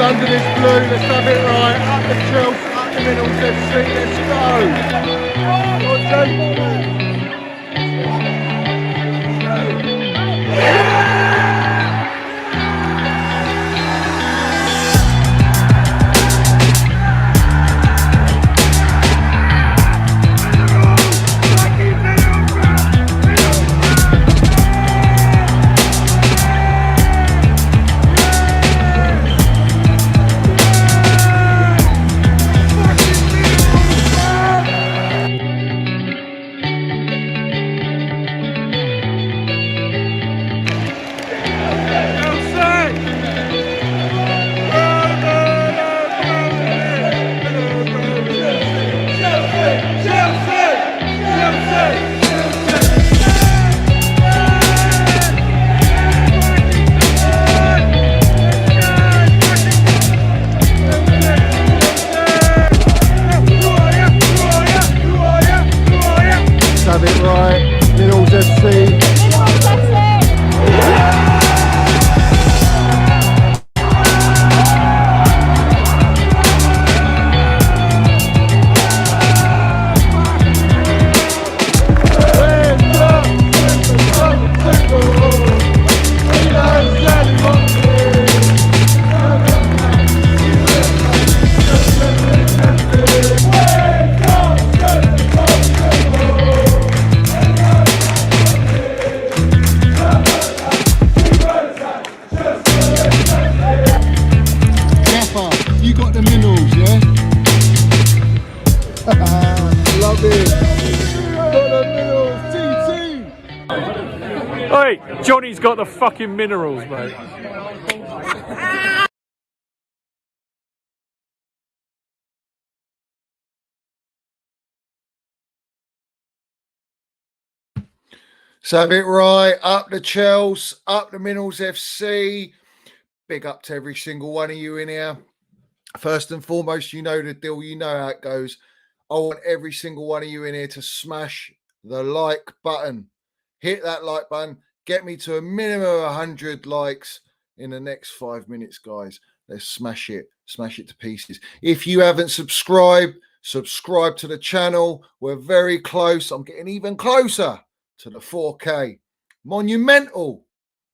under this blue. Let's have it right. Up the Chelsea, up the middle. Let's go. Have it right, Middles FC. You got the minerals, yeah? Love it. Got the minerals, TT. Hey, Johnny's got the fucking minerals, mate. So have it right, up the Chelsea, up the Minerals FC. Big up to every single one of you in here. First and foremost, you know the deal, you know how it goes. I want every single one of you in here to smash the like button. Hit that like button. Get me to a minimum of 100 likes in the next 5 minutes, guys. Let's smash it to pieces. If you haven't subscribed, subscribe to the channel. We're very close. I'm getting even closer to the 4K. Monumental,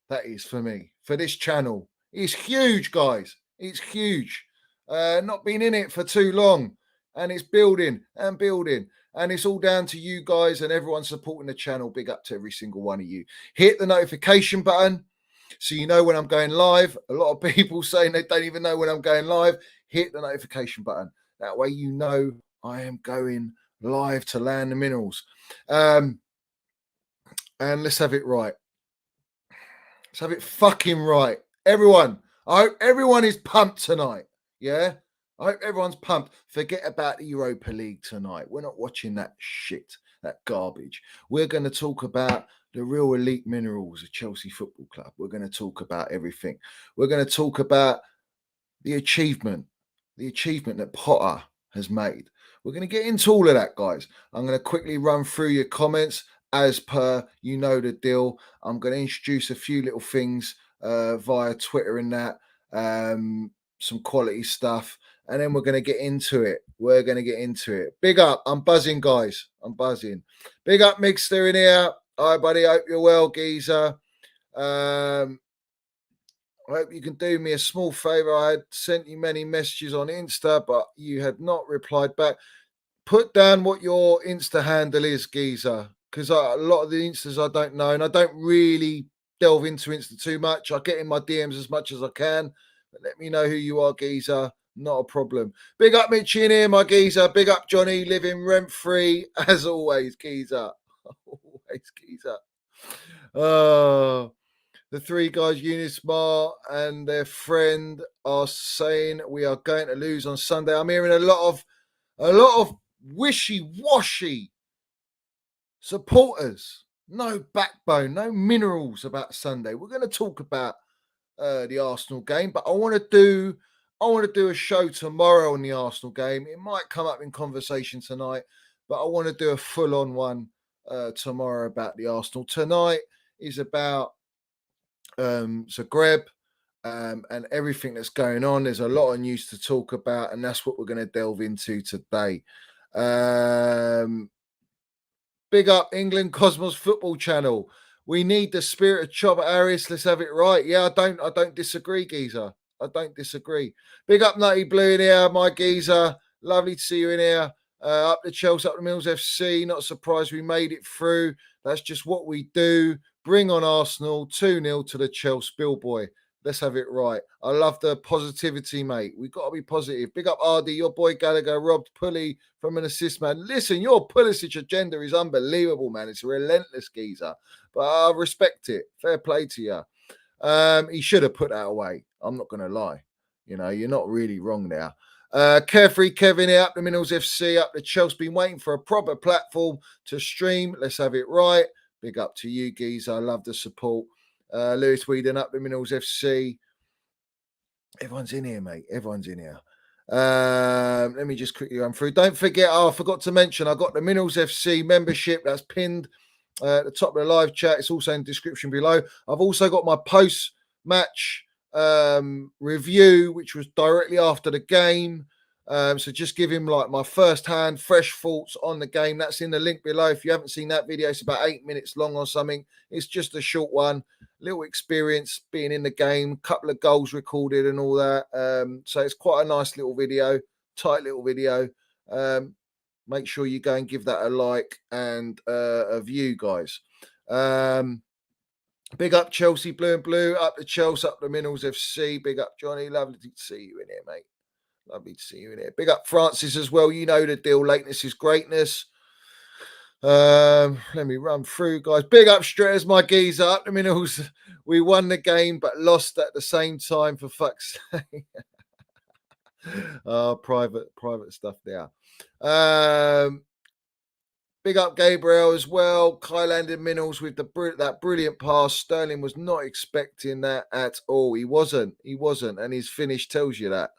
that is for me, for this channel. It's huge, guys. It's huge. Not been in it for too long, and it's building and building. And it's all down to you guys and everyone supporting the channel. Big up to every single one of you. Hit the notification button so you know when I'm going live. A lot of people saying they don't even know when I'm going live. Hit the notification button. That way you know I am going live to land the minerals. And let's have it right. Let's have it fucking right. Everyone, I hope everyone is pumped tonight. Yeah? I hope everyone's pumped. Forget about the Europa League tonight. We're not watching that shit, that garbage. We're going to talk about the real elite minerals of Chelsea Football Club. We're going to talk about everything. We're going to talk about the achievement that Potter has made. We're going to get into all of that, guys. I'm going to quickly run through your comments. As per, you know the deal. I'm going to introduce a few little things via Twitter and that, some quality stuff, and then we're going to get into it. We're going to get into it. Big up. I'm buzzing, guys. I'm buzzing. Big up, Mixter in here. Hi, buddy. Hope you're well, geezer. I hope you can do me a small favor. I had sent you many messages on Insta, but you had not replied back. Put down what your Insta handle is, geezer. Because a lot of the Instas I don't know, and I don't really delve into Insta too much. I get in my DMs as much as I can, but let me know who you are, geezer. Not a problem. Big up Mitchie in here, my geezer. Big up Johnny, living rent-free, as always, geezer. Always, geezer. Oh, the three guys, Unismart and their friend, are saying we are going to lose on Sunday. I'm hearing a lot of wishy-washy supporters, no backbone, no minerals about Sunday. We're going to talk about the Arsenal game, but I want to do a show tomorrow on the Arsenal game. It might come up in conversation tonight, but I want to do a full-on one tomorrow about the Arsenal. Tonight is about Zagreb, and everything that's going on. There's a lot of news to talk about, and that's what we're going to delve into today. Big up England Cosmos Football Channel. We need the spirit of Chobber Harris. Let's have it right. Yeah, I don't disagree, geezer. I don't disagree. Big up Nutty Blue in here, my geezer. Lovely to see you in here. Up the Chelsea, up the Mills FC. Not surprised we made it through. That's just what we do. Bring on Arsenal. 2-0 to the Chelsea Billboy. Let's have it right. I love the positivity, mate. We've got to be positive. Big up Ardy, your boy Gallagher, robbed Pulley from an assist, man. Listen, your Pulisic agenda is unbelievable, man. It's a relentless, geezer. But I respect it. Fair play to you. He should have put that away. I'm not going to lie. You know, you're not really wrong there. Carefree Kevin here, up the Minerals FC, up the Chelsea. Been waiting for a proper platform to stream. Let's have it right. Big up to you, geezer. I love the support. Lewis Whedon, up the Minerals FC. Everyone's in here, mate. Everyone's in here. Let me just quickly run through. Don't forget, I forgot to mention, I got the Minerals FC membership. That's pinned at the top of the live chat. It's also in the description below. I've also got my post-match review, which was directly after the game. So just give him like my first-hand, fresh thoughts on the game. That's in the link below. If you haven't seen that video, it's about 8 minutes long or something. It's just a short one. Little experience being in the game, couple of goals recorded and all that. So it's quite a nice little video, tight little video. Make sure you go and give that a like and a view, guys. Big up Chelsea, Blue and Blue, up the Chelsea, up the Minerals FC. Big up Johnny, lovely to see you in here, mate. Lovely to see you in here. Big up Francis as well. You know the deal. Lateness is greatness. Let me run through, guys. Big up Stratters, my geezer. Up the Minerals. We won the game, but lost at the same time, for fuck's sake. Private stuff there. Big up Gabriel as well. Kyland and Minerals with that brilliant pass. Sterling was not expecting that at all. He wasn't. And his finish tells you that.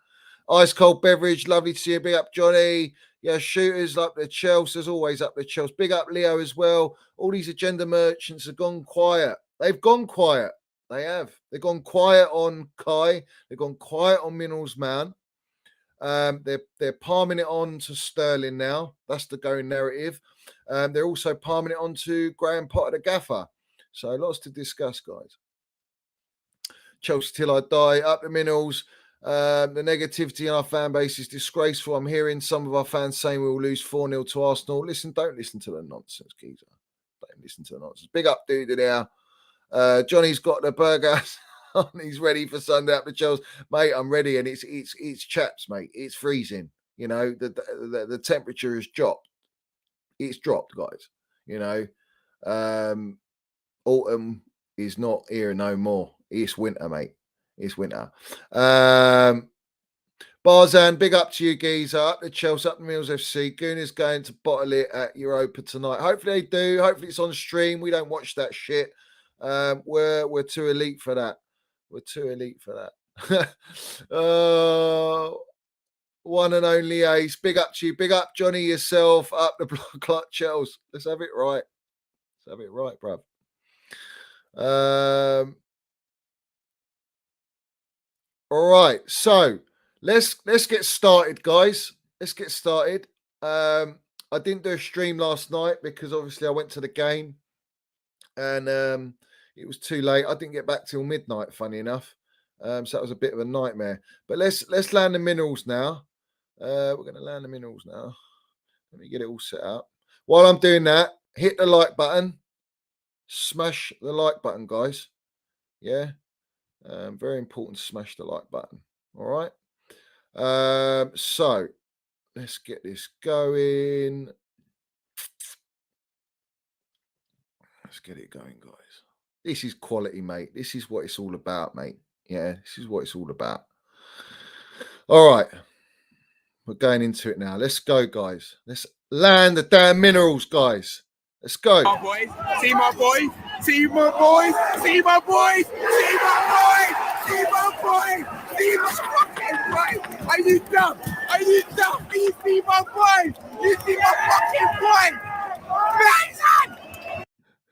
Ice cold beverage. Lovely to see you. Big up Johnny. Yeah, shooters up the Chelsea. As always, up the Chelsea. Big up Leo as well. All these agenda merchants have gone quiet. They've gone quiet. They have. They've gone quiet on Kai. They've gone quiet on Minerals Man. They're palming it on to Sterling now. That's the going narrative. They're also palming it on to Graham Potter, the gaffer. So lots to discuss, guys. Chelsea till I die. Up the Minerals. The negativity in our fan base is disgraceful. I'm hearing some of our fans saying we will lose 4-0 to Arsenal. Listen, don't listen to the nonsense, geezer. Don't listen to the nonsense. Big up, dude, there. Johnny's got the burger on. He's ready for Sunday up the Chelsea. Mate, I'm ready, and it's chaps, mate. It's freezing. You know, the temperature has dropped. It's dropped, guys. You know, autumn is not here no more. It's winter, mate. It's winter. Barzan, big up to you, geezer. Up the Chelsea, up the Mills FC. Goon is going to bottle it at Europa tonight. Hopefully they do. Hopefully it's on stream. We don't watch that shit. We're too elite for that. We're too elite for that. One and only Ace. Big up to you. Big up Johnny yourself. Up the block clock, Chelsea. Let's have it right. Let's have it right, bruv. All right, so let's get started, guys. Let's get started. I didn't do a stream last night because obviously I went to the game and it was too late. I didn't get back till midnight, funny enough. So that was a bit of a nightmare. But let's land the Minerals now. We're going to land the Minerals now. Let me get it all set up. While I'm doing that, hit the like button. Smash the like button, guys. Yeah. Very important to smash the like button. All right. So let's get this going. Let's get it going, guys. This is quality, mate. This is what it's all about, mate. Yeah, this is what it's all about. All right. We're going into it now. Let's go, guys. Let's land the damn Minerals, guys. Let's go. My boys. See my boys. See my boys. See my boys. See my boys. See my boys. See my fucking boys. Are you dumb? Are you dumb? You see my boys. You see my fucking boys. Mason!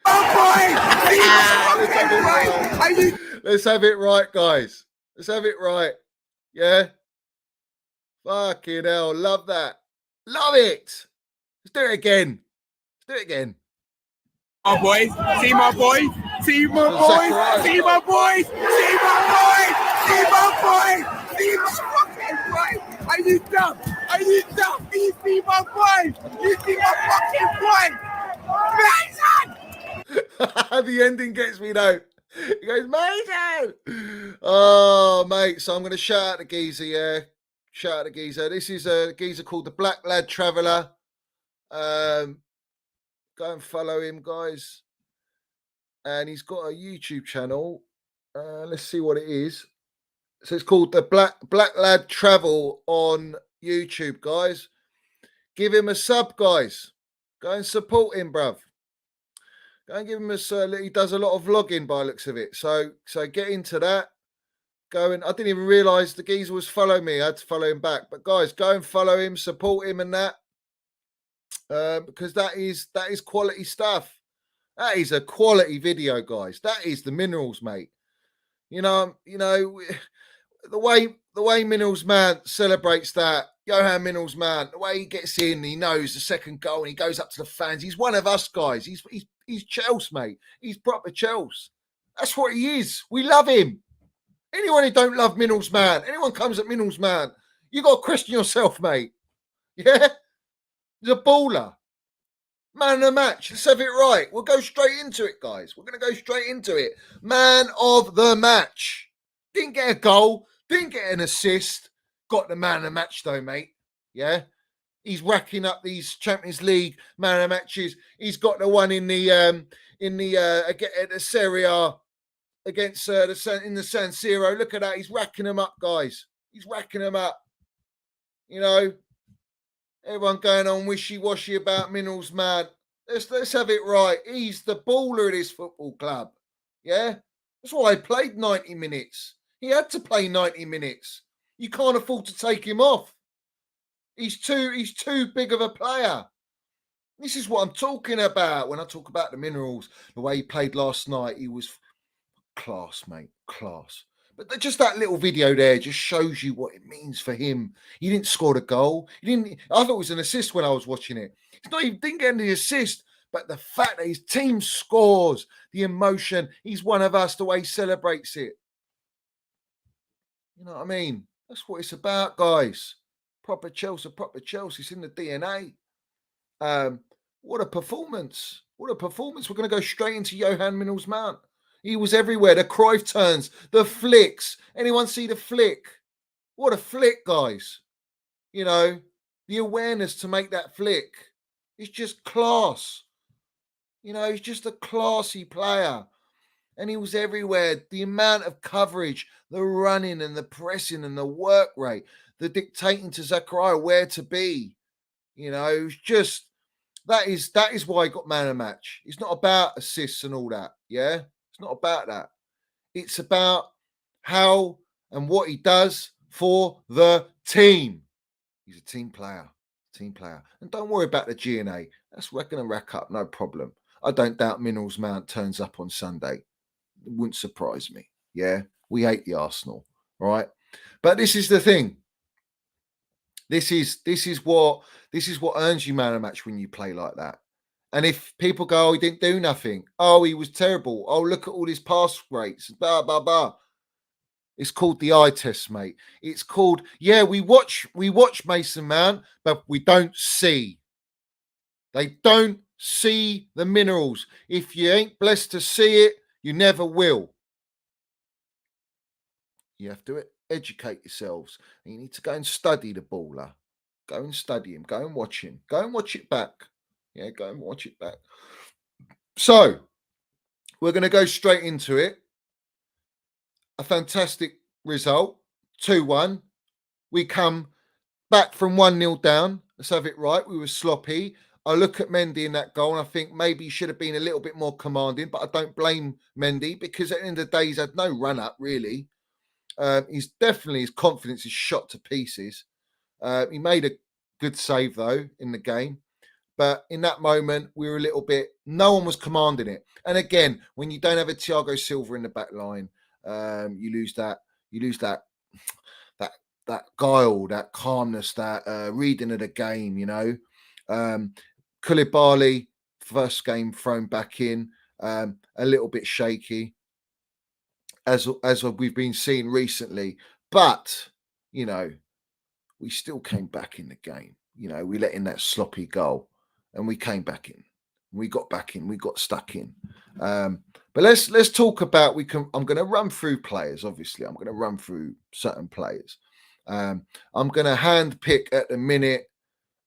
My boys. See my fucking boys. Are you... Let's have it right, guys. Let's have it right. Yeah. Fucking hell. Love that. Love it. Let's do it again. Let's do it again. My boys, see my boys, see my boys, see my boys, see my boys, see my boys, see my fucking boys. Are you dumb? Are you dumb? Do you see my boys? You see my fucking boys? The ending gets me though. He goes, Mason! Oh, mate. So I'm going to shout out the geezer, yeah. Shout out the geezer. This is a geezer called the Black Lad Traveller. Go and follow him, guys. And he's got a YouTube channel. Let's see what it is. So it's called the Black Lad Travel on YouTube, guys. Give him a sub, guys. Go and support him, bruv. Go and give him a. He does a lot of vlogging by the looks of it. So get into that. Go and I didn't even realise the geezer was following me. I had to follow him back. But guys, go and follow him, support him, and that. Because that is quality stuff. That is a quality video, guys. That is the minerals, mate. You know the way Minerals Man celebrates that. Johan Minerals Man, the way he gets in, he knows the second goal, and he goes up to the fans. He's one of us, guys. He's Chelsea, mate. He's proper Chelsea. That's what he is. We love him. Anyone who don't love Minerals Man, anyone comes at Minerals Man, you got to question yourself, mate. Yeah, he's a baller. Man of the match. Let's have it right. We'll go straight into it, guys. We're going to go straight into it. Man of the match. Didn't get a goal. Didn't get an assist. Got the man of the match, though, mate. Yeah. He's racking up these Champions League man of the matches. He's got the one in the Serie A against in the San Siro. Look at that. He's racking them up, guys. He's racking them up. You know. Everyone going on wishy-washy about Minerals Man. Let's have it right. He's the baller of this football club. Yeah? That's why he played 90 minutes. He had to play 90 minutes. You can't afford to take him off. He's too big of a player. This is what I'm talking about when I talk about the Minerals. The way he played last night, he was class, mate. Class. But just that little video there just shows you what it means for him. He didn't score the goal. I thought it was an assist when I was watching it. Didn't get any assist, but the fact that his team scores, the emotion, he's one of us, the way he celebrates it. You know what I mean? That's what it's about, guys. Proper Chelsea. It's in the DNA. What a performance. What a performance. We're going to go straight into Johan Minerals Man. He was everywhere. The Cruyff turns, the flicks. Anyone see the flick? What a flick, guys. You know, the awareness to make that flick. It's just class. You know, he's just a classy player. And he was everywhere. The amount of coverage, the running and the pressing and the work rate, the dictating to Zakaria where to be. You know, it was just, that is why he got man of the match. It's not about assists and all that, yeah? It's not about that. It's about how and what he does for the team. He's a team player. And don't worry about the G&A. That's going to rack up, no problem. I don't doubt Minerals Mount turns up on Sunday. It wouldn't surprise me. Yeah, we hate the Arsenal, right? But this is the thing. This is what earns you man of the match when you play like that. And if people go, oh, he didn't do nothing. Oh, he was terrible. Oh, look at all his pass rates. Blah, blah, blah. It's called the eye test, mate. It's called, yeah, we watch Mason Mount, but we don't see. They don't see the minerals. If you ain't blessed to see it, you never will. You have to educate yourselves. You need to go and study the baller. Go and study him. Go and watch him. Go and watch it back. Yeah, go and watch it back. So, we're going to go straight into it. A fantastic result, 2-1. We come back from 1-0 down. Let's have it right. We were sloppy. I look at Mendy in that goal and I think maybe he should have been a little bit more commanding, but I don't blame Mendy because at the end of the day, he's had no run-up, really. He's definitely, his confidence is shot to pieces. He made a good save, though, in the game. But in that moment, we were a little bit, no one was commanding it. And again, when you don't have a Thiago Silva in the back line, you lose that You lose that guile, that calmness, that reading of the game. Koulibaly, first game thrown back in, a little bit shaky, as we've been seeing recently. But we still came back in the game. We let in that sloppy goal, and we came back in. We got back in. We got stuck in. But let's talk about. I'm going to run through players. Obviously, I'm going to run through certain players. I'm going to hand pick at the minute.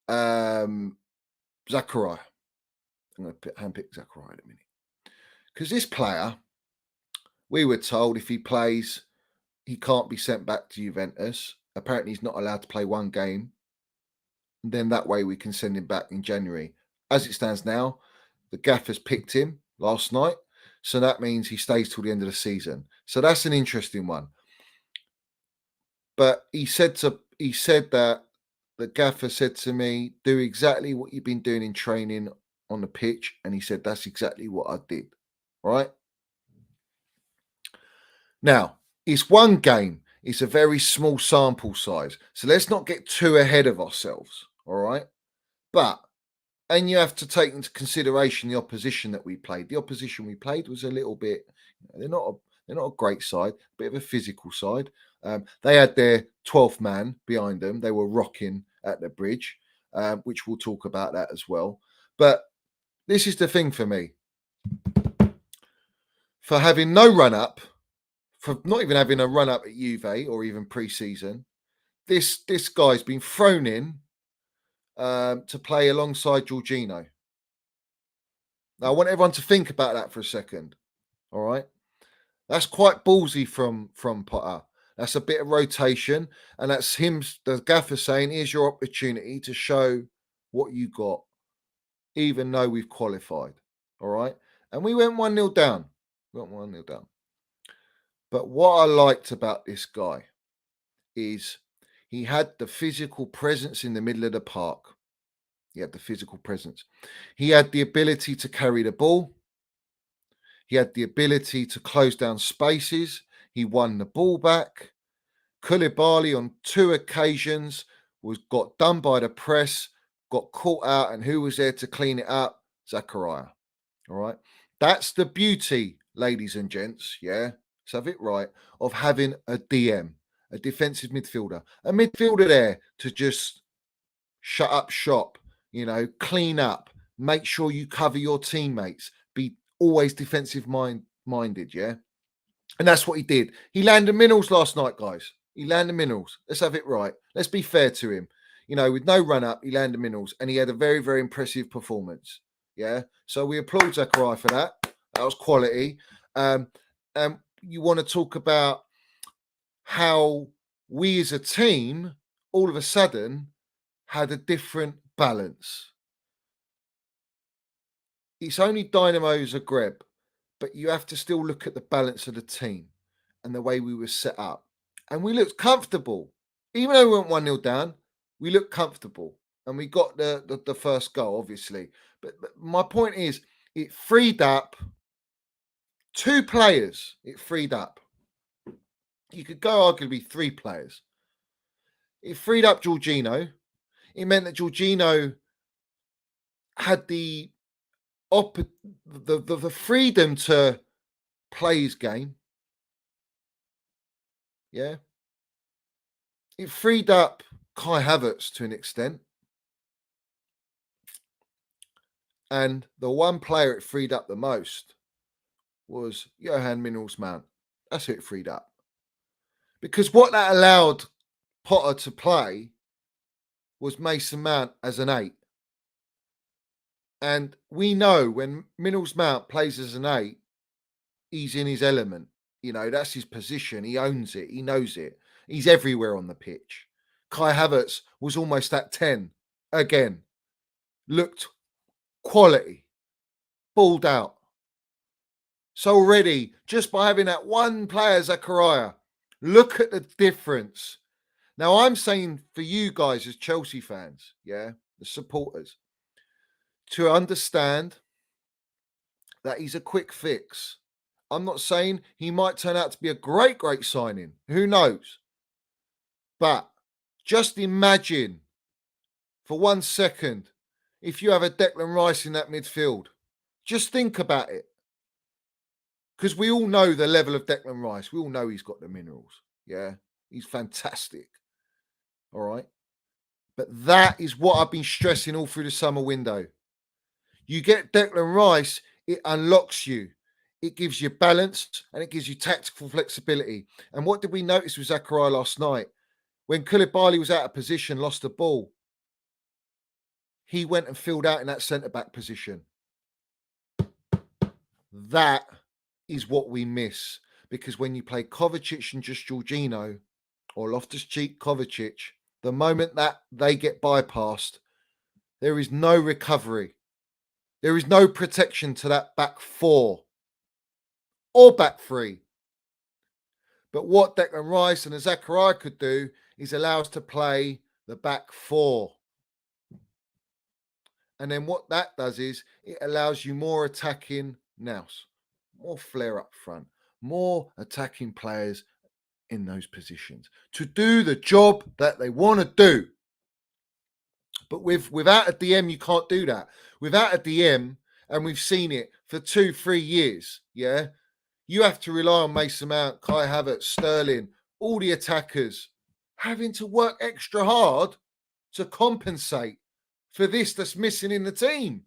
Zakaria. I'm going to hand pick Zakaria at the minute because this player, we were told if he plays, he can't be sent back to Juventus. Apparently, he's not allowed to play one game. And then that way we can send him back in January. As it stands now, the gaffers picked him last night. So that means he stays till the end of the season. So that's an interesting one. But he said that the gaffer said to me, do exactly what you've been doing in training on the pitch. And he said, that's exactly what I did. Right? Now, it's one game. It's a very small sample size. So let's not get too ahead of ourselves. All right. And you have to take into consideration the opposition that we played. The opposition we played was a little bit, they're not a great side, a bit of a physical side. They had their 12th man behind them. They were rocking at the bridge, which we'll talk about that as well. But this is the thing for me. For having no run-up, for not even having a run-up at Juve or even pre-season, this guy's been thrown in to play alongside Jorginho. Now, I want everyone to think about that for a second. All right. That's quite ballsy from Potter. That's a bit of rotation. And that's him, the gaffer, saying, here's your opportunity to show what you got, even though we've qualified. All right. And we went 1-0 down. But what I liked about this guy is he had the physical presence in the middle of the park. He had the physical presence. He had the ability to carry the ball. He had the ability to close down spaces. He won the ball back. Koulibaly on 2 occasions got done by the press, got caught out, and who was there to clean it up? Zakaria. All right. That's the beauty, ladies and gents. Yeah. Let's have it right, of having a DM, a defensive midfielder, a midfielder there to just shut up shop, clean up, make sure you cover your teammates, be always defensive minded, yeah? And that's what he did. He landed minerals last night, guys. He landed minerals. Let's have it right. Let's be fair to him. With no run-up, he landed minerals, and he had a very, very impressive performance, yeah? So we applaud Zakaria for that. That was quality. You want to talk about how we as a team, all of a sudden, had a different balance. It's only Dynamo Zagreb, but you have to still look at the balance of the team and the way we were set up. And we looked comfortable. Even though we went 1-0 down, we looked comfortable. And we got the first goal, obviously. But my point is, it freed up 2 players. It freed up. You could go arguably 3 players. It freed up Jorginho. It meant that Jorginho had the freedom to play his game. Yeah. It freed up Kai Havertz to an extent. And the one player it freed up the most was Johan Minerals Mount. That's who it freed up. Because what that allowed Potter to play was Mason Mount as an 8. And we know when Minerals Mount plays as an 8, he's in his element. That's his position. He owns it. He knows it. He's everywhere on the pitch. Kai Havertz was almost at 10 again. Looked quality. Balled out. So already, just by having that one player, Zakaria, look at the difference. Now, I'm saying for you guys as Chelsea fans, yeah, the supporters, to understand that he's a quick fix. I'm not saying he might turn out to be a great, great signing. Who knows? But just imagine for 1 second if you have a Declan Rice in that midfield. Just think about it. Because we all know the level of Declan Rice. We all know he's got the minerals. Yeah, he's fantastic. All right. But that is what I've been stressing all through the summer window. You get Declan Rice, it unlocks you. It gives you balance and it gives you tactical flexibility. And what did we notice with Zakaria last night? When Koulibaly was out of position, lost the ball, he went and filled out in that centre-back position. That is what we miss. Because when you play Kovacic and just Jorginho, or Loftus-Cheek, Kovacic, the moment that they get bypassed, there is no recovery. There is no protection to that back four or back three. But what Declan Rice and Zakaria could do is allow us to play the back four. And then what that does is it allows you more attacking nous, more flair up front, more attacking players in those positions to do the job that they want to do. But without a DM, you can't do that. Without a DM, and we've seen it for 2-3 years, yeah, you have to rely on Mason Mount, Kai Havertz, Sterling, all the attackers having to work extra hard to compensate for this that's missing in the team.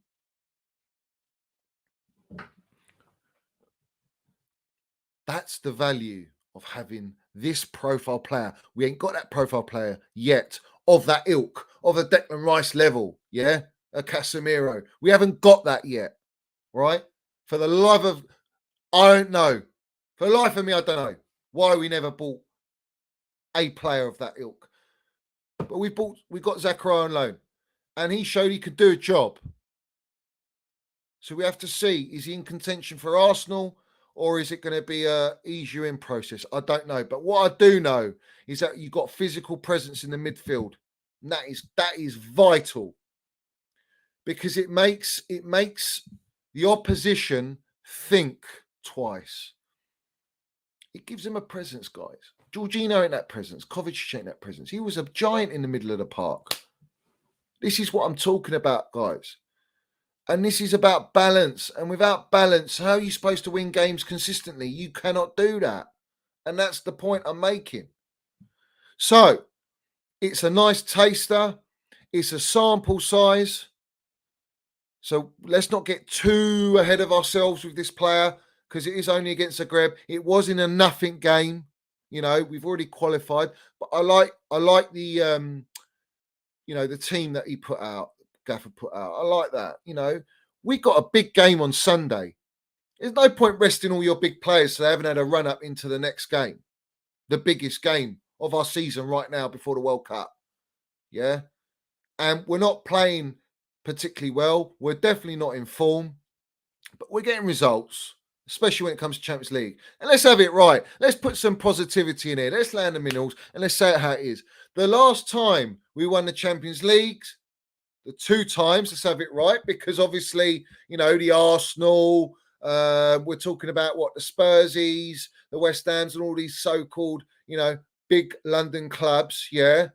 That's the value of having this profile player. We ain't got that profile player yet of that ilk, of a Declan Rice level, yeah? A Casemiro. We haven't got that yet, right? For the life of, I don't know. For the life of me, I don't know why we never bought a player of that ilk. But we got Zakaria on loan, and he showed he could do a job. So we have to see, is he in contention for Arsenal, or is it going to be a ease you in process? I don't know. But what I do know is that you've got physical presence in the midfield. And that is vital. Because it makes the opposition think twice. It gives them a presence, guys. Jorginho ain't that presence. Kovacic ain't that presence. He was a giant in the middle of the park. This is what I'm talking about, guys. And this is about balance. And without balance, how are you supposed to win games consistently? You cannot do that. And that's the point I'm making. So, it's a nice taster. It's a sample size. So, let's not get too ahead of ourselves with this player because it is only against Zagreb. It was in a nothing game. You know, we've already qualified. But I like the, the team that he put out. Gaffer put out. I like that. You know, we got a big game on Sunday. There's no point resting all your big players so they haven't had a run up into the next game, the biggest game of our season right now before the World Cup. Yeah. And we're not playing particularly well. We're definitely not in form, but we're getting results, especially when it comes to Champions League. And let's have it right. Let's put some positivity in here. Let's land the minerals and let's say it how it is. The last time we won the Champions Leagues, the 2 times, let's have it right, because obviously, the Arsenal, we're talking about the Spursies, the West Hams, and all these so-called, big London clubs, yeah.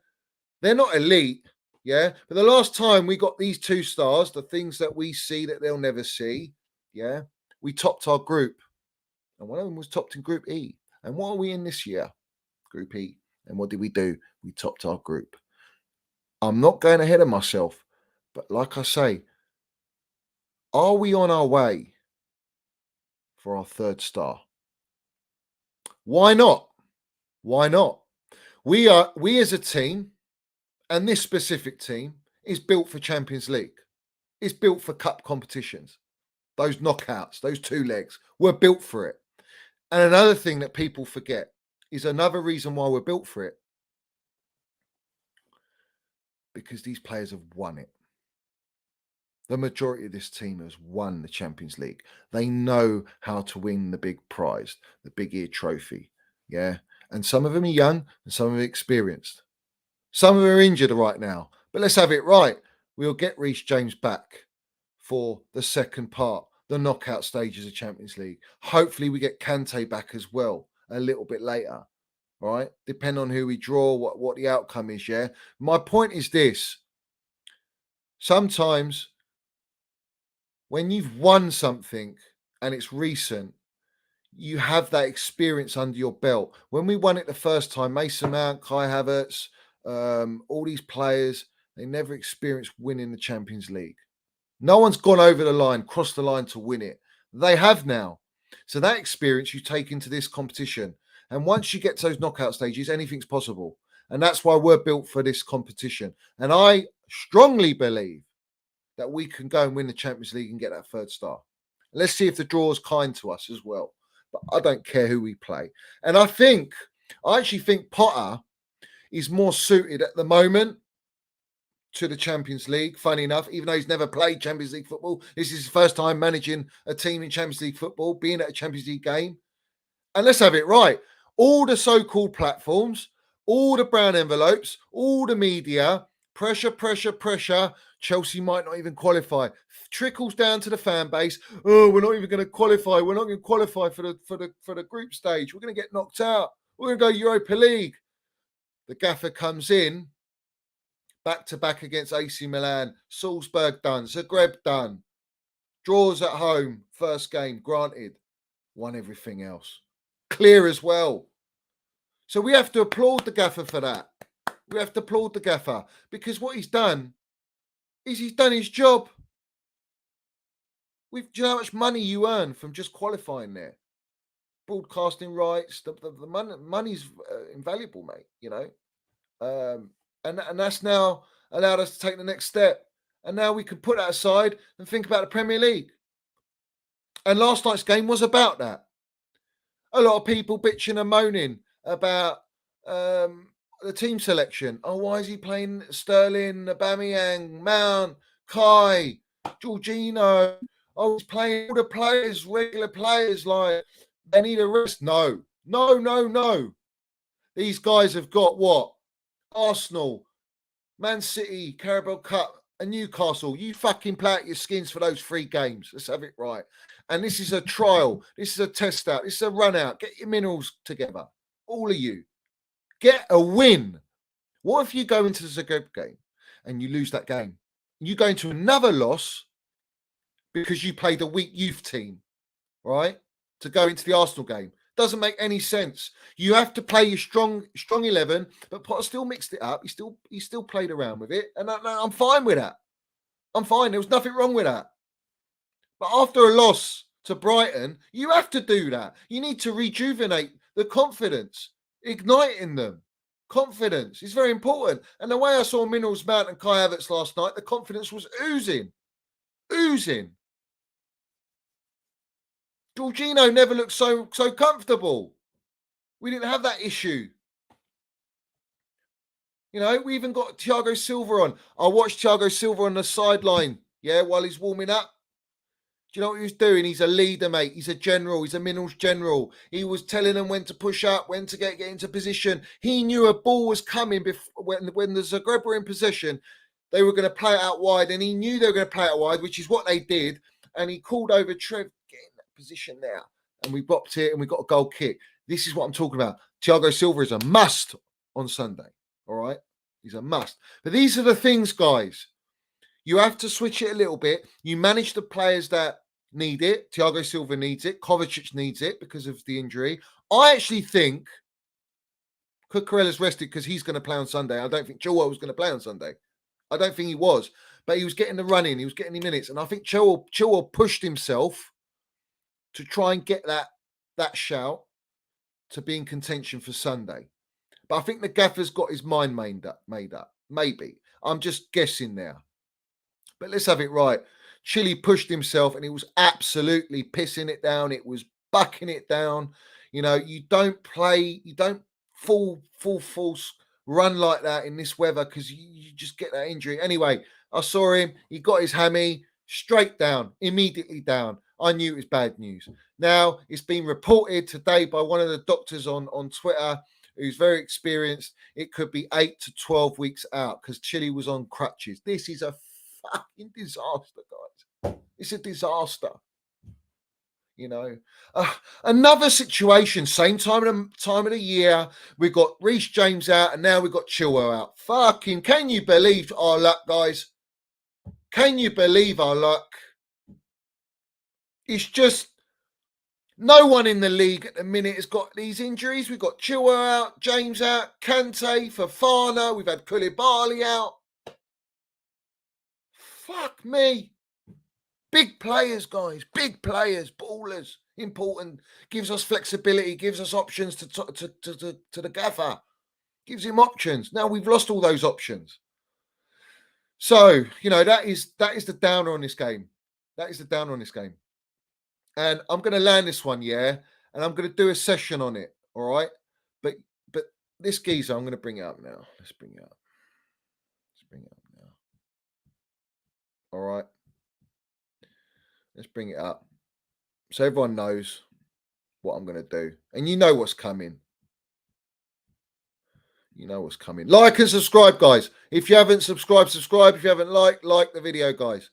They're not elite, yeah. But the last time we got these 2 stars, the things that we see that they'll never see, yeah, we topped our group. And one of them was topped in Group E. And what are we in this year? Group E. And what did we do? We topped our group. I'm not going ahead of myself. But like I say, are we on our way for our 3rd star? Why not? Why not? We as a team, and this specific team, is built for Champions League. It's built for cup competitions. Those knockouts, those 2 legs, we're built for it. And another thing that people forget is another reason why we're built for it. Because these players have won it. The majority of this team has won the Champions League. They know how to win the big prize, the big ear trophy. Yeah. And some of them are young and some of them are experienced. Some of them are injured right now. But let's have it right. We'll get Reece James back for the second part, the knockout stages of Champions League. Hopefully we get Kante back as well a little bit later. All right, depending on who we draw, what the outcome is. Yeah, my point is this: sometimes when you've won something and it's recent, you have that experience under your belt. When we won it the first time, Mason Mount, Kai Havertz, all these players, they never experienced winning the Champions League. No one's gone over the line, crossed the line to win it. They have now. So that experience you take into this competition. And once you get to those knockout stages, anything's possible. And that's why we're built for this competition. And I strongly believe that we can go and win the Champions League and get that third star. Let's see if the draw is kind to us as well. But I don't care who we play. And I actually think Potter is more suited at the moment to the Champions League. Funny enough, even though he's never played Champions League football, this is his first time managing a team in Champions League football, being at a Champions League game. And let's have it right. All the so-called platforms, all the brown envelopes, all the media, pressure. Chelsea might not even qualify. Trickles down to the fan base. Oh, we're not even going to qualify. We're not going to qualify for the group stage. We're going to get knocked out. We're going to go Europa League. The gaffer comes in, back-to-back against AC Milan. Salzburg done. Zagreb done. Draws at home. First game, granted. Won everything else. Clear as well. So we have to applaud the gaffer for that. We have to applaud the gaffer because what he's done is he's done his job. Do you know how much money you earn from just qualifying there? Broadcasting rights, the money's invaluable, mate, you know. And that's now allowed us to take the next step. And now we can put that aside and think about the Premier League. And last night's game was about that. A lot of people bitching and moaning about the team selection. Oh, why is he playing Sterling, Aubameyang, Mount, Kai, Jorginho? Oh, he's playing all the players, regular players, like they need a rest. No. These guys have got what? Arsenal, Man City, Carabao Cup, and Newcastle. You fucking play out your skins for those 3 games. Let's have it right. And this is a trial. This is a test out. This is a run out. Get your minerals together. All of you. Get a win. What if you go into the Zagreb game and you lose that game? You go into another loss because you played a weak youth team, right? To go into the Arsenal game. Doesn't make any sense. You have to play your strong 11, but Potter still mixed it up. He still played around with it. And I'm fine with that. I'm fine. There was nothing wrong with that. But after a loss to Brighton, you have to do that. You need to rejuvenate the confidence, igniting them. Confidence is very important. And the way I saw Minerals Mount and Kai Havertz last night, the confidence was oozing. Jorginho never looked so comfortable. We didn't have that issue. You know, we even got Thiago Silva on. I watched Thiago Silva on the sideline, while he's warming up. Do you know what he was doing? He's a leader, mate. He's a general. He's a Minerals general. He was telling them when to push up, when to get into position. He knew a ball was coming when the Zagreb were in possession. They were going to play it out wide, and he knew they were going to play it out wide, which is what they did. And he called over Trev, get in that position now. And we bopped it, and we got a goal kick. This is what I'm talking about. Thiago Silva is a must on Sunday, all right? He's a must. But these are the things, guys. You have to switch it a little bit. You manage the players that need it. Thiago Silva needs it. Kovacic needs it because of the injury. I actually think Cucurella's rested because he's going to play on Sunday. I don't think Chilwell was going to play on Sunday. I don't think he was. But he was getting the run in. He was getting the minutes. And I think Chilwell pushed himself to try and get that shout to be in contention for Sunday. But I think the gaffer's got his mind made up. Maybe. I'm just guessing there. But let's have it right. Chile pushed himself and he was absolutely pissing it down. It was bucking it down. You know, you don't full force run like that in this weather because you just get that injury. Anyway, I saw him. He got his hammy straight down, immediately down. I knew it was bad news. Now, it's been reported today by one of the doctors on Twitter who's very experienced. It could be 8 to 12 weeks out because Chile was on crutches. This is a fucking disaster, guys. It's a disaster. You know, another situation, same time of the year. We got Reece James out, and now we got Chilwell out. Fucking, can you believe our luck, guys? Can you believe our luck? It's just no one in the league at the minute has got these injuries. We've got Chilwell out, James out, Kante, Fofana. We've had Koulibaly out. Fuck me. Big players, guys. Big players, ballers. Important. Gives us flexibility. Gives us options to the gaffer. Gives him options. Now we've lost all those options. So that is the downer on this game. That is the downer on this game. And I'm going to land this one, yeah. And I'm going to do a session on it. All right. But this geezer, I'm going to bring it up now. Let's bring it up. Now. All right. Let's bring it up so everyone knows what I'm going to do. And you know what's coming. You know what's coming. Like and subscribe, guys. If you haven't subscribed, subscribe. If you haven't like the video, guys.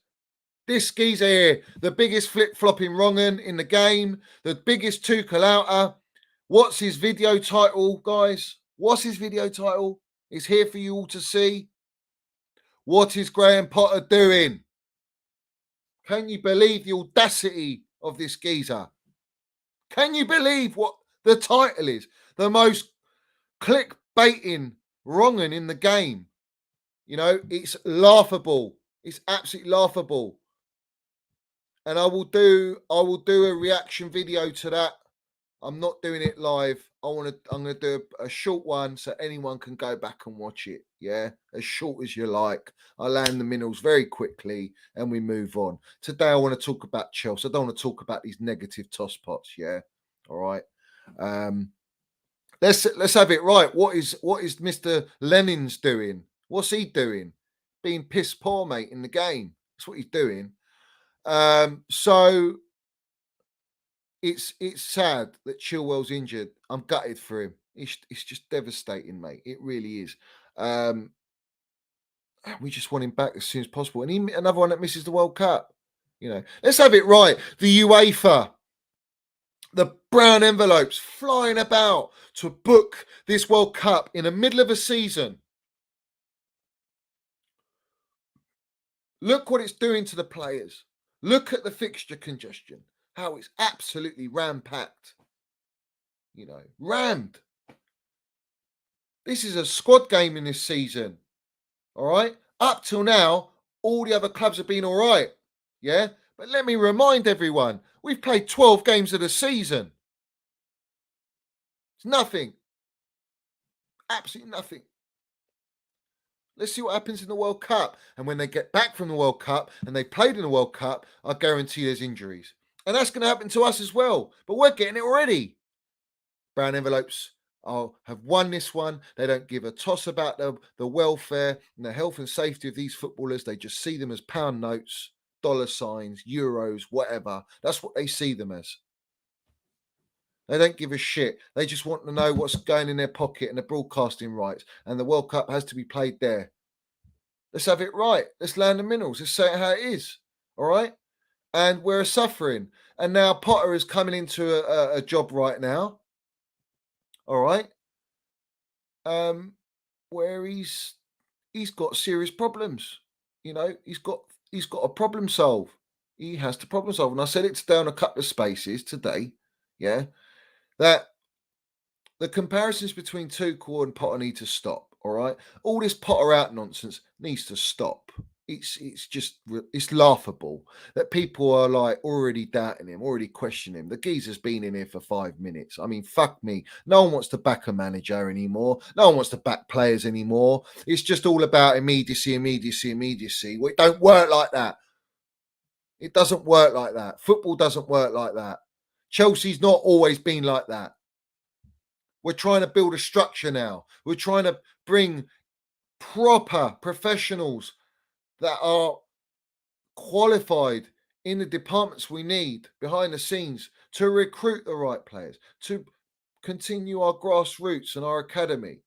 This geezer here, the biggest flip-flopping wrong-un in the game, the biggest Tuchel outer. What's his video title, guys? What's his video title? It's here for you all to see. What is Graham Potter doing? Can you believe the audacity of this geezer? Can you believe what the title is? The most clickbaiting wrong-un in the game. It's laughable. It's absolutely laughable. And I will do a reaction video to that. I'm not doing it live. I'm gonna do a short one so anyone can go back and watch it. Yeah, as short as you like. I land the minerals very quickly and we move on. Today I want to talk about Chelsea. I don't want to talk about these negative toss pots. Yeah, all right. Let's have it right. What is Mr. Lenin's doing? What's he doing? Being piss poor, mate, in the game. That's what he's doing. So it's sad that Chilwell's injured. I'm gutted for him. It's just devastating, mate. It really is. We just want him back as soon as possible. And another one that misses the World Cup. Let's have it right. The UEFA, the brown envelopes flying about to book this World Cup in the middle of a season. Look what it's doing to the players. Look at the fixture congestion. How it's absolutely ram-packed. Rammed. This is a squad game in this season. All right? Up till now, all the other clubs have been all right. Yeah? But let me remind everyone, we've played 12 games of the season. It's nothing. Absolutely nothing. Let's see what happens in the World Cup. And when they get back from the World Cup and they played in the World Cup, I guarantee there's injuries. And that's going to happen to us as well. But we're getting it already. Brown envelopes have won this one. They don't give a toss about the welfare and the health and safety of these footballers. They just see them as pound notes, dollar signs, euros, whatever. That's what they see them as. They don't give a shit. They just want to know what's going in their pocket and the broadcasting rights. And the World Cup has to be played there. Let's have it right. Let's land the minerals. Let's say it how it is. All right? And we're suffering. And now Potter is coming into a job right now. All right? Where he's got serious problems. He's got a problem solve. He has to problem solve. And I said it today on a couple of spaces today. Yeah. That the comparisons between Tuchel and Potter need to stop. All right, all this Potter out nonsense needs to stop. It's laughable that people are like already doubting him, already questioning him. The geezer's been in here for 5 minutes. I mean, fuck me. No one wants to back a manager anymore. No one wants to back players anymore. It's just all about immediacy. Well, it don't work like that. It doesn't work like that. Football doesn't work like that. Chelsea's not always been like that. We're trying to build a structure now. We're trying to bring proper professionals that are qualified in the departments we need behind the scenes to recruit the right players, to continue our grassroots and our academy,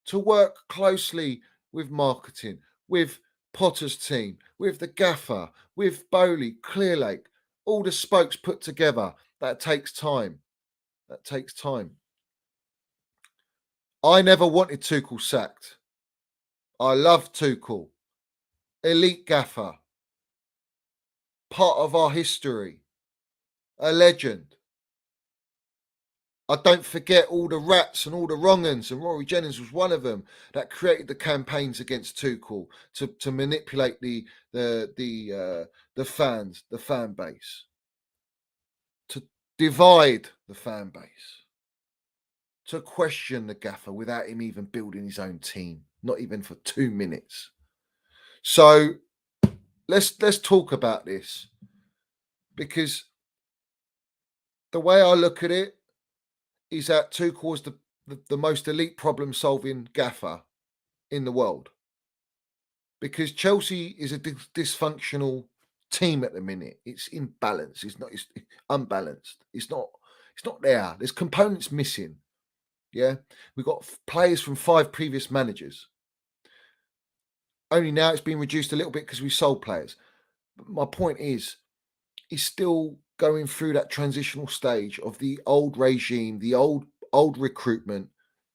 to work closely with marketing, with Potter's team, with the gaffer, with Bowley, Clearlake, all the spokes put together. That takes time. That takes time. I never wanted Tuchel sacked. I love Tuchel. Elite gaffer. Part of our history. A legend. I don't forget all the rats and all the wrong-uns, and Rory Jennings was one of them that created the campaigns against Tuchel to manipulate the fans, the fan base, to divide the fan base, to question the gaffer without him even building his own team, not even for 2 minutes. So let's talk about this, because the way I look at it is that Tuchel was the most elite problem-solving gaffer in the world, because Chelsea is a dysfunctional team at the minute. It's imbalanced. It's unbalanced. It's not there. There's components missing. Yeah, we've got players from 5 previous managers. Only now it's been reduced a little bit because we sold players. But my point is, he's still going through that transitional stage of the old regime, the old recruitment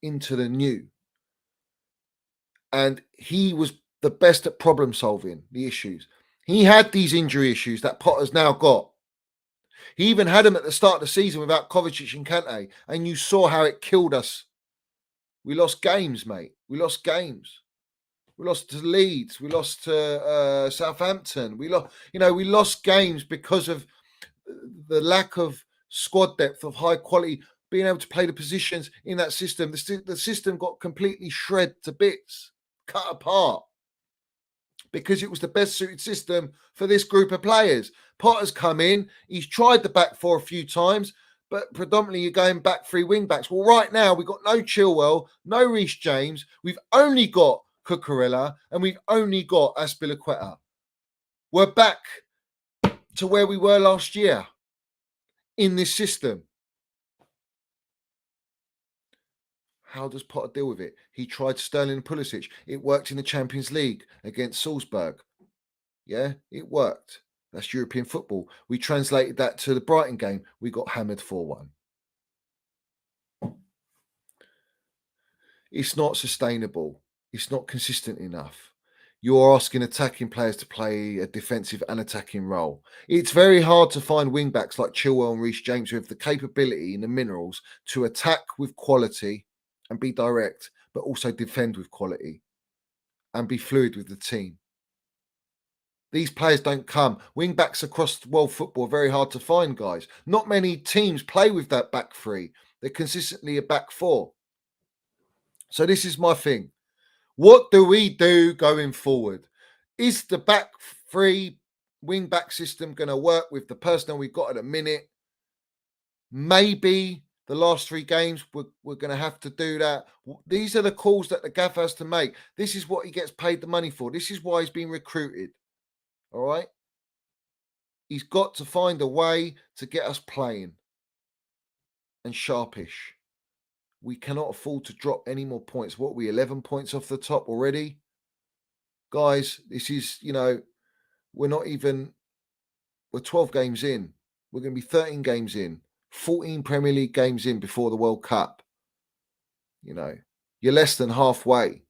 into the new. And he was the best at problem solving the issues. He had these injury issues that Potter's now got. He even had them at the start of the season without Kovacic and Kante, and you saw how it killed us. We lost games, mate. We lost games. We lost to Leeds. We lost to Southampton. We lost games because of the lack of squad depth, of high quality, being able to play the positions in that system. The system got completely shred to bits, cut apart, because it was the best suited system for this group of players. Potter's come in, he's tried the back four a few times, but predominantly you're going back 3 wing backs. Well, right now we've got no Chilwell, no Reece James, we've only got Cucurella, and we've only got Azpilicueta. We're back to where we were last year in this system. How does Potter deal with it? He tried Sterling and Pulisic. It worked in the Champions League against Salzburg. Yeah, it worked. That's European football. We translated that to the Brighton game. We got hammered 4-1. It's not sustainable. It's not consistent enough. You're asking attacking players to play a defensive and attacking role. It's very hard to find wing backs like Chilwell and Reece James who have the capability and the minerals to attack with quality and be direct, but also defend with quality and be fluid with the team. These players don't come. Wing backs across world football are very hard to find, guys. Not many teams play with that back 3. They're consistently a back 4. So this is my thing. What do we do going forward? Is the back 3 wing back system going to work with the personnel we've got at a minute? Maybe the last 3 games we're going to have to do that. These are the calls that the gaffer has to make. This is what he gets paid the money for. This is why he's been recruited. All right? He's got to find a way to get us playing and sharpish. We cannot afford to drop any more points. What are we, 11 points off the top already? Guys, this is, we're 12 games in. We're going to be 13 games in, 14 Premier League games in before the World Cup. You're less than halfway.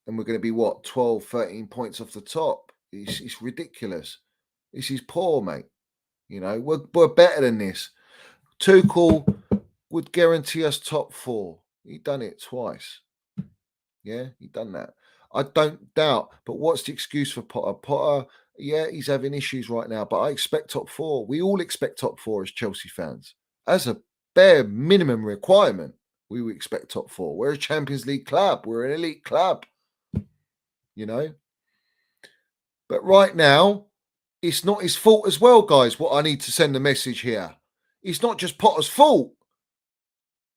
And we're going to be, 12, 13 points off the top. It's ridiculous. This is poor, mate. We're better than this. Tuchel would guarantee us top 4. He done it twice. Yeah, he done that. I don't doubt. But what's the excuse for Potter? Potter, yeah, he's having issues right now, but I expect top 4. We all expect top 4 as Chelsea fans. As a bare minimum requirement, we would expect top 4. We're a Champions League club. We're an elite club. But right now, it's not his fault as well, guys. What I need to send a message here. It's not just Potter's fault.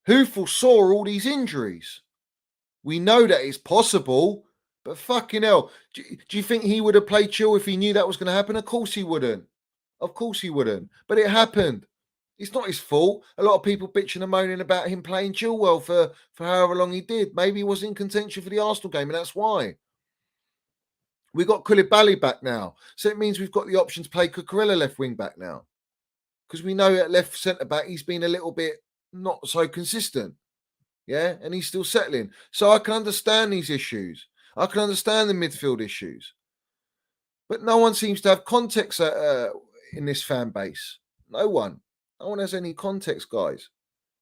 Who foresaw all these injuries? We know that it's possible, but fucking hell. Do you think he would have played Chill if he knew that was going to happen? Of course he wouldn't. Of course he wouldn't. But it happened. It's not his fault. A lot of people bitching and moaning about him playing Chilwell for however long he did. Maybe he was in contention for the Arsenal game, and that's why. We got Koulibaly back now. So it means we've got the option to play Cucurella left wing back now. Because we know at left centre back, he's been a little bit not so consistent. Yeah. And he's still settling. So I can understand these issues. I can understand the midfield issues. But no one seems to have context in this fan base. No one. No one has any context, guys.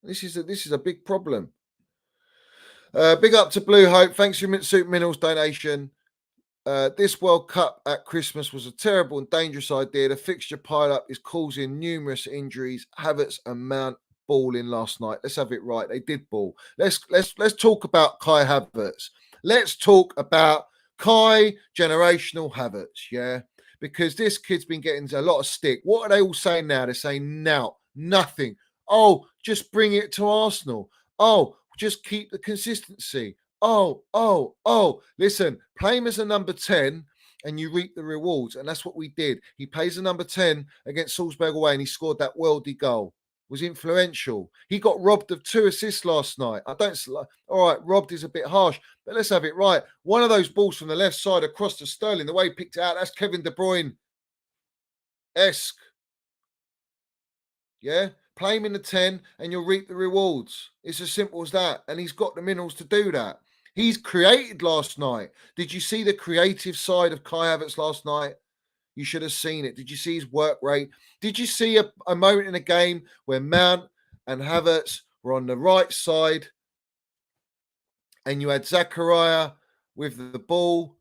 This is a big problem. Big up to Blue Hope. Thanks for your Soup Minerals donation. This World Cup at Christmas was a terrible and dangerous idea. The fixture pile-up is causing numerous injuries. Havertz and Mount balling last night. Let's have it right. They did ball. Let's talk about Kai Havertz. Let's talk about Kai generational Havertz, yeah? Because this kid's been getting a lot of stick. What are they all saying now? They're saying now, nothing. Oh, just bring it to Arsenal. Oh, just keep the consistency. Oh. Listen, play him as a number 10 and you reap the rewards. And that's what we did. He plays a number 10 against Salzburg away and he scored that worldy goal. Was influential. He got robbed of 2 assists last night. All right, robbed is a bit harsh, but let's have it right. One of those balls from the left side across to Sterling, the way he picked it out, that's Kevin De Bruyne-esque. Yeah? Play him in the 10 and you'll reap the rewards. It's as simple as that. And he's got the minerals to do that. He's created last night. Did you see the creative side of Kai Havertz last night? You should have seen it. Did you see his work rate? Did you see a moment in the game where Mount and Havertz were on the right side and you had Zakaria with the ball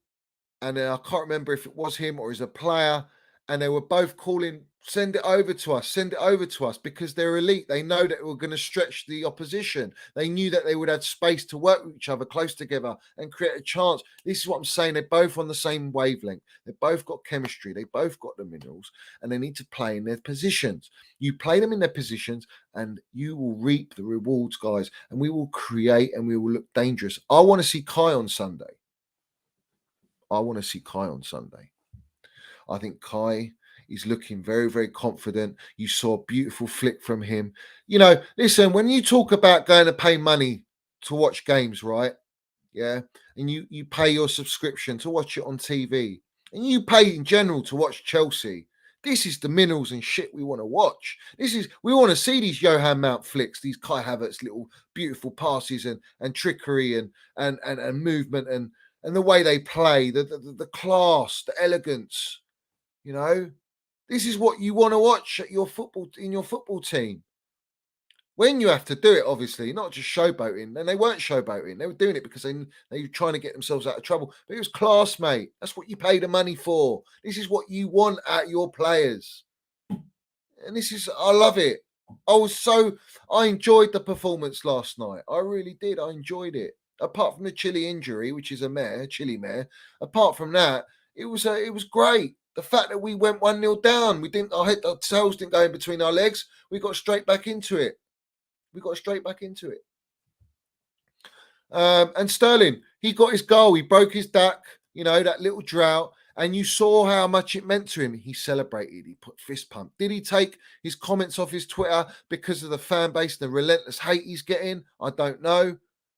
and I can't remember if it was him or as a player and they were both calling, send it over to us because they're elite. They know that we're going to stretch the opposition. They knew that they would have space to work with each other close together and create a chance. This is what I'm saying. They're both on the same wavelength. They've both got chemistry. They both got the minerals and they need to play in their positions. You play them in their positions and you will reap the rewards, guys, and we will create and we will look dangerous. I want to see Kai on Sunday. I think Kai is looking very, very confident. You saw a beautiful flick from him. You know, listen, when you talk about going to pay money to watch games, right? Yeah. And you pay your subscription to watch it on TV. And you pay in general to watch Chelsea. This is the minerals and shit we want to watch. We want to see these Johan Mount flicks, these Kai Havertz little beautiful passes and trickery and movement and the way they play, the class, the elegance. You know, this is what you want to watch at your football team. When you have to do it, obviously, not just showboating. And they weren't showboating. They were doing it because they were trying to get themselves out of trouble. But it was class, mate. That's what you pay the money for. This is what you want at your players. And I love it. I enjoyed the performance last night. I really did. I enjoyed it. Apart from the Chile injury, which is Chile mare. Apart from that, it was great. The fact that we went 1-0 down, our tails didn't go in between our legs. We got straight back into it. And Sterling, he got his goal. He broke his duck, that little drought. And you saw how much it meant to him. He celebrated. He put fist pump. Did he take his comments off his Twitter because of the fan base, the relentless hate he's getting? I don't know.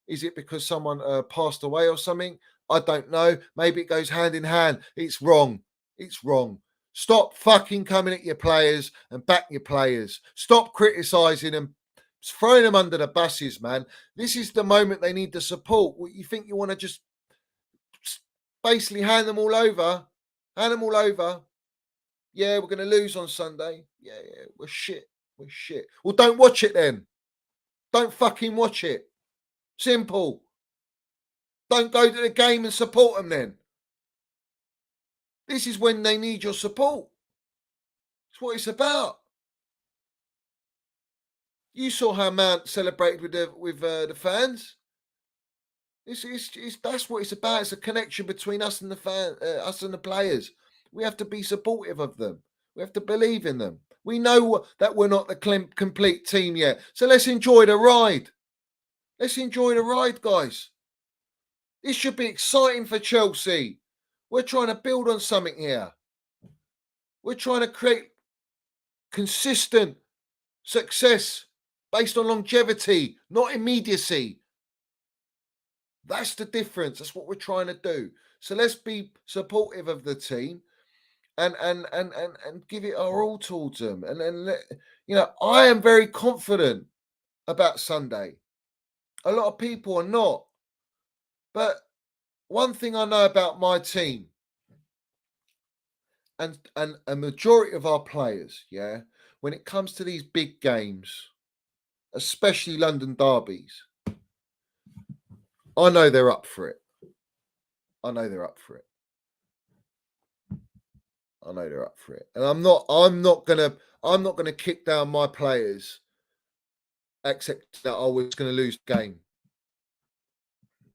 Is it because someone passed away or something? I don't know. Maybe it goes hand in hand. It's wrong. Stop fucking coming at your players and back your players. Stop criticising them, throwing them under the buses, man. This is the moment they need the support. What, you think you want to just basically hand them all over? Yeah, we're going to lose on Sunday. Yeah, we're shit. Well, don't watch it then. Don't fucking watch it. Simple. Don't go to the game and support them then. This is when they need your support. It's what it's about. You saw how Mount celebrated with the fans. That's what it's about. It's a connection between us and us and the players. We have to be supportive of them. We have to believe in them. We know that we're not the complete team yet. So let's enjoy the ride. Guys. This should be exciting for Chelsea. We're trying to build on something here. We're trying to create consistent success based on longevity, not immediacy. That's the difference. That's what we're trying to do. So let's be supportive of the team and give it our all towards them. And then, I am very confident about Sunday. A lot of people are not. But one thing I know about my team and a majority of our players, yeah, when it comes to these big games, especially London derbies, I know they're up for it. I know they're up for it. I know they're up for it. And I'm not gonna kick down my players except that I was gonna lose the game.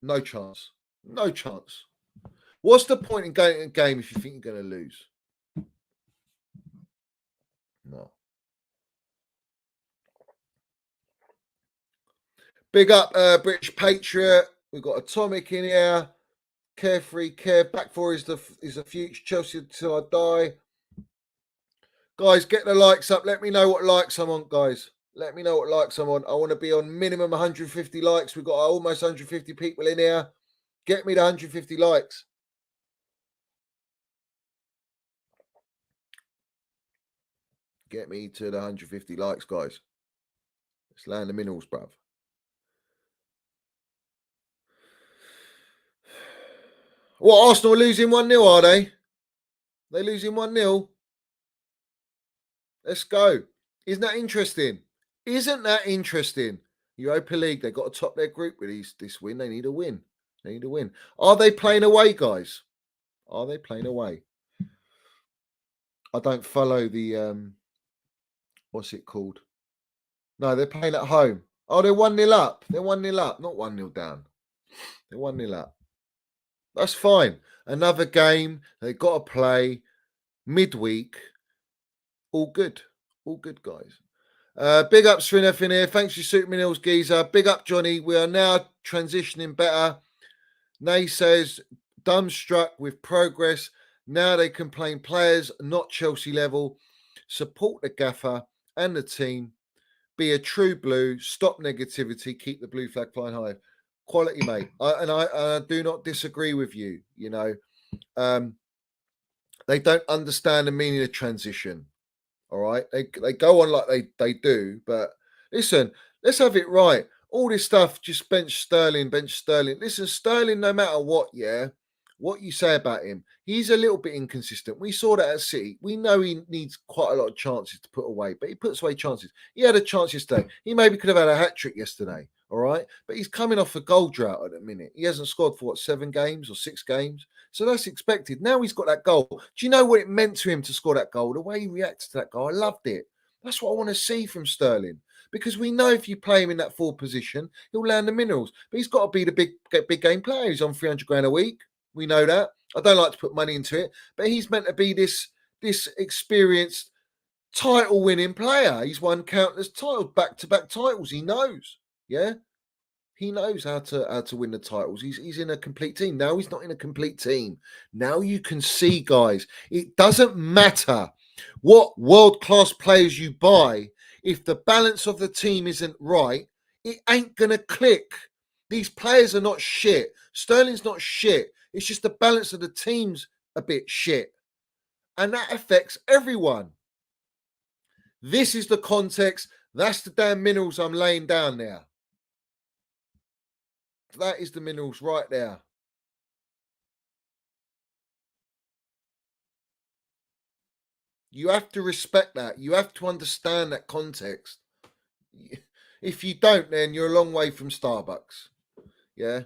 No chance. No chance. What's the point in going to a game if you think you're gonna lose? No. Big up British Patriot. We've got Atomic in here. Carefree Care. Back four is the future. Chelsea until I die. Guys, get the likes up. Let me know what likes I'm on, guys. Let me know what likes I'm on. I want to be on minimum 150 likes. We've got almost 150 people in here. Get me the 150 likes. Get me to the 150 likes, guys. Let's land the minerals, bruv. What, Arsenal are losing 1-0, are they? They're losing 1-0. Let's go. Isn't that interesting? Isn't that interesting? Europa League, they've got to top their group with this win. They need a win. They need a win. Are they playing away, guys? Are they playing away? I don't follow the what's it called? No, they're playing at home. Oh, they're 1-0 up. They're 1-0 up, not 1-0 down. They're 1-0 up. That's fine. Another game. They've got to play midweek. All good. All good, guys. Big up Srinef in here. Thanks for Super Mills Geezer. Big up Johnny. We are now transitioning better. Nay says, dumbstruck with progress. Now they can play players, not Chelsea level. Support the gaffer and the team. Be a true blue. Stop negativity. Keep the blue flag flying high. Quality, mate. I do not disagree with you. You know, they don't understand the meaning of transition. All right, they go on like they do, but listen, let's have it right. All this stuff, just bench Sterling. Listen, Sterling, no matter what, yeah, what you say about him, he's a little bit inconsistent. We saw that at City. We know he needs quite a lot of chances to put away, but he puts away chances. He had a chance yesterday. He maybe could have had a hat trick yesterday. All right, but he's coming off a goal drought at the minute. He hasn't scored for 7 games or 6 games, so that's expected. Now he's got that goal. Do you know what it meant to him to score that goal? The way he reacted to that goal, I loved it. That's what I want to see from Sterling, because we know if you play him in that forward position, he'll land the minerals. But he's got to be the big game player. He's on 300 grand a week. We know that. I don't like to put money into it, but he's meant to be this experienced title winning player. He's won countless titles, back-to-back titles. He knows. Yeah, he knows how to win the titles. He's in a complete team. Now he's not in a complete team. Now you can see, guys, it doesn't matter what world-class players you buy. If the balance of the team isn't right, it ain't going to click. These players are not shit. Sterling's not shit. It's just the balance of the team's a bit shit. And that affects everyone. This is the context. That's the damn minerals I'm laying down there. That is the minerals right there. You have to respect that. You have to understand that context. If you don't, then you're a long way from Starbucks. Yeah.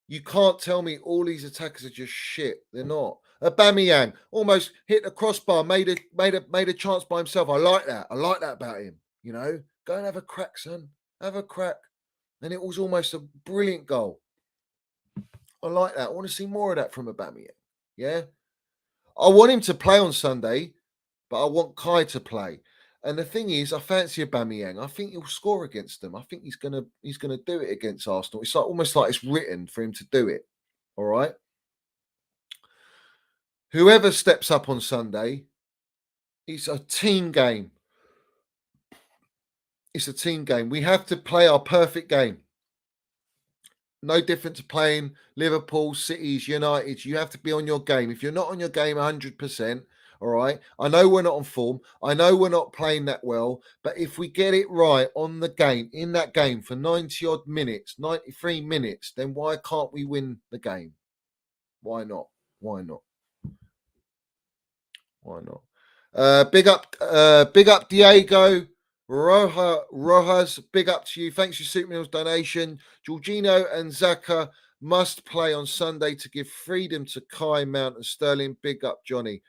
You can't tell me all these attackers are just shit. They're not. Aubameyang almost hit the crossbar, made a chance by himself. I like that. I like that about him. You know, go and have a crack, son. Have a crack. And it was almost a brilliant goal. I like that. I want to see more of that from Aubameyang. Yeah. I want him to play on Sunday, but I want Kai to play. And the thing is, I fancy Aubameyang. I think he'll score against them. I think he's gonna do it against Arsenal. It's like almost like it's written for him to do it. All right. Whoever steps up on Sunday, it's a team game. It's a team game. We have to play our perfect game. No different to playing Liverpool, Cities, United. You have to be on your game. If you're not on your game 100%, all right. I know we're not on form. I know we're not playing that well. But if we get it right on the game, in that game for 90 odd minutes, 93 minutes, then why can't we win the game? Why not? Why not? Why not? Big up Diego. Rojas, big up to you. Thanks for Soup Meals donation. Jorginho and Zaka must play on Sunday to give freedom to Kai, Mount, and Sterling. Big up, Johnny.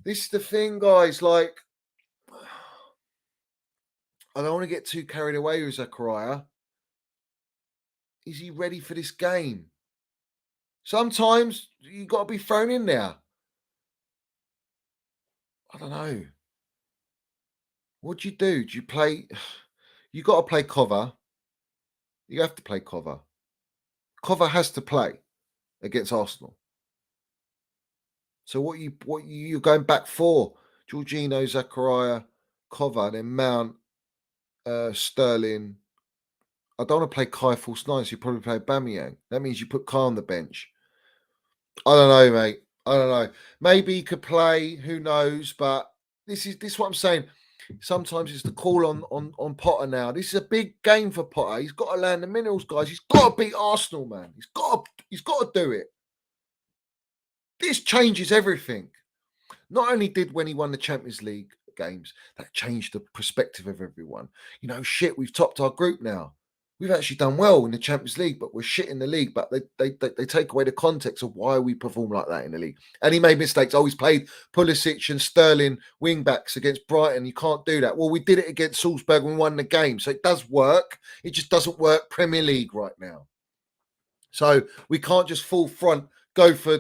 This is the thing, guys. Like, I don't want to get too carried away with Zakaria. Is he ready for this game? Sometimes you got to be thrown in there. I don't know. What do you do? Do you play? You got to play cover. You have to play cover. Cover has to play against Arsenal. So what you're going back for? Jorginho, Zakaria, cover, then Mount, Sterling. I don't want to play Kai false nine, so you probably play Aubameyang. That means you put Kai on the bench. I don't know, mate. I don't know. Maybe he could play. Who knows? But this is what I'm saying. Sometimes it's the call on Potter now. This is a big game for Potter. He's got to land the minerals, guys. He's got to beat Arsenal, man. He's got to do it. This changes everything. Not only did when he won the Champions League games, that changed the perspective of everyone. You know, shit, we've topped our group now. We've actually done well in the Champions League, but we're shit in the league. But they take away the context of why we perform like that in the league. And he made mistakes. Oh, he's played Pulisic and Sterling wing backs against Brighton. You can't do that. Well, we did it against Salzburg and we won the game. So it does work. It just doesn't work Premier League right now. So we can't just full front go for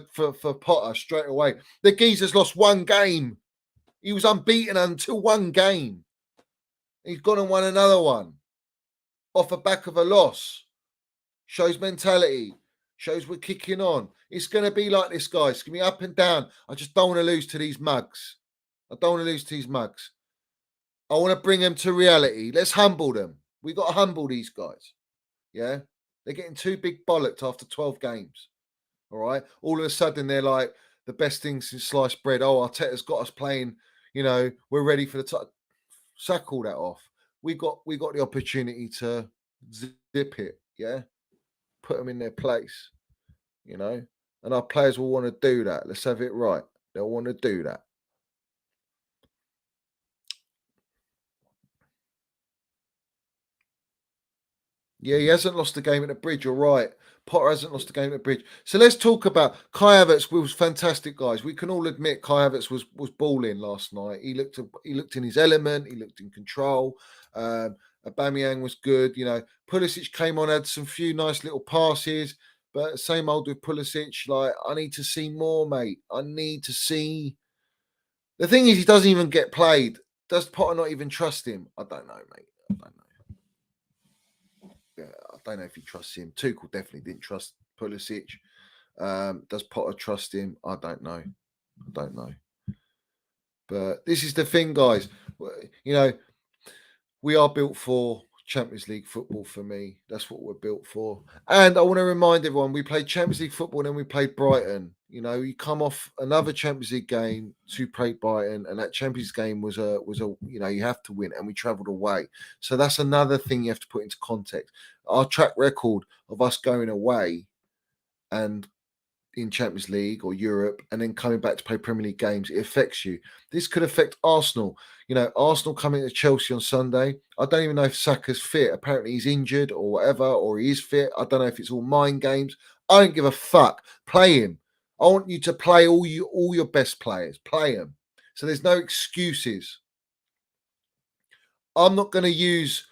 Potter straight away. The geezer's lost one game. He was unbeaten until one game. He's gone and won another one off the back of a loss. Shows mentality. Shows we're kicking on. It's going to be like this, guys. It's going to be up and down. I just don't want to lose to these mugs. I don't want to lose to these mugs. I want to bring them to reality. Let's humble them. We got to humble these guys. Yeah? They're getting too big bollocked after 12 games. All right? All of a sudden, they're like the best thing since sliced bread. Oh, Arteta's got us playing. You know, we're ready for the top. Sack all that off. We got the opportunity to zip it, yeah? Put them in their place, you know? And our players will want to do that. Let's have it right. They'll want to do that. Yeah, he hasn't lost the game at the bridge. You're right. Potter hasn't lost the game at the bridge. So let's talk about Kai Havertz. Was fantastic, guys. We can all admit Kai Havertz was balling last night. He looked in his element. He looked in control. Aubameyang was good. You know, Pulisic came on, had some few nice little passes. But same old with Pulisic. Like, I need to see more, mate. I need to see. The thing is, he doesn't even get played. Does Potter not even trust him? I don't know, mate. I don't know. I don't know if he trusts him. Tuchel definitely didn't trust Pulisic. Does Potter trust him? I don't know. But this is the thing, guys. You know, we are built for Champions League football for me. That's what we're built for. And I want to remind everyone, we played Champions League football and then we played Brighton. You know, you come off another Champions League game to play Brighton, and that Champions game was a you know, you have to win, and we travelled away. So that's another thing you have to put into context. Our track record of us going away and in Champions League or Europe and then coming back to play Premier League games, it affects you. This could affect Arsenal. You know, Arsenal coming to Chelsea on Sunday. I don't even know if Saka's fit. Apparently he's injured or whatever, or he is fit. I don't know if it's all mind games. I don't give a fuck. Play him. I want you to play all your best players. Play them. So there's no excuses. I'm not going to use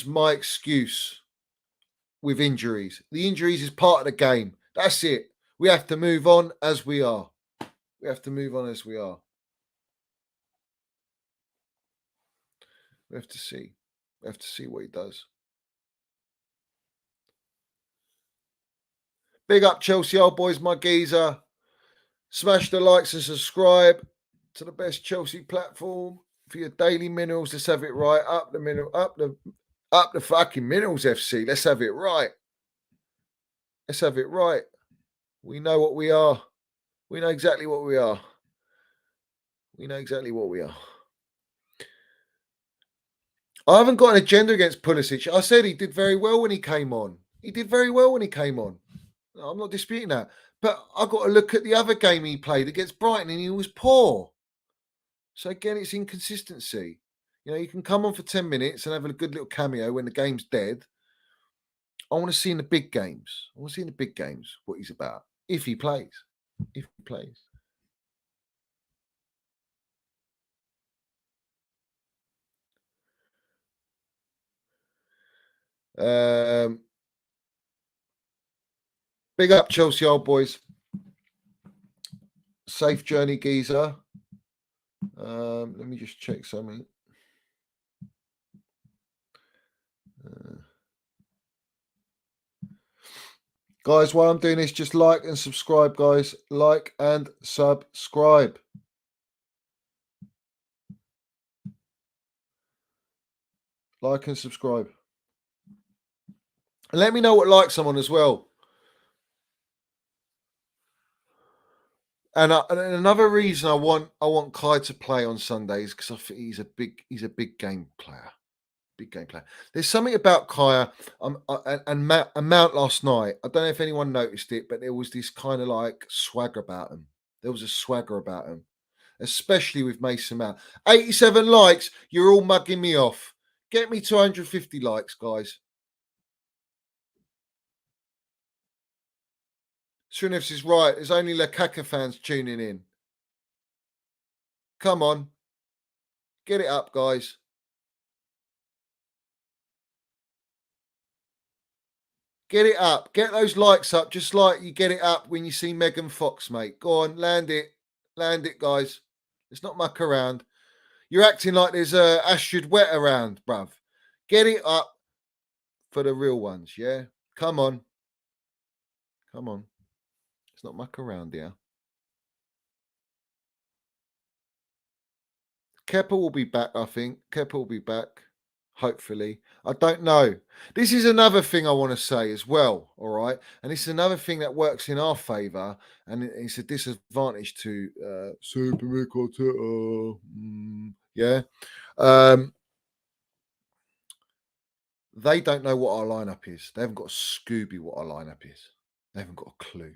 my excuse with injuries. The injuries is part of the game. That's it. We have to move on as we are. We have to see. We have to see what he does. Big up Chelsea old boys, my geezer. Smash the likes and subscribe to the best Chelsea platform for your daily minerals. Let's have it right. Up the Up the fucking Minerals FC. Let's have it right. Let's have it right. We know what we are. We know exactly what we are. We know exactly what we are. I haven't got an agenda against Pulisic. I said he did very well when he came on. He did very well when he came on. I'm not disputing that. But I've got to look at the other game he played against Brighton and he was poor. So again, it's inconsistency. You know, you can come on for 10 minutes and have a good little cameo when the game's dead. I want to see in the big games. I want to see in the big games what he's about. If he plays. If he plays. Big up Chelsea old boys. Safe journey, geezer. Let me just check something. Guys, while I'm doing this, just like and subscribe, guys. Like and subscribe. Like and subscribe. And let me know what likes I'm on as well. And another reason I want Kai to play on Sundays because I think he's a big game player. Big game player. There's something about Kaya and Mount last night. I don't know if anyone noticed it, but there was this kind of like swagger about him. There was a swagger about him, especially with Mason Mount. 87 likes. You're all mugging me off. Get me 250 likes, guys. Sunifs is right. There's only Lukaku fans tuning in. Come on. Get it up, guys. Get it up. Get those likes up just like you get it up when you see Megan Fox, mate. Go on, land it. Land it, guys. Let's not muck around. You're acting like there's a Astrid Wet around, bruv. Get it up for the real ones, yeah? Come on. Come on. Let's not muck around here. Kepa will be back, I think. Kepa will be back. Hopefully. I don't know. This is another thing I want to say as well, all right? And it's another thing that works in our favour, and it's a disadvantage to Super Mick Arteta. Yeah. They don't know what our lineup is. They haven't got a Scooby what our lineup is. They haven't got a clue.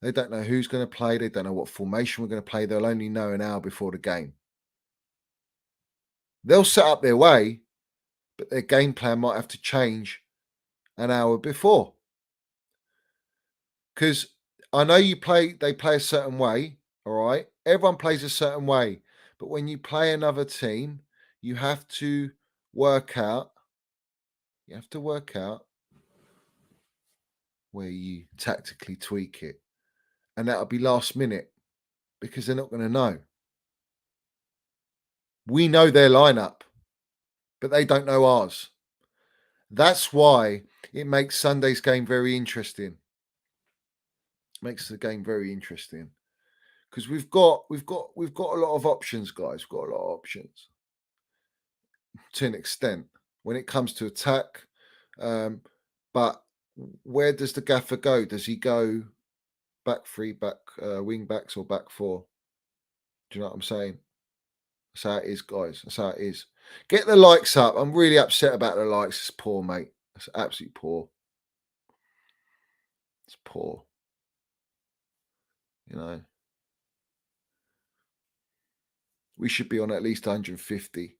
They don't know who's going to play. They don't know what formation we're going to play. They'll only know an hour before the game. They'll set up their way, but their game plan might have to change an hour before. Because I know they play a certain way, all right? Everyone plays a certain way. But when you play another team, you have to work out where you tactically tweak it. And that'll be last minute because they're not going to know. We know their lineup, but they don't know ours. That's why it makes Sunday's game very interesting. Makes the game very interesting because we've got a lot of options, guys. We've got a lot of options to an extent when it comes to attack. But where does the gaffer go? Does he go back three, wing backs, or back four? Do you know what I'm saying? That's how it is, guys. That's how it is. Get the likes up. I'm really upset about the likes. It's poor, mate. It's absolutely poor. It's poor. You know. We should be on at least 150.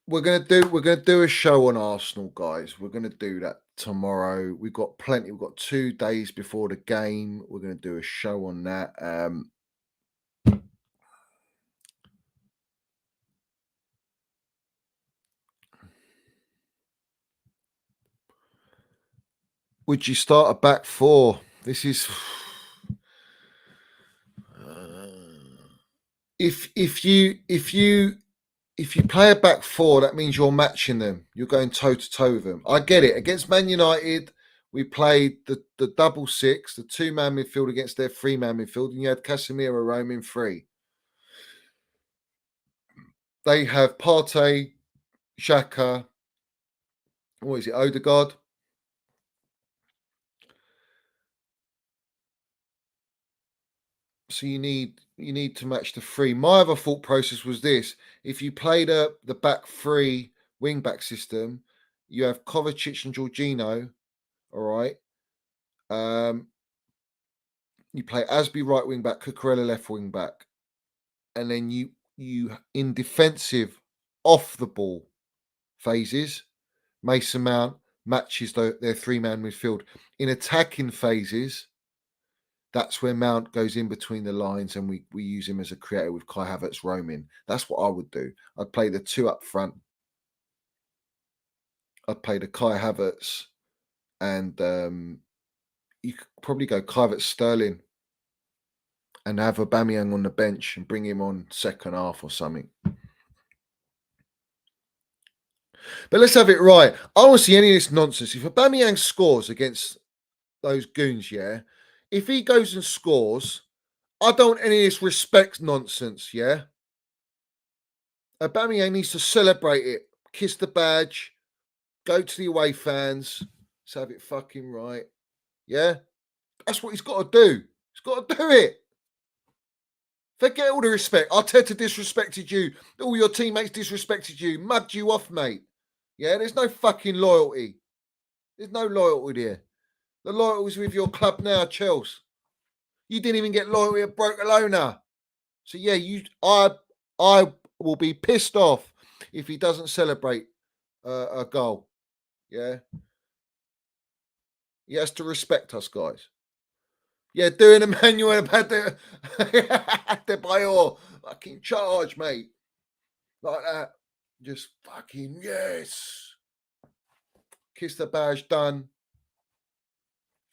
We're gonna do a show on Arsenal, guys. We're gonna do that tomorrow. We've got plenty. We've got 2 days before the game. We're gonna do a show on that. Would you start a back four? This is if you if you play a back four, that means you're matching them. You're going toe-to-toe with them. I get it. Against Man United, we played the double six, the two-man midfield against their three-man midfield, and you had Casemiro roaming free. They have Partey, Xhaka, what is it, Odegaard? So you need to match the three. My other thought process was this: if you played the back three wing back system, you have Kovacic and Jorginho. All right. You play Asby right wing back, Cucurella left wing back, and then you in defensive off the ball phases, Mason Mount matches their three-man midfield. In attacking phases, that's where Mount goes in between the lines, and we use him as a creator with Kai Havertz roaming. That's what I would do. I'd play the two up front. I'd play the Kai Havertz, and you could probably go Kai Havertz Sterling and have Aubameyang on the bench and bring him on second half or something. But let's have it right. I don't see any of this nonsense. If Aubameyang scores against those goons, yeah, if he goes and scores, I don't want any of this respect nonsense, yeah? Aubameyang needs to celebrate it, kiss the badge, go to the away fans, let's have it fucking right, yeah? That's what he's got to do. He's got to do it. Forget all the respect. Arteta disrespected you. All your teammates disrespected you. Mugged you off, mate. Yeah, there's no fucking loyalty. There's no loyalty there. The loyalty's with your club now, Chelsea. You didn't even get loyalty at Barcelona. So yeah, I will be pissed off if he doesn't celebrate a goal. Yeah. He has to respect us, guys. Yeah, doing Emmanuel about the Bayor fucking charge, mate. Like that. Just fucking yes. Kiss the badge, done.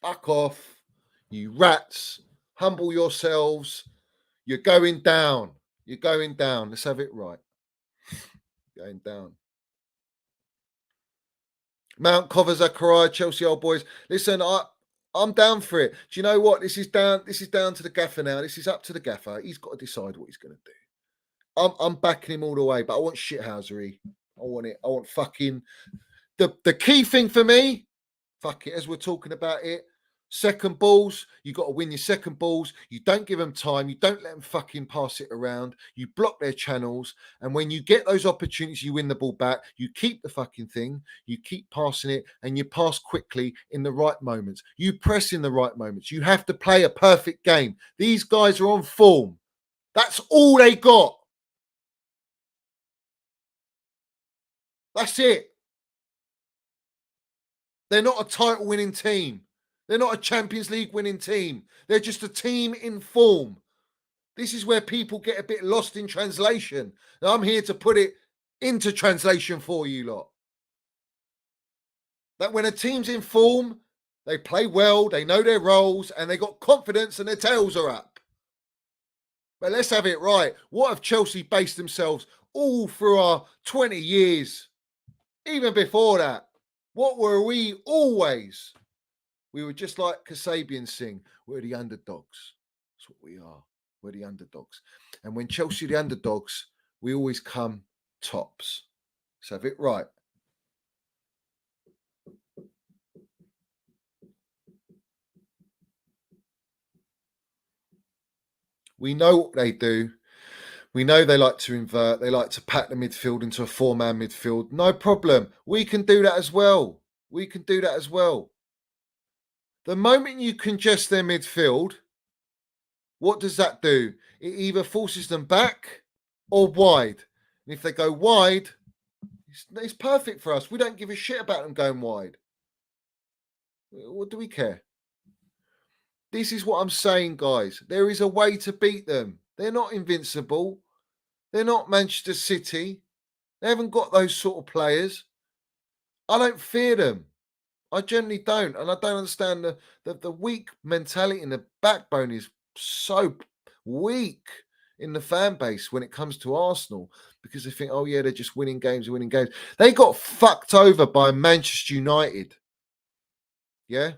Fuck off. You rats. Humble yourselves. You're going down. You're going down. Let's have it right. Going down. Mount Cover, Zakaria, Chelsea old boys. Listen, I'm down for it. Do you know what? This is down to the gaffer now. This is up to the gaffer. He's got to decide what he's going to do. I'm backing him all the way, but I want shithousery. I want it. I want fucking the key thing for me. Fuck it, as we're talking about it. Second balls, you got to win your second balls. You don't give them time. You don't let them fucking pass it around. You block their channels. And when you get those opportunities, you win the ball back. You keep the fucking thing. You keep passing it and you pass quickly in the right moments. You press in the right moments. You have to play a perfect game. These guys are on form. That's all they got. That's it. They're not a title winning team. They're not a Champions League winning team. They're just a team in form. This is where people get a bit lost in translation. Now, I'm here to put it into translation for you lot. That when a team's in form, they play well, they know their roles, and they got confidence and their tails are up. But let's have it right. What have Chelsea based themselves all through our 20 years? Even before that. What were we always? We were just like Kasabian sing, we're the underdogs. That's what we are. We're the underdogs. And when Chelsea are the underdogs, we always come tops. Let's have it right. We know what they do. We know they like to invert. They like to pack the midfield into a four-man midfield. No problem. We can do that as well. We can do that as well. The moment you congest their midfield, what does that do? It either forces them back or wide. And if they go wide, it's perfect for us. We don't give a shit about them going wide. What do we care? This is what I'm saying, guys. There is a way to beat them. They're not invincible. They're not Manchester City. They haven't got those sort of players. I don't fear them. I generally don't. And I don't understand the weak mentality and the backbone is so weak. in the fan base when it comes to Arsenal, because they think, oh yeah, they're just winning games. They got fucked over by Manchester United. Yeah.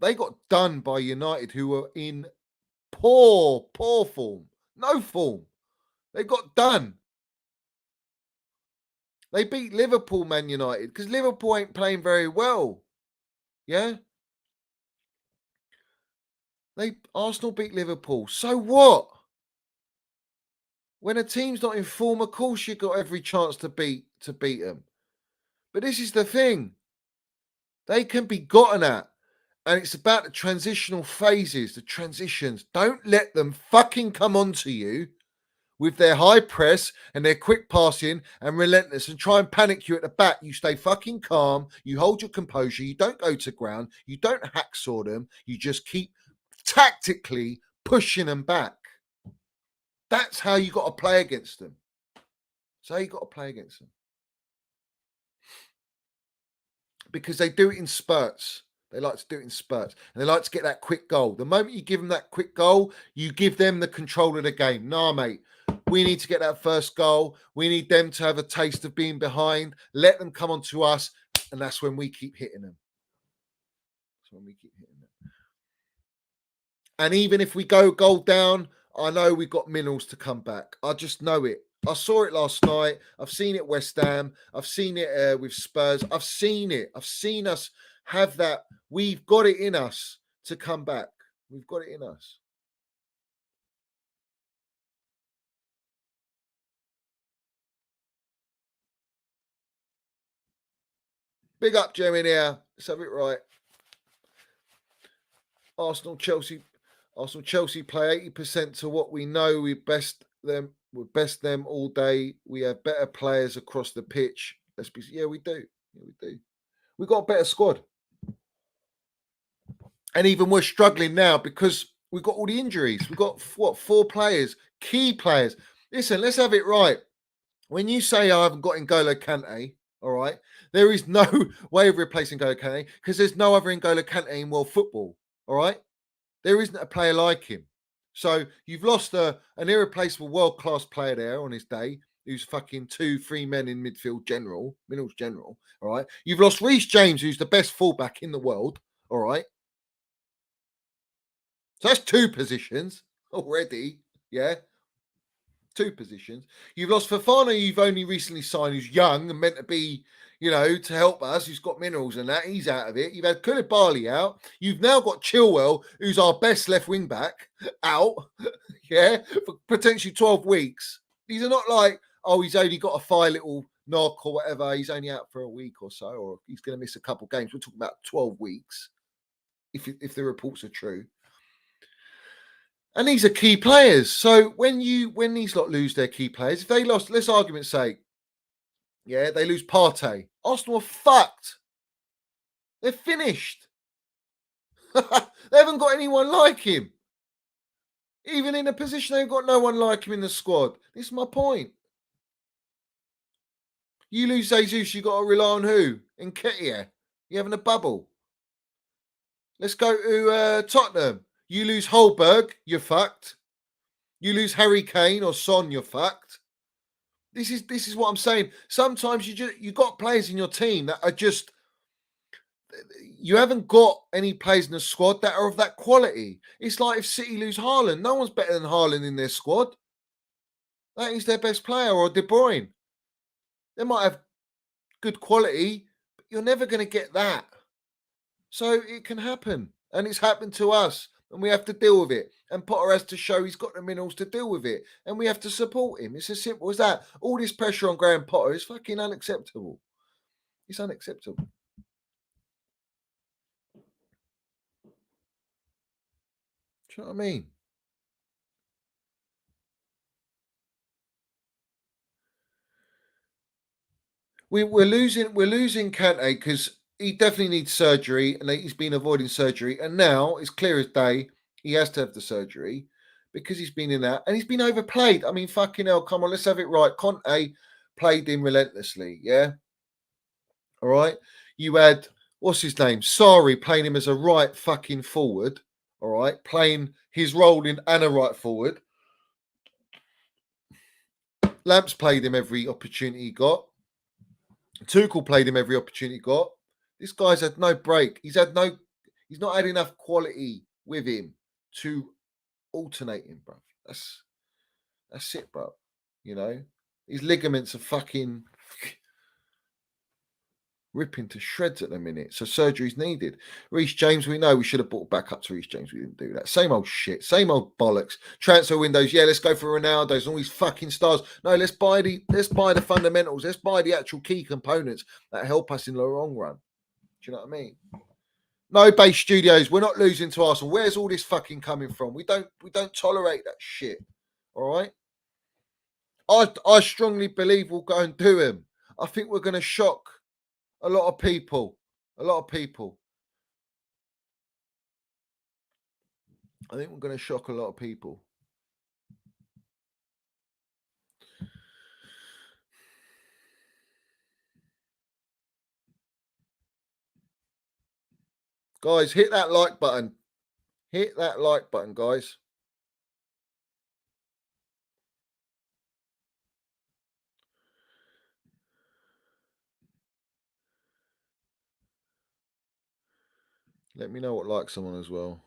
They got done by United, who were in poor form. No form. They got done. They beat Liverpool, Man United, because Liverpool ain't playing very well. Yeah? Arsenal beat Liverpool. So what? When a team's not in form, of course you've got every chance to beat them. But this is the thing. They can be gotten at. And it's about the transitional phases, the transitions. Don't let them fucking come onto you with their high press and their quick passing and relentless and try and panic you at the back. You stay fucking calm. You hold your composure. You don't go to ground. You don't hacksaw them. You just keep tactically pushing them back. That's how you got to play against them. Because they do it in spurts. They like to do it in spurts. And they like to get that quick goal. The moment you give them that quick goal, you give them the control of the game. Nah, mate. We need to get that first goal. We need them to have a taste of being behind. Let them come onto us. And that's when we keep hitting them. And even if we go goal down, I know we've got minerals to come back. I just know it. I saw it last night. I've seen it West Ham. I've seen it with Spurs. I've seen it. I've seen us have that. We've got it in us to come back. We've got it in us. Big up, Jeremy, here. Let's have it right. Arsenal, Chelsea play 80% to what we know. We best them all day. We have better players across the pitch. Yeah, we do. We've got a better squad. And even we're struggling now because we've got all the injuries. We've got, 4 players, key players. Listen, let's have it right. When you say I haven't got N'Golo Kante, all right, there is no way of replacing N'Golo Kante because there's no other N'Golo Kante in world football, all right? There isn't a player like him. So you've lost an irreplaceable world-class player there on his day, who's fucking 2-3 men in midfield general, all right? You've lost Reece James, who's the best fullback in the world, all right? So that's 2 positions already, yeah? 2 positions. You've lost Fofana, you've only recently signed, who's young and meant to be, to help us, who's got minerals and that. He's out of it. You've had Koulibaly out. You've now got Chilwell, who's our best left wing back, out, yeah, for potentially 12 weeks. These are not like, oh, he's only got a 5 little knock or whatever. He's only out for a week or so, or he's going to miss a couple games. We're talking about 12 weeks, if the reports are true. And these are key players. So when these lot lose their key players, if they lost, let's argument's sake, yeah, they lose Partey. Arsenal are fucked. They're finished. They haven't got anyone like him. Even in a position, they've got no one like him in the squad. This is my point. You lose Jesus, you got to rely on who? Nketiah. You're having a bubble. Let's go to Tottenham. You lose Holberg, you're fucked. You lose Harry Kane or Son, you're fucked. This is what I'm saying. Sometimes you got players in your team that are just, you haven't got any players in the squad that are of that quality. It's like if City lose Haaland, no one's better than Haaland in their squad. That is their best player, or De Bruyne. They might have good quality, but you're never going to get that. So it can happen, and it's happened to us. And we have to deal with it. And Potter has to show he's got the minerals to deal with it. And we have to support him. It's as simple as that. All this pressure on Graham Potter is fucking unacceptable. It's unacceptable. Do you know what I mean? We're losing Kante because he definitely needs surgery, and he's been avoiding surgery. And now it's clear as day he has to have the surgery because he's been in that, and he's been overplayed. I mean, fucking hell, come on, let's have it right. Conte played him relentlessly, yeah? All right? You had, what's his name? Sarri playing him as a right fucking forward, all right? Playing his role in and a right forward. Lamps played him every opportunity he got. Tuchel played him every opportunity he got. This guy's had no break. He's not had enough quality with him to alternate him, bro. That's it, bro. You know, his ligaments are fucking ripping to shreds at the minute. So surgery's needed. Reece James, we know we should have brought back up to Reece James. We didn't do that. Same old shit. Same old bollocks. Transfer windows. Yeah, let's go for Ronaldo's and all these fucking stars. No, let's buy the fundamentals. Let's buy the actual key components that help us in the long run. Do you know what I mean? No base studios. We're not losing to Arsenal. Where's all this fucking coming from? We don't tolerate that shit. All right. I strongly believe we'll go and do him. I think we're going to shock a lot of people. I think we're going to shock a lot of people. Guys, hit that like button. Hit that like button, guys. Let me know what likes I'm on as well.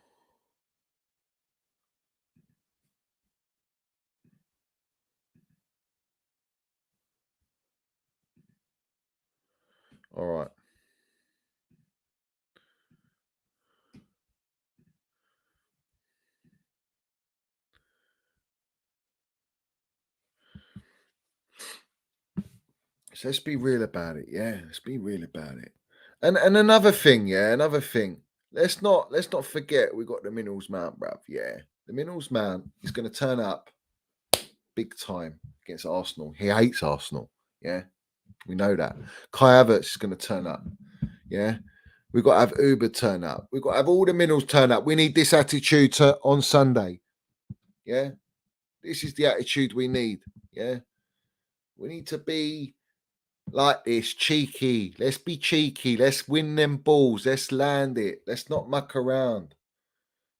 All right. So let's be real about it. Yeah, let's be real about it. And another thing, Let's not forget we got the Minerals Mount, bruv. Yeah, the Minerals Mount is going to turn up big time against Arsenal. He hates Arsenal. Yeah, we know that. Kai Havertz is going to turn up. Yeah, we've got to have Uber turn up. We've got to have all the Minerals turn up. We need this attitude on Sunday. Yeah, this is the attitude we need. Yeah, we need to be like this, cheeky. Let's be cheeky. Let's win them balls. Let's land it. Let's not muck around.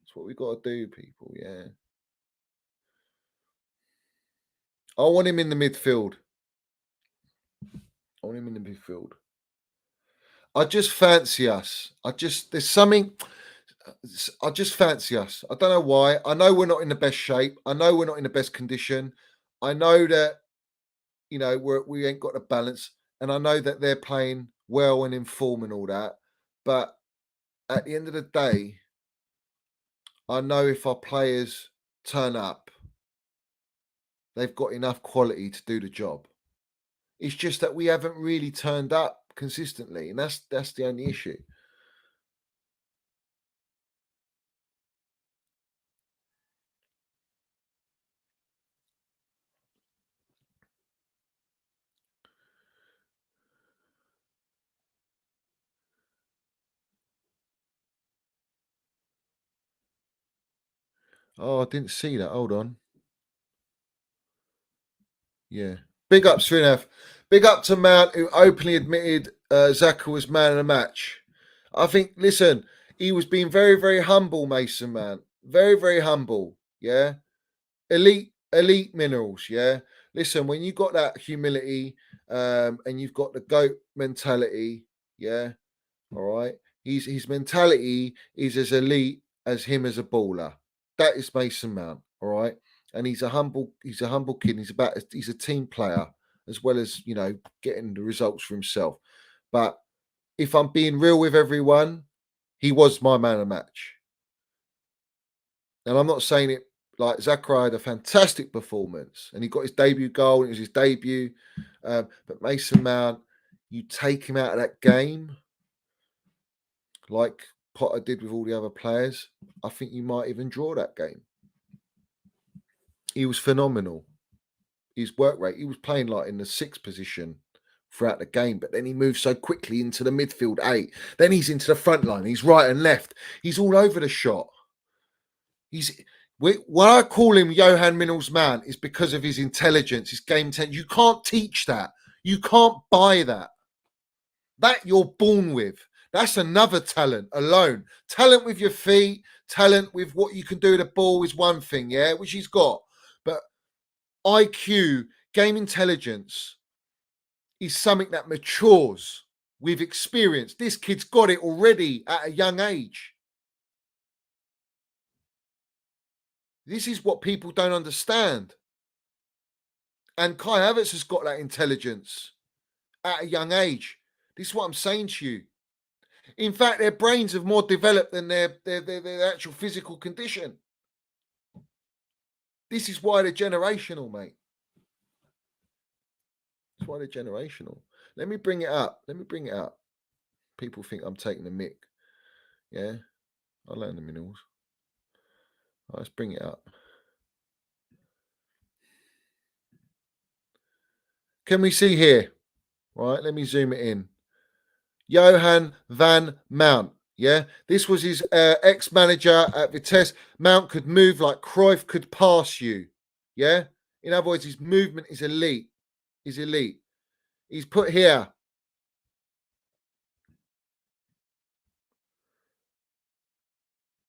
That's what we got to do, people. Yeah. I want him in the midfield. I just fancy us. There's something. I just fancy us. I don't know why. I know we're not in the best shape. I know we're not in the best condition. I know that, we ain't got the balance. And I know that they're playing well and in form and all that. But at the end of the day, I know if our players turn up, they've got enough quality to do the job. It's just that we haven't really turned up consistently, and that's the only issue. Oh, I didn't see that. Hold on. Yeah. Big up, Srinath. Big up to Mount, who openly admitted Zakaria was man of the match. I think, listen, he was being very, very humble, Mason Mount. Very, very humble. Yeah. Elite minerals. Yeah. Listen, when you got that humility and you've got the GOAT mentality, yeah. All right. His mentality is as elite as him as a baller. That is Mason Mount. All right. And he's a humble kid. He's a team player as well as, getting the results for himself. But if I'm being real with everyone, he was my man of the match. And I'm not saying it like Zakaria had a fantastic performance and he got his debut goal and it was his debut. But Mason Mount, you take him out of that game like Potter did with all the other players, I think you might even draw that game. He was phenomenal. His work rate, he was playing like in the 6th position throughout the game, but then he moved so quickly into the midfield 8. Then he's into the front line. He's right and left. He's all over the shot. What I call him Johan Minerals man is because of his intelligence, his game intelligence. You can't teach that. You can't buy that. That you're born with. That's another talent alone. Talent with your feet, talent with what you can do with the ball is one thing, yeah, which he's got. But IQ, game intelligence is something that matures with experience. This kid's got it already at a young age. This is what people don't understand. And Kai Havertz has got that intelligence at a young age. This is what I'm saying to you. In fact, their brains are more developed than their actual physical condition. This is why they're generational, mate. That's why they're generational. Let me bring it up. People think I'm taking the mick. Yeah, I'll learn the minerals. Right, let's bring it up. Can we see here? Right, let me zoom it in. Johan van Mount. Yeah, this was his ex-manager at Vitesse. Mount could move like Cruyff could pass you. Yeah, in other words, his movement is elite. He's elite. He's put here.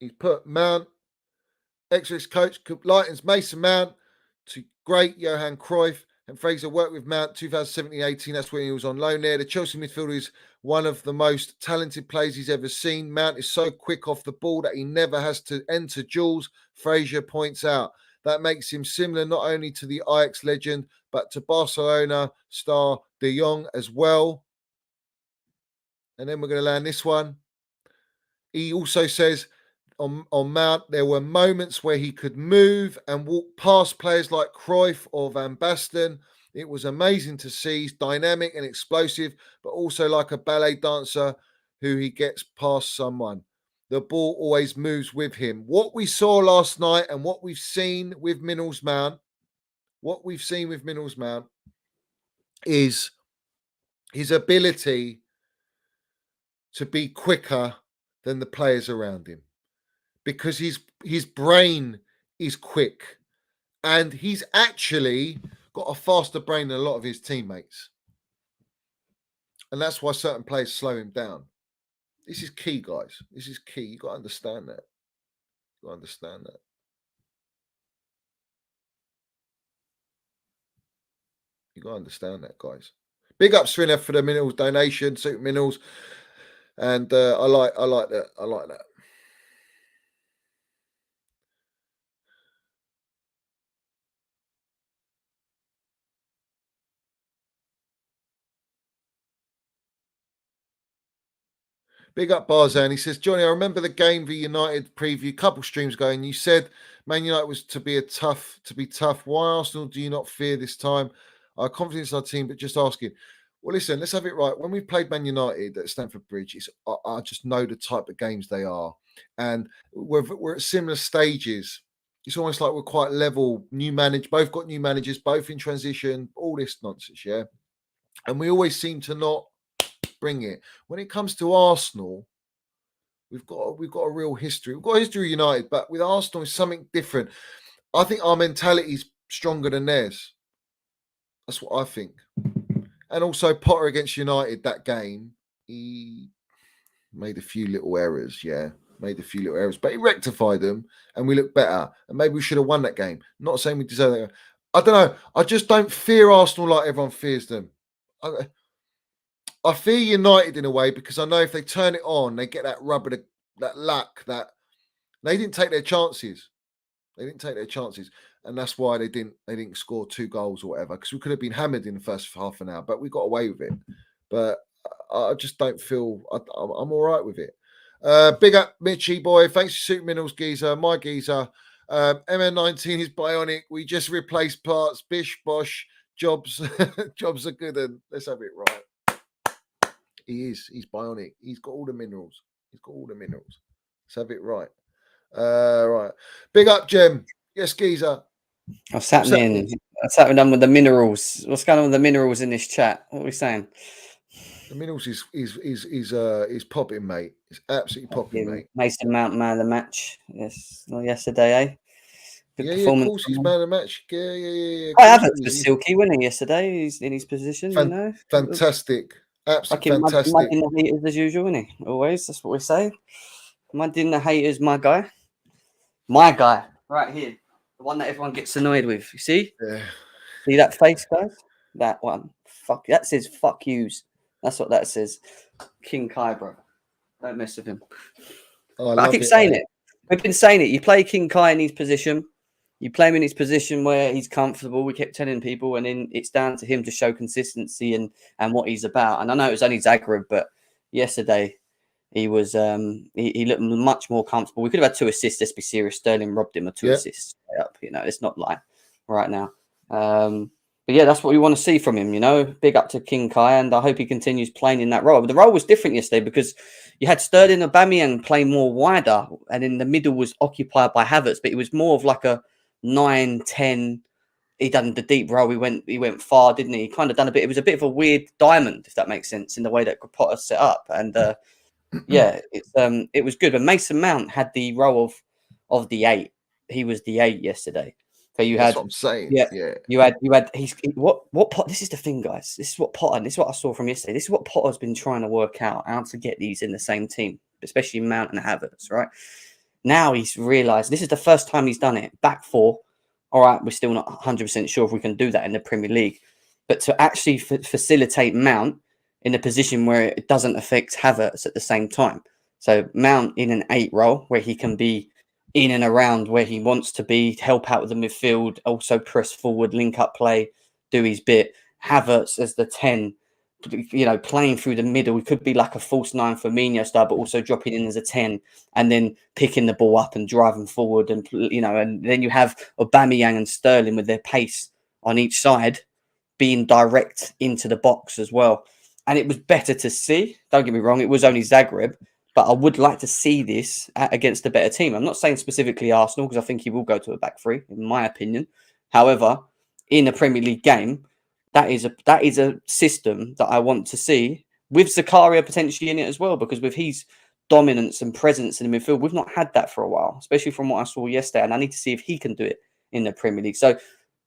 He's put Mount, ex-coach, lightens Mason Mount to great Johan Cruyff. And Fraser worked with Mount 2017-18. That's when he was on loan there. The Chelsea midfielder is one of the most talented players he's ever seen. Mount is so quick off the ball that he never has to enter duels, Fraser points out. That makes him similar not only to the Ajax legend, but to Barcelona star De Jong as well. And then we're going to land this one. He also says on Mount, there were moments where he could move and walk past players like Cruyff or Van Basten. It was amazing to see. He's dynamic and explosive, but also like a ballet dancer who he gets past someone. The ball always moves with him. What we saw last night and what we've seen with Minerals Mount, is his ability to be quicker than the players around him. Because his brain is quick and he's actually got a faster brain than a lot of his teammates. And that's why certain players slow him down. This is key, guys. This is key. You've got to understand that. You've got to understand that. You've got to understand that, guys. Big ups Srineth for the minerals donation, Super Minerals. And I like that. I like that. Big up Barzan. He says, Johnny, I remember the game v United preview couple streams ago, and you said Man United was to be tough. Why Arsenal do you not fear this time? Our confidence in our team, but just asking. Well, listen, let's have it right. When we played Man United at Stamford Bridge, I just know the type of games they are, and we're at similar stages. It's almost like we're quite level. Both got new managers, both in transition. All this nonsense, yeah. And we always seem to not bring it. When it comes to Arsenal, we've got a real history. We've got a history of United, but with Arsenal, it's something different. I think our mentality is stronger than theirs. That's what I think. And also Potter against United, that game, he made a few little errors, but he rectified them and we look better. And maybe we should have won that game. Not saying we deserve that. I don't know. I just don't fear Arsenal like everyone fears them. I fear United in a way because I know if they turn it on, they get that rubber, that luck, that they didn't take their chances. And that's why they didn't score 2 goals or whatever, because we could have been hammered in the first half an hour, but we got away with it. But I just don't feel I'm all right with it. Big up Mitchie boy. Thanks for Super Minerals, geezer. My geezer. MN19 is bionic. We just replaced parts. Bish bosh. Jobs are good. And let's have it right. He's bionic. He's got all the minerals. Let's have it right. Right. Big up, Jem. Yes, geezer. What's happening? What's happening with the minerals? What's going on with the minerals in this chat? What are we saying? The minerals is popping, mate. It's absolutely popping, mate. Mason Mount man of the match. Yes, yesterday, eh? Good performance. Of course, he's man of the match. Yeah. Havertz was silky, wasn't he, yesterday? He's in his position, you know. Fantastic. Absolutely fantastic. Mudding the haters as usual, isn't he? Always. That's what we say. Mudding the haters, my guy. My guy. Right here. The one that everyone gets annoyed with. You see? Yeah. See that face, guys? That one. Fuck. That says fuck yous. That's what that says. King Kai, bro. Don't mess with him. Oh, I keep saying it. We've been saying it. You play King Kai in his position. You play him in his position where he's comfortable. We kept telling people, and then it's down to him to show consistency and what he's about. And I know it was only Zagreb, but yesterday he was he looked much more comfortable. We could have had 2 assists. Let's be serious. Sterling robbed him of 2 assists. Up, it's not like right now. But yeah, that's what we want to see from him. Big up to King Kai, and I hope he continues playing in that role. But the role was different yesterday because you had Sterling and Aubameyang playing more wider, and in the middle was occupied by Havertz. But it was more of like a 9-10. He done the deep role. He went far, didn't he? He kind of done a bit. It was a bit of a weird diamond, if that makes sense, in the way that Potter set up. And yeah, it was good. But Mason Mount had the role of the 8. He was the 8 yesterday. So you That's had, what I'm saying. yeah, Yeah. you had. What Potter? This is the thing, guys. This is what Potter. This is what I saw from yesterday. This is what Potter's been trying to work out how to get these in the same team, especially Mount and Havertz. Right now, he's realised this is the first time he's done it. Back 4. All right, we're still not 100% sure if we can do that in the Premier League, but to actually facilitate Mount in a position where it doesn't affect Havertz at the same time. So Mount in an 8 role where he can be in and around where he wants to be, help out with the midfield, also press forward, link up play, do his bit. Havertz as the 10, playing through the middle. He could be like a false 9 for Firmino style, but also dropping in as a 10 and then picking the ball up and driving forward. And, and then you have Aubameyang and Sterling with their pace on each side being direct into the box as well. And it was better to see. Don't get me wrong, it was only Zagreb, but I would like to see this against a better team. I'm not saying specifically Arsenal, because I think he will go to a back 3, in my opinion. However, in a Premier League game, that is a system that I want to see with Zakaria potentially in it as well, because with his dominance and presence in the midfield, we've not had that for a while, especially from what I saw yesterday. And I need to see if he can do it in the Premier League. So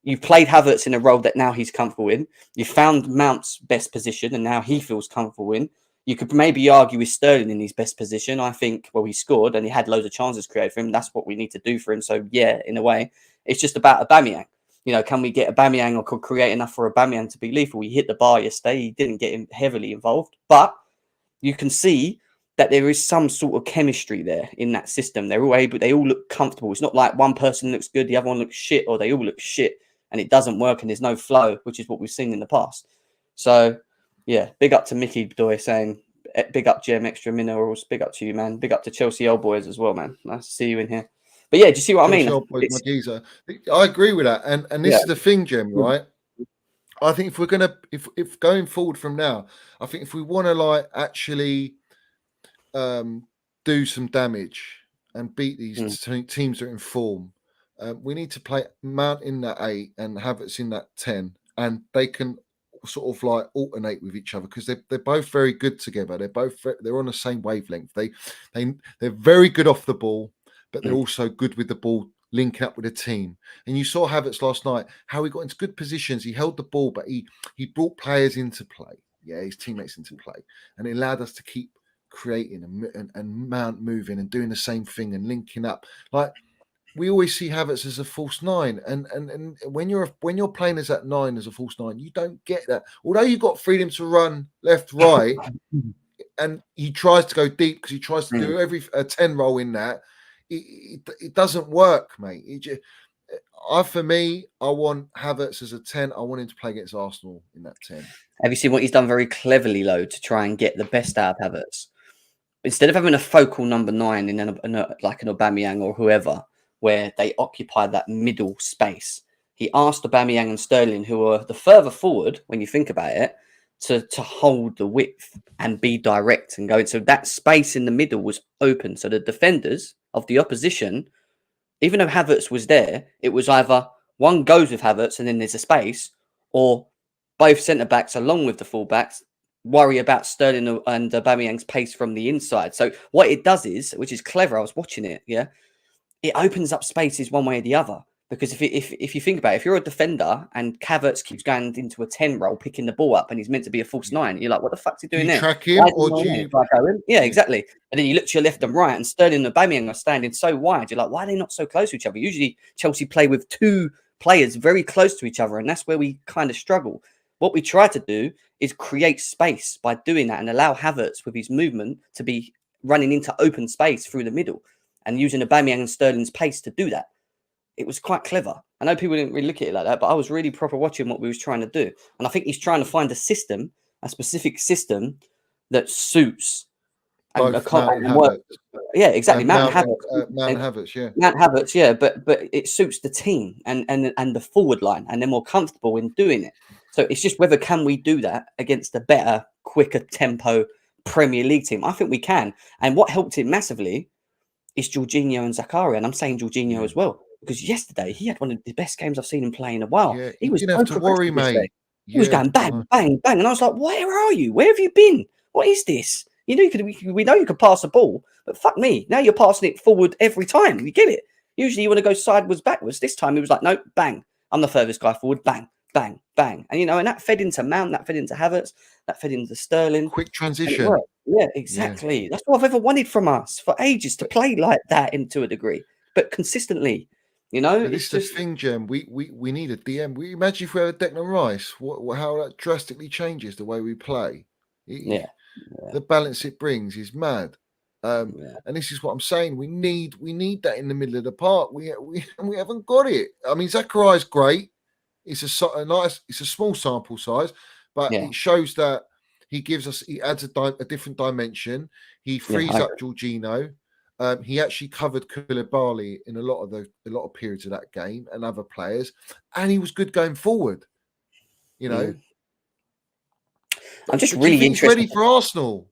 you've played Havertz in a role that now he's comfortable in. You found Mount's best position, and now he feels comfortable in. You could maybe argue with Sterling in his best position. I think, he scored and he had loads of chances created for him. That's what we need to do for him. So, yeah, in a way, it's just about Aubameyang. Can we get Aubameyang or could create enough for Aubameyang to be lethal? He hit the bar yesterday. He didn't get him heavily involved. But you can see that there is some sort of chemistry there in that system. They all look comfortable. It's not like one person looks good, the other one looks shit, or they all look shit and it doesn't work and there's no flow, which is what we've seen in the past. So, yeah, big up to Mickey Doy saying, big up GM Extra Minerals, big up to you, man. Big up to Chelsea Old Boys as well, man. Nice to see you in here. But yeah, do you see what I mean? My geezer. I agree with that. And this is the thing, Jim, right? I think if we're gonna if going forward from now, I think if we want to actually do some damage and beat these teams that are in form, we need to play Mount in that 8 and Havertz in that 10, and they can sort of alternate with each other, because they're both very good together. They're on the same wavelength. They're very good off the ball, but they're also good with the ball, linking up with a team. And you saw Havertz last night, how he got into good positions. He held the ball, but he brought players into play. Yeah, his teammates into play. And it allowed us to keep creating and Mount moving and doing the same thing and linking up. We always see Havertz as a false 9, and when you're playing as that 9 as a false 9, you don't get that. Although you've got freedom to run left, right, and he tries to go deep because he tries to do a 10 role in that. It doesn't work, mate. For me, I want Havertz as a 10. I want him to play against Arsenal in that 10. Have you seen what he's done very cleverly, though, to try and get the best out of Havertz? Instead of having a focal number 9 in like an Aubameyang or whoever, where they occupy that middle space, he asked Aubameyang and Sterling, who are the further forward, when you think about it, to hold the width and be direct and go. So that space in the middle was open. So the defenders of the opposition, even though Havertz was there, it was either one goes with Havertz and then there's a space, or both centre-backs along with the full-backs worry about Sterling and Aubameyang's pace from the inside. So what it does is, which is clever, I was watching it, it opens up spaces one way or the other. Because if you think about it, if you're a defender and Havertz keeps going into a 10 role, picking the ball up, and he's meant to be a false 9, you're like, what the fuck's he doing there? Track him, or do you... Yeah, exactly. And then you look to your left and right, and Sterling and Aubameyang are standing so wide. You're like, why are they not so close to each other? Usually Chelsea play with 2 players very close to each other, and that's where we kind of struggle. What we try to do is create space by doing that and allow Havertz with his movement to be running into open space through the middle and using Aubameyang and Sterling's pace to do that. It was quite clever. I know people didn't really look at it like that, but I was really proper watching what we was trying to do. And I think he's trying to find a specific system that suits Both Mount and Havertz. Yeah, exactly. Mount and Havertz, yeah. Mount Havertz, yeah, but it suits the team and the forward line, and they're more comfortable in doing it. So it's just whether can we do that against a better, quicker tempo Premier League team. I think we can. And what helped it massively is Jorginho and Zakaria, and I'm saying Jorginho as well, because yesterday he had one of the best games I've seen him play in a while. Yeah, he was didn't have to worry, mate. He was going bang, bang, bang, and I was like, "Where are you? Where have you been? What is this? You know, we know you could pass a ball, but fuck me, now you're passing it forward every time. You get it. Usually you want to go sideways, backwards. This time he was like, no, bang, I'm the furthest guy forward, bang, bang, bang, and you know, and that fed into Mount, that fed into Havertz, that fed into Sterling. Quick transition. Yeah, exactly. Yeah. That's what I've ever wanted from us for ages, to play like that to a degree, but consistently. You know, this is the thing, Jem. We need a DM. We imagine if we had a Declan Rice, how that drastically changes the way we play. The balance it brings is mad. And this is what I'm saying. We need that in the middle of the park. We haven't got it. I mean, Zakaria's great. It's a small sample size, but it shows that he adds a different dimension. He frees up Jorginho. He actually covered Koulibaly in a lot of periods of that game and other players, and he was good going forward. You know, I'm just really interested. Ready for Arsenal.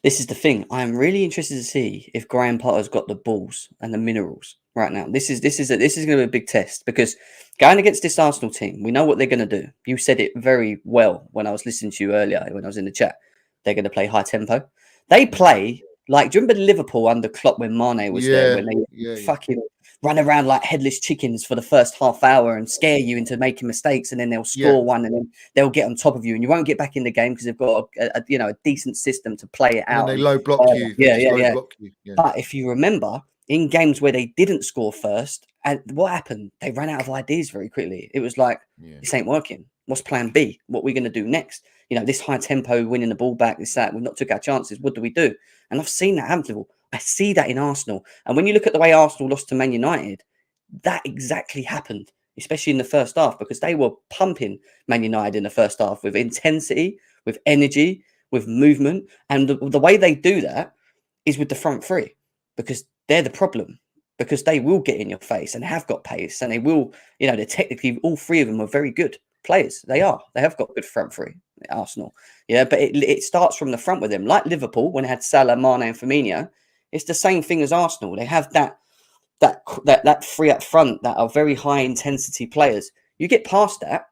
This is the thing. I'm really interested to see if Graham Potter's got the balls and the minerals right now. This is going to be a big test, because going against this Arsenal team, we know what they're going to do. You said it very well when I was listening to you earlier, when I was in the chat. They're going to play high tempo. They play like, do you remember Liverpool under Klopp when Mane was there, when they fucking run around like headless chickens for the first half hour and scare you into making mistakes, and then they'll score one, and then they'll get on top of you, and you won't get back in the game because they've got a decent system to play it out. And they low block you. Block you. But if you remember, in games where they didn't score first, and what happened? They ran out of ideas very quickly. It was like, this ain't working. What's plan B? What are we going to do next? You know, this high tempo, winning the ball back, this, that, we've not took our chances. What do we do? And I've seen that happen to Liverpool. I see that in Arsenal. And when you look at the way Arsenal lost to Man United, that exactly happened, especially in the first half, because they were pumping Man United in the first half with intensity, with energy, with movement. And the way they do that is with the front three, because they're the problem, because they will get in your face and have got pace, and they will, they're technically, all three of them are very good players. They have got good front three, Arsenal. Yeah, but it starts from the front with them. Like Liverpool, when they had Salah, Mane and Firmino, it's the same thing as Arsenal. They have that three up front that are very high intensity players. You get past that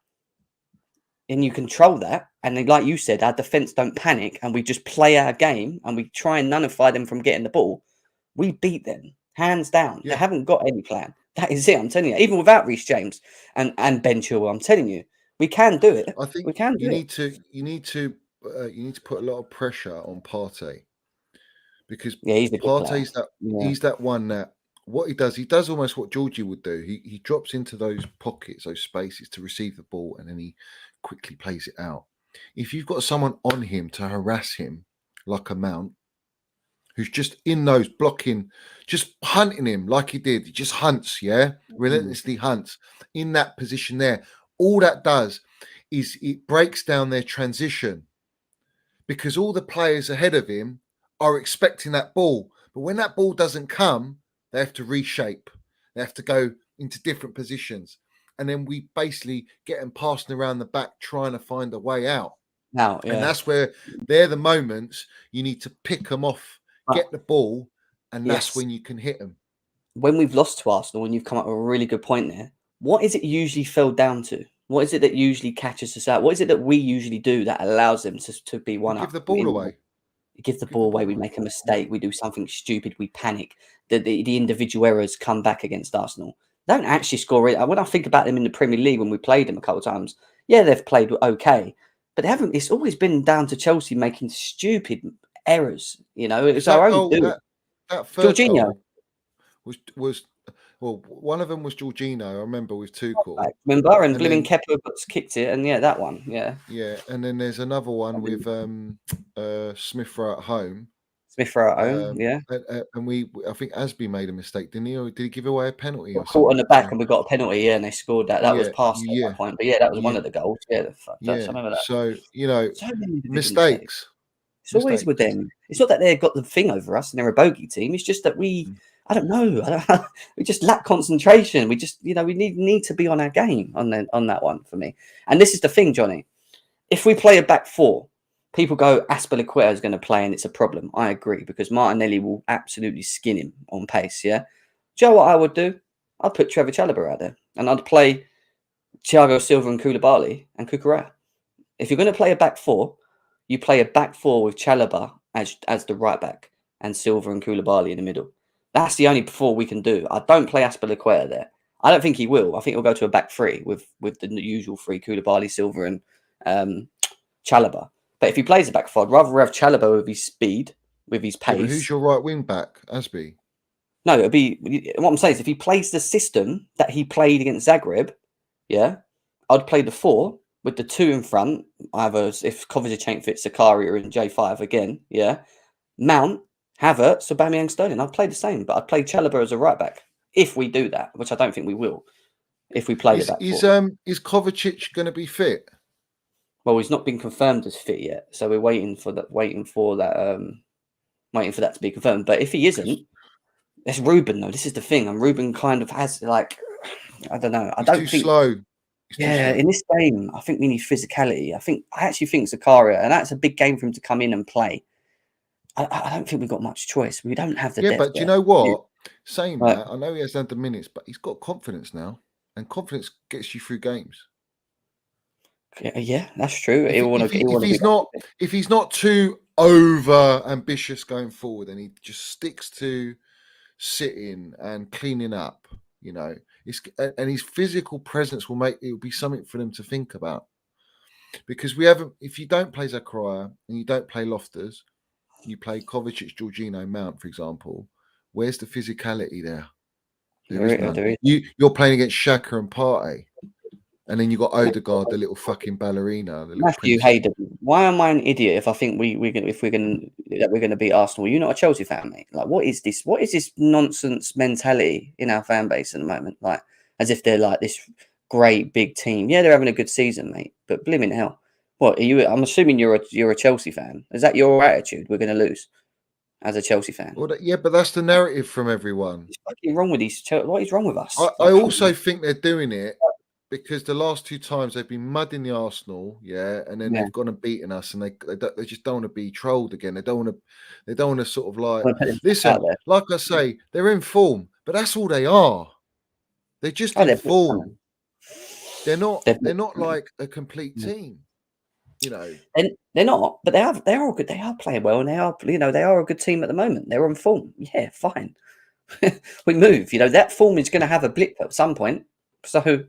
and you control that, and then, like you said, our defense don't panic, and we just play our game and we try and nullify them from getting the ball. We beat them hands down. They haven't got any plan. That is it. I'm telling you, even without Reece James and Ben Chilwell, I'm telling you, we can do it. I think we can do it. You need to put a lot of pressure on Partey, because he's Partey's he's that one that what he does almost what Georgie would do. He drops into those pockets, those spaces to receive the ball, and then he quickly plays it out. If you've got someone on him to harass him, like a Mount, who's just in those blocking, just hunting him like he did. He just hunts, relentlessly hunts in that position there. All that does is it breaks down their transition, because all the players ahead of him are expecting that ball. But when that ball doesn't come, they have to reshape. They have to go into different positions. And then we basically get them passing around the back, trying to find a way out. And that's where they're the moments you need to pick them off, get the ball, and that's when you can hit them. When we've lost to Arsenal, and you've come up with a really good point there, what is it usually fell down to? What is it that usually catches us out? What is it that we usually do that allows them to be one up? Give the ball away. Give the ball away. We make a mistake. We do something stupid. We panic. The individual errors come back against Arsenal. They don't actually score it. When I think about them in the Premier League, when we played them a couple of times, they've played okay, but they haven't. It's always been down to Chelsea making stupid errors. It's our own. That first Jorginho goal was Well, one of them was Jorginho. I remember with Tuchel. Remember, and And Blimmin' then- Kepa kicked it, and yeah, that one, yeah. Yeah, and then there's another one with Smith Rowe at home. Smith Rowe at home, yeah. And I think Asby made a mistake, didn't he? Or did he give away a penalty or Caught something? on the back, and we got a penalty, yeah, and they scored that. That was Yeah, past at yeah, that point, but yeah, that was one yeah, of the goals. Yeah, the fuck, I yeah. remember that. So So many individual mistakes. It's always with them. It's not that they've got the thing over us and they're a bogey team. It's just that I don't know. We just lack concentration. We just, we need to be on our game on that one for me. And this is the thing, Johnny. If we play a back four, people go, Azpilicueta is going to play and it's a problem. I agree, because Martinelli will absolutely skin him on pace, yeah? Do you know what I would do? I'd put Trevor Chalobah out there and I'd play Thiago Silva and Koulibaly and Cucurella. If you're going to play a back four, you play a back four with Chalobah as the right back and Silva and Koulibaly in the middle. That's the only four we can do. I don't play Azpilicueta there. I don't think he will. I think he'll go to a back three with the usual three, Koulibaly, Silva and Chalobah. But if he plays a back four, I'd rather have Chalobah with his speed, with his pace. Yeah, who's your right wing back? Asby? No, it'll be... What I'm saying is if he plays the system that he played against Zagreb, yeah, I'd play the four with the two in front, either if Kovacic ain't fit, Zakaria in J5 again, yeah. Mount, Havertz, Aubameyang, Sterling. I'd play the same, but I'd play Chalobah as a right back if we do that, which I don't think we will. If we play the back four. Is Kovacic going to be fit? Well, he's not been confirmed as fit yet, so we're waiting for that to be confirmed. But if he isn't, it's Ruben though. This is the thing, and Ruben kind of has I don't know. I don't think slow. Yeah, in this game, I think we need physicality. I actually think Zakaria, and that's a big game for him to come in and play. I don't think we've got much choice. We don't have the depth. But do you know what? Saying Right. that, I know he has had the minutes, but he's got confidence now, and confidence gets you through games. Yeah, that's true. If he's not too over ambitious going forward, and he just sticks to sitting and cleaning up, and his physical presence will be something for them to think about. Because if you don't play Zakaria and you don't play Loftus, you play Kovacic, Jorginho, Mount, for example, where's the physicality there? There is none. You're playing against Xhaka and Partey. And then you got Odegaard, the little fucking ballerina. Matthew Hayden. Why am I an idiot if I think we're going to beat Arsenal? You're not a Chelsea fan, mate. Like, what is this? What is this nonsense mentality in our fan base at the moment? Like, as if they're like this great big team. Yeah, they're having a good season, mate. But blimmin' hell, what are you? I'm assuming you're a Chelsea fan. Is that your attitude? We're going to lose as a Chelsea fan. Well, yeah, but that's the narrative from everyone. What's fucking wrong with these? What is wrong with us? I also think they're doing it because the last two times they've been mudding the Arsenal, and then they've gone and beaten us, and they just don't want to be trolled again. They don't want to sort of like listen. Like I say, they're in form, but that's all they are. They're just in form. They're not like a complete team. And they're not, but they are good. They are playing well, and they are a good team at the moment. They're on form. Yeah, fine. We move. That form is going to have a blip at some point. So.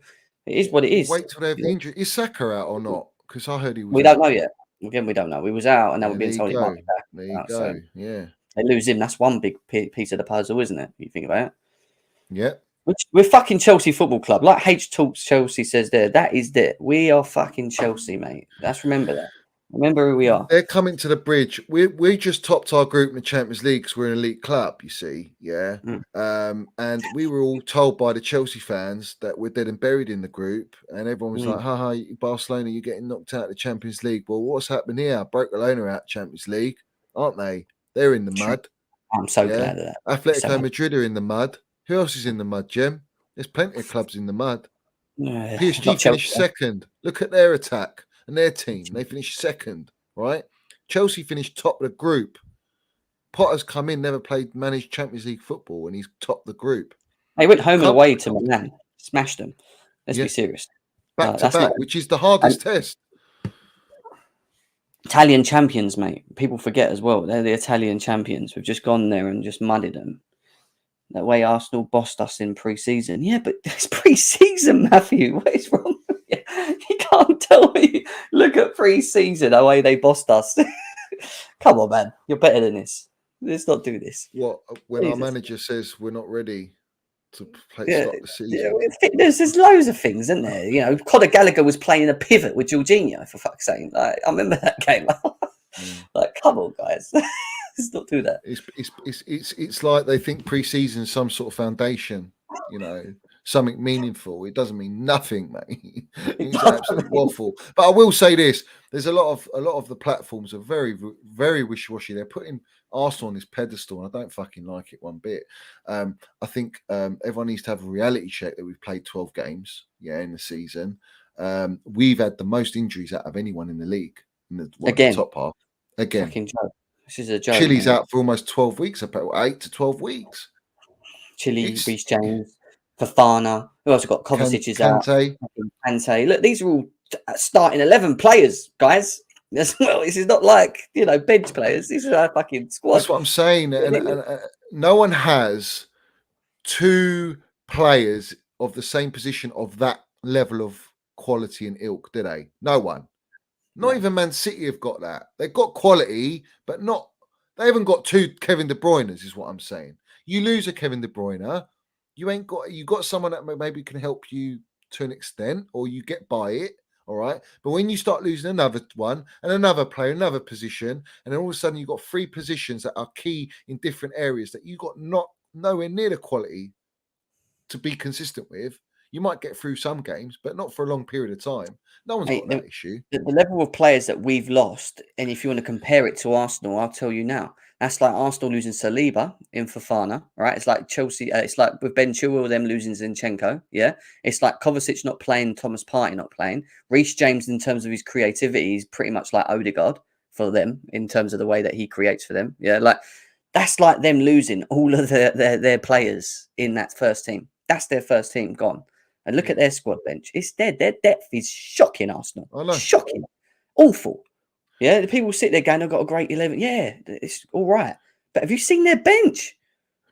It is what it is. Wait till they have the injury. Is Saka out or not? Because I heard he was. We don't know yet. Again, we don't know. We was out, and now we're being told he might be back. There you go. So yeah. They lose him. That's one big piece of the puzzle, isn't it? You think about it. Yeah. We're fucking Chelsea Football Club. Like H Talks Chelsea says there. That is it. We are fucking Chelsea, mate. Remember that. Remember who we are. They're coming to the bridge. We just topped our group in the Champions League because we're an elite club, you see. Yeah. And we were all told by the Chelsea fans that we're dead and buried in the group. And everyone was like, haha, Barcelona, you're getting knocked out of the Champions League. Well, what's happened here? Barcelona out of Champions League, aren't they? They're in the mud. I'm so glad of that. Atletico Madrid are in the mud. Who else is in the mud, Jem? There's plenty of clubs in the mud. PSG finished second. Look at their attack. And their team, they finished second, right? Chelsea finished top of the group. Potter's come in, never managed Champions League football, and he's topped the group. They went home and away to Milan, smashed them. Let's be serious. Back to back, which is the hardest test. Italian champions, mate. People forget as well. They're the Italian champions. We've just gone there and just mudded them. That way Arsenal bossed us in pre-season. Yeah, but it's pre-season, Matthew. What is wrong? You can't tell me. Look at pre-season, the way they bossed us. Come on, man. You're better than this. Let's not do this. What? When our manager says we're not ready. to play Yeah, start the season. there's loads of things, isn't there? You know, Conor Gallagher was playing a pivot with Jorginho, for fuck's sake. Like, I remember that game. Yeah. Like, come on, guys, let's not do that. It's like they think pre-season is some sort of foundation, you know, something meaningful. It doesn't mean nothing, mate. It's an absolute waffle. But I will say this: there's a lot of the platforms are very, very wishy-washy. They're putting Arsenal on this pedestal, and I don't fucking like it one bit. I think everyone needs to have a reality check that we've played 12 games, in the season. We've had the most injuries out of anyone in the league in the top half. Again, fucking joke. This is a joke. Chile's man. out for almost 12 weeks, about 8 to 12 weeks. Chile, Reece James, Fofana. Who else have got? Kovacic is out. Kante. Look, these are all starting 11 players, guys. As well, this is not like, bench players. These are our fucking squad. That's what I'm saying. And no one has 2 players of the same position of that level of quality and ilk, do they? No one. Not even Man City have got that. They've got quality, but not. They haven't got 2 Kevin De Bruyne's, is what I'm saying. You lose a Kevin De Bruyne, you got someone that maybe can help you to an extent, or you get by it. All right. But when you start losing another one and another player, another position, and then all of a sudden you've got 3 positions that are key in different areas that you got nowhere near the quality to be consistent with, you might get through some games, but not for a long period of time. No one's got that issue. The level of players that we've lost, and if you want to compare it to Arsenal, I'll tell you now. That's like Arsenal losing Saliba in Fofana, right? It's like Chelsea. It's like with Ben Chilwell, them losing Zinchenko. Yeah, it's like Kovacic not playing, Thomas Partey not playing. Reece James, in terms of his creativity, is pretty much like Odegaard for them in terms of the way that he creates for them. Yeah, like that's like them losing all of their players in that first team. That's their first team gone. And look at their squad bench. It's dead. Their depth is shocking, Arsenal. Shocking. Awful. Yeah, the people sit there going, I've got a great 11. Yeah, it's all right. But have you seen their bench?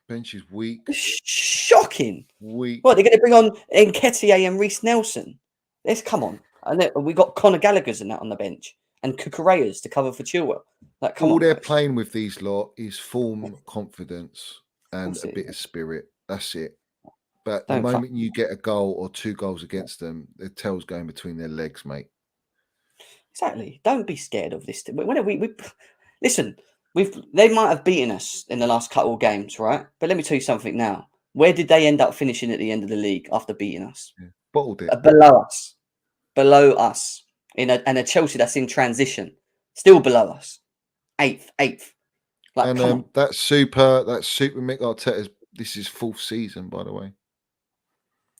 Bench is weak. It's shocking. Weak. What, they're going to bring on Nketiah and Reece Nelson? Come on. And we got Conor Gallagher's and that on the bench. And Cucurella's to cover for Chilwell. Like, come all on, they're guys. playing with these lot is form, confidence, and a bit of spirit. That's it. But the moment you get a goal or 2 goals against them, the tail's going between their legs, mate. Exactly. Don't be scared of this. Listen, they might have beaten us in the last couple of games, right? But let me tell you something now. Where did they end up finishing at the end of the league after beating us? Yeah. Bottled it. Below us. And a Chelsea that's in transition, still below us. Eighth. Like, and that's super Mick Arteta's. This is 4th season, by the way.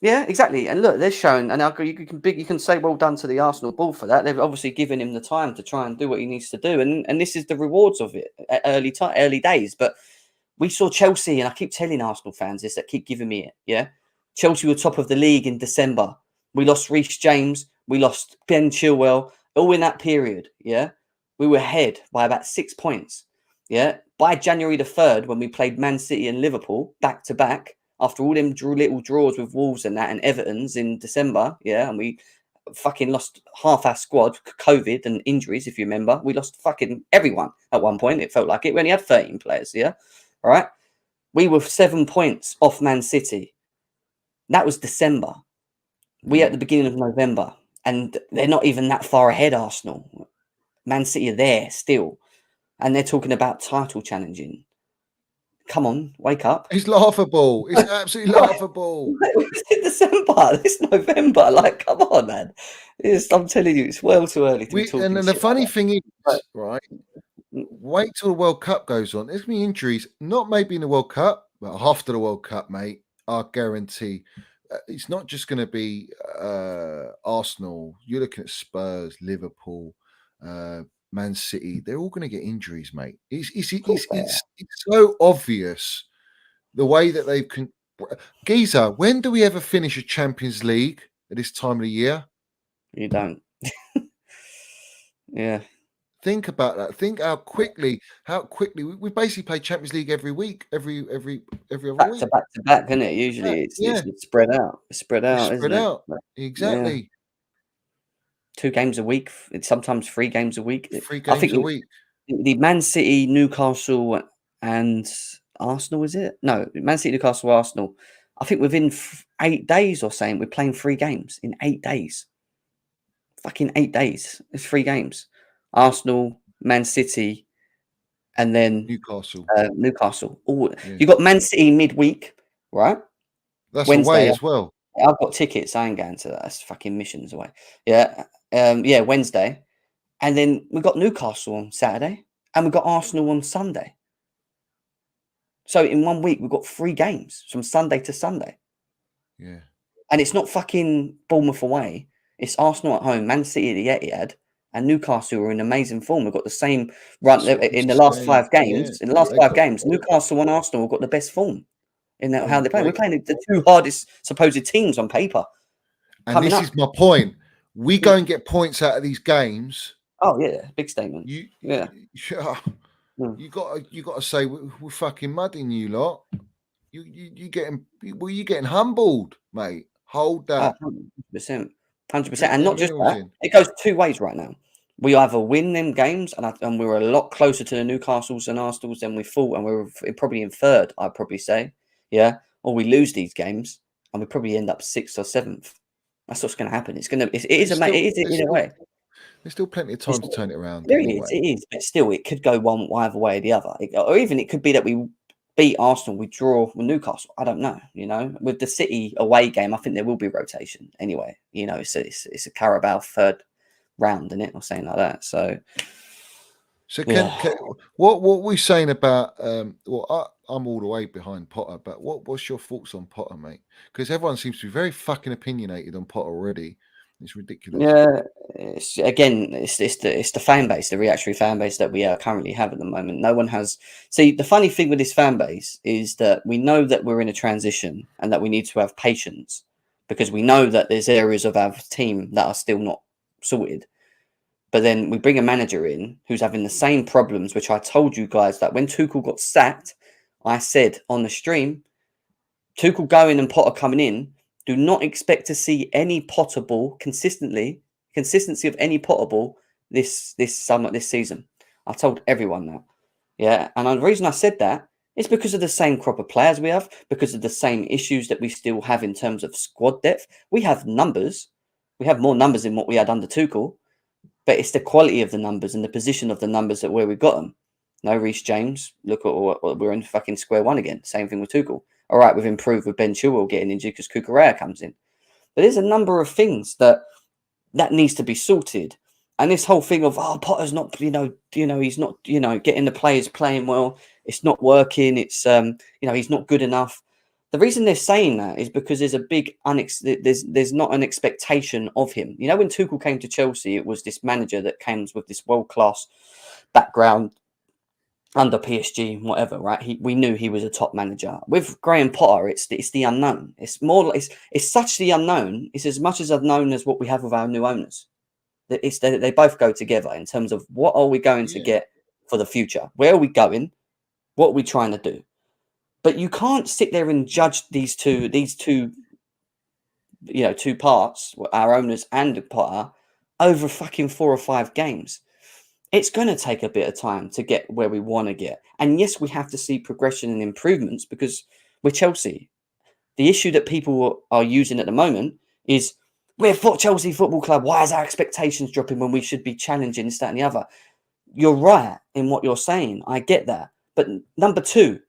Yeah, exactly. And look, they're shown, and you can say well done to the Arsenal ball for that. They've obviously given him the time to try and do what he needs to do, and this is the rewards of it at early days. But we saw Chelsea, and I keep telling Arsenal fans this that keep giving me it. Yeah, Chelsea were top of the league in December. We lost Reece James, we lost Ben Chilwell, all in that period. Yeah, we were ahead by about 6 points. Yeah, by January the 3rd, when we played Man City and Liverpool back to back. After all them little draws with Wolves and that and Everton's in December, yeah, and we fucking lost half our squad, COVID and injuries, if you remember. We lost fucking everyone at one point. It felt like it. We only had 13 players, yeah? All right? We were 7 points off Man City. That was December. We at the beginning of November, and they're not even that far ahead, Arsenal. Man City are there still, and they're talking about title challenging. Come on, wake up. It's laughable. It's absolutely laughable. It's in December. It's November. Like, come on, man. I'm telling you, it's well too early to be talking. And the funny thing is, right, wait till the World Cup goes on. There's going to be injuries, not maybe in the World Cup, but after the World Cup, mate, I guarantee. It's not just going to be Arsenal. You're looking at Spurs, Liverpool, Man City. They're all going to get injuries, mate. It's so obvious the way that they've. Giza, when do we ever finish a Champions League at this time of the year? You don't. Yeah. Think about that. Think how quickly we basically play Champions League every week, every other week. Back to back, isn't it? Usually it's spread out. It's spread out, isn't it? Exactly. Yeah. 2 games a week. It's sometimes 3 games a week. 3 games a week. The Man City, Newcastle, and Arsenal, is it? No, Man City, Newcastle, Arsenal. I think within 8 days or something, we're playing 3 games in 8 days. Fucking 8 days. It's 3 games. Arsenal, Man City, and then Newcastle. Newcastle. Oh, Yeah. you got Man City midweek, right? That's Wednesday away as well. I've got tickets. I ain't going to that. That's fucking missions away. Yeah. Yeah, Wednesday. And then we've got Newcastle on Saturday. And we've got Arsenal on Sunday. So in 1 week, we've got 3 games from Sunday to Sunday. Yeah. And it's not fucking Bournemouth away. It's Arsenal at home, Man City at the Etihad, and Newcastle are in amazing form. We've got the same run in the last 5 games. Yeah. In the last 5 games, Newcastle and Arsenal have got the best form in that, how they're playing. We're playing the 2 hardest supposed teams on paper. And this is my point. We go and get points out of these games. Oh yeah, big statement. You got to say we're fucking mudding you lot. You getting humbled, mate. Hold that. 100%, and not just that. It goes 2 ways right now. We either win them games, and we're a lot closer to the Newcastles and Arsenals than we thought, and we're probably in 3rd. I'd probably say, yeah. Or we lose these games, and we probably end up 6th or 7th. That's what's going to happen. It is in a way. There's still plenty of time to turn it around. It is, but still, it could go either way or the other. Or even it could be that we beat Arsenal, we draw with Newcastle. I don't know. You know, with the City away game, I think there will be rotation anyway. You know, it's a Carabao 3rd round, isn't it, or something like that. So what we saying about? I'm all the way behind Potter, but what's your thoughts on Potter, mate? Because everyone seems to be very fucking opinionated on Potter already. It's ridiculous. Yeah, it's the fan base, the reactionary fan base that we currently have at the moment. No one has. See, the funny thing with this fan base is that we know that we're in a transition and that we need to have patience because we know that there's areas of our team that are still not sorted. But then we bring a manager in who's having the same problems, which I told you guys that when Tuchel got sacked, I said on the stream, Tuchel going and Potter coming in. Do not expect to see any Potterable consistency of any Potterable this season. I told everyone that. Yeah. And the reason I said that is because of the same crop of players we have, because of the same issues that we still have in terms of squad depth. We have numbers. We have more numbers than what we had under Tuchel, but it's the quality of the numbers and the position of the numbers that where we got them. No Reece James. Look at we're in fucking square one again. Same thing with Tuchel. All right, we've improved with Ben Chilwell getting injured because Cucurella comes in. But there's a number of things that needs to be sorted. And this whole thing of, Potter's not, he's not, getting the players playing well. It's not working. It's, he's not good enough. The reason they're saying that is because there's a big, there's not an expectation of him. You know, when Tuchel came to Chelsea, it was this manager that came with this world-class background, under PSG and whatever, right? We knew he was a top manager. With Graham Potter, it's the unknown. It's more, it's such the unknown. It's as much as unknown as what we have with our new owners. They both go together in terms of what are we going to get for the future? Where are we going? What are we trying to do? But you can't sit there and judge these two, two parts, our owners and Potter, over fucking 4 or 5 games. It's going to take a bit of time to get where we want to get. And yes, we have to see progression and improvements because we're Chelsea. The issue that people are using at the moment is we're Chelsea Football Club. Why is our expectations dropping when we should be challenging this, that and the other? You're right in what you're saying. I get that. But number 2,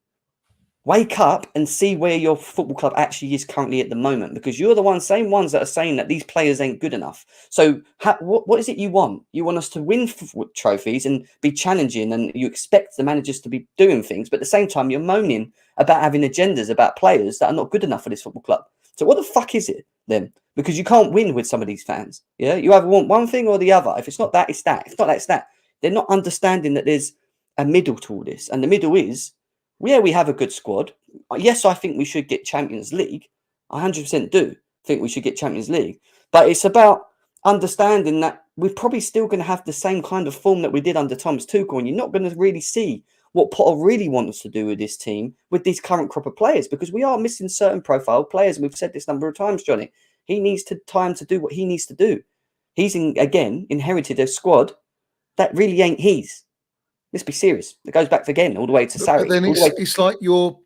wake up and see where your football club actually is currently at the moment, because you're the same ones that are saying that these players ain't good enough. So what is it you want? You want us to win trophies and be challenging, and you expect the managers to be doing things, but at the same time, you're moaning about having agendas about players that are not good enough for this football club. So what the fuck is it then? Because you can't win with some of these fans. Yeah, you either want one thing or the other. If it's not that, it's that. If it's not that, it's that. They're not understanding that there's a middle to all this, and the middle is, we have a good squad. Yes, I think we should get Champions League. I 100% do think we should get Champions League. But it's about understanding that we're probably still going to have the same kind of form that we did under Thomas Tuchel, and you're not going to really see what Potter really wants to do with this team, with these current crop of players, because we are missing certain profile players, and we've said this number of times, Johnny. He needs time to do what he needs to do. He's, inherited a squad that really ain't his. Let's be serious. It goes back again all the way to Sarri. But then it's like you're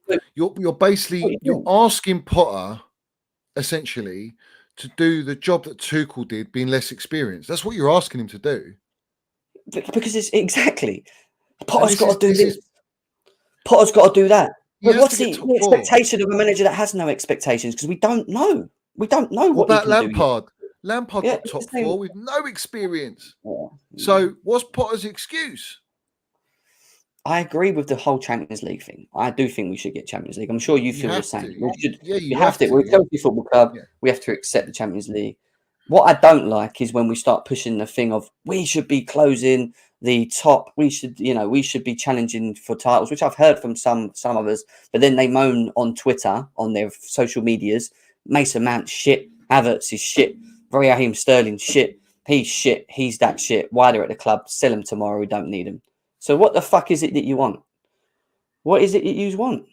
basically you're asking Potter essentially to do the job that Tuchel did, being less experienced. That's what you're asking him to do. Because it's exactly Potter's got to do this. Potter's got to do that. But what's the expectation of a manager that has no expectations? Because we don't know. We don't know what about he can Lampard. Do Lampard got top four with no experience. So what's Potter's excuse? I agree with the whole Champions League thing. I do think we should get Champions League. I'm sure you feel the same. We have to. We're a Chelsea Football Club. Yeah. We have to accept the Champions League. What I don't like is when we start pushing the thing of we should be closing the top. We should be challenging for titles, which I've heard from some others. But then they moan on Twitter, on their social medias. Mason Mount shit. Havertz is shit. Raheem Sterling shit. He's shit. He's that shit. Why they're at the club? Sell them tomorrow. We don't need them. So what the fuck is it that you want? What is it that you want?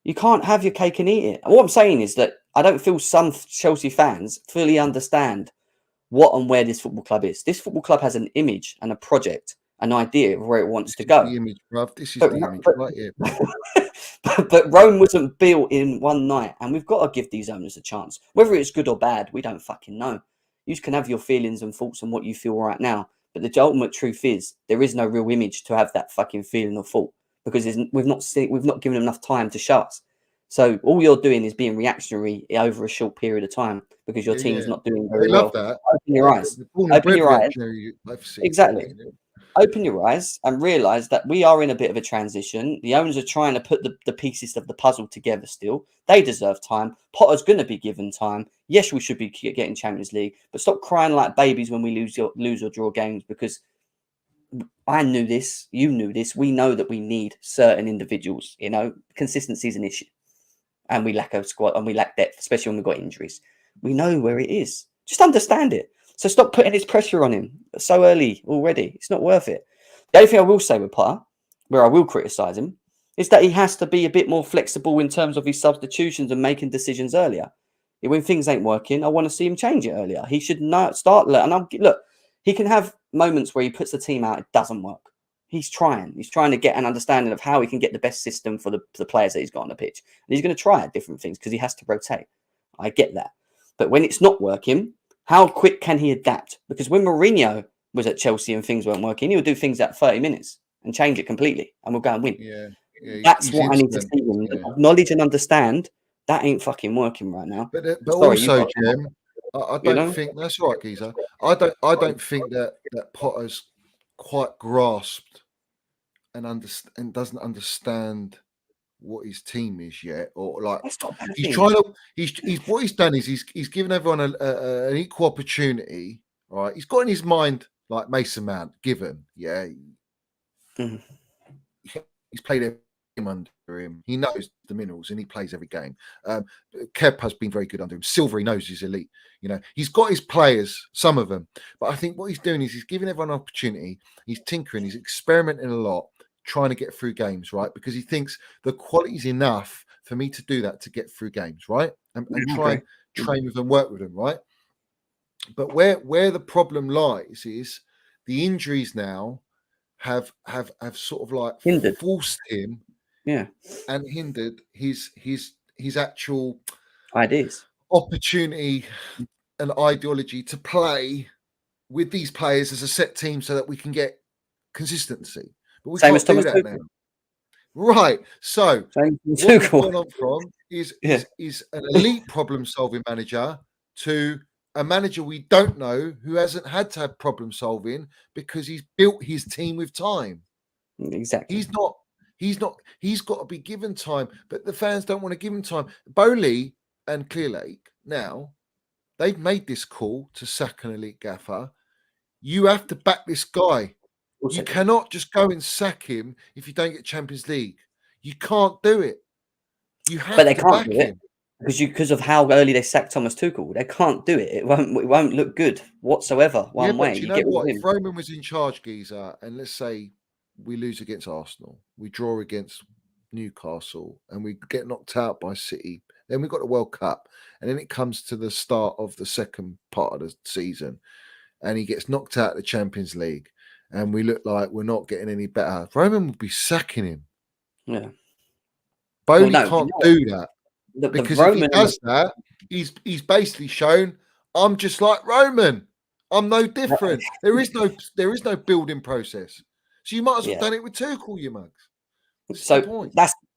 You can't have your cake and eat it. And what I'm saying is that I don't feel some Chelsea fans fully understand what and where this football club is. This football club has an image and a project, an idea of where it wants to go. The image, bruv. This is the image right here. But Rome wasn't built in one night, and we've got to give these owners a chance. Whether it's good or bad, we don't fucking know. You can have your feelings and thoughts on what you feel right now. But the ultimate truth is there is no real image to have that fucking feeling or thought because we've not given enough time to show us. So all you're doing is being reactionary over a short period of time because your team's not doing very well. That. Open your eyes. Open your eyes. Exactly. Open your eyes and realise that we are in a bit of a transition. The owners are trying to put the pieces of the puzzle together still. They deserve time. Potter's going to be given time. Yes, we should be getting Champions League, but stop crying like babies when we lose or draw games because I knew this. You knew this. We know that we need certain individuals. Consistency is an issue. And we lack a squad and we lack depth, especially when we've got injuries. We know where it is. Just understand it. So stop putting this pressure on him so early already. It's not worth it. The only thing I will say with Potter, where I will criticise him, is that he has to be a bit more flexible in terms of his substitutions and making decisions earlier. When things ain't working, I want to see him change it earlier. He should start. And look, he can have moments where he puts the team out, it doesn't work. He's trying. He's trying to get an understanding of how he can get the best system for the players that he's got on the pitch. And he's going to try different things because he has to rotate. I get that. But when it's not working, how quick can he adapt? Because when Mourinho was at Chelsea and things weren't working, he would do things at 30 minutes and change it completely and we'll go and win. Yeah, that's what I need to see him. Acknowledge and understand that ain't fucking working right now. But also, Jim, I don't think that's right, Geezer. I don't think that Potter's quite grasped and doesn't understand what his team is yet, or like he's trying to. He's what he's done is he's given everyone an equal opportunity. Right, he's got in his mind like Mason Mount given. Yeah, he's played every game under him. He knows the minerals and he plays every game. Kev has been very good under him. Silver, he knows he's elite. He's got his players, some of them, but I think what he's doing is he's giving everyone an opportunity. He's tinkering. He's experimenting a lot, trying to get through games, right? Because he thinks the quality is enough for me to do that, to get through games, right? And try and train with them, work with them, right? But where the problem lies is the injuries now have sort of like forced him, and hindered his actual ideas, opportunity, and ideology to play with these players as a set team so that we can get consistency. But we can't do that now. Right. So what we've gone on from is an elite problem-solving manager to a manager we don't know who hasn't had to have problem-solving because he's built his team with time. Exactly. He's got to be given time, but the fans don't want to give him time. Bowley and Clearlake, now, they've made this call to sack an elite gaffer. You have to back this guy. You cannot just go and sack him if you don't get Champions League. You can't do it. You have to back him. Because of how early they sacked Thomas Tuchel. They can't do it. It won't look good whatsoever one way. But you know what? If Roman was in charge, Geezer, and let's say we lose against Arsenal, we draw against Newcastle, and we get knocked out by City, then we've got the World Cup, and then it comes to the start of the second part of the season, and he gets knocked out of the Champions League, and we look like we're not getting any better, Roman would be sacking him. Yeah. Bowley no, can't you know do that The because if he Roman, does that, he's basically shown I'm just like Roman. I'm no different. There is no building process. So you might as well yeah. done it with Tuchel, you mugs. This is the So point.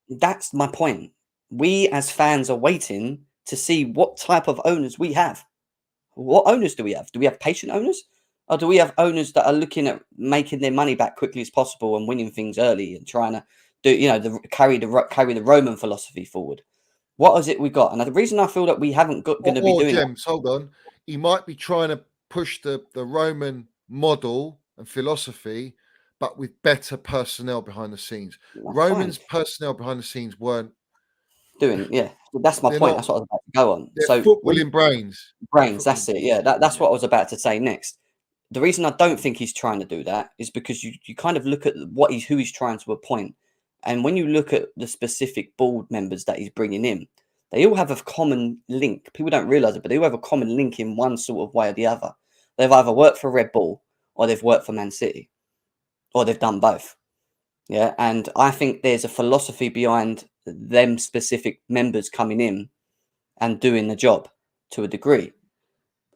that's my point. We as fans are waiting to see what type of owners we have. What owners do we have? Do we have patient owners, or do we have owners that are looking at making their money back quickly as possible and winning things early and trying to do, carry the Roman philosophy forward? What is it we got? And the reason I feel that we haven't got going to be doing James, hold on. He might be trying to push the Roman model and philosophy, but with better personnel behind the scenes. Roman's personnel behind the scenes weren't doing. Yeah, that's my point. That's what I was about to go on. They're So footballing brains. That's it. Yeah, that's what I was about to say next. The reason I don't think he's trying to do that is because you kind of look at who he's trying to appoint, and when you look at the specific board members that he's bringing in, they all have a common link. People don't realize it, but they all have a common link in one sort of way or the other. They've either worked for Red Bull or they've worked for Man City, or they've done both. Yeah, and I think there's a philosophy behind them specific members coming in and doing the job to a degree.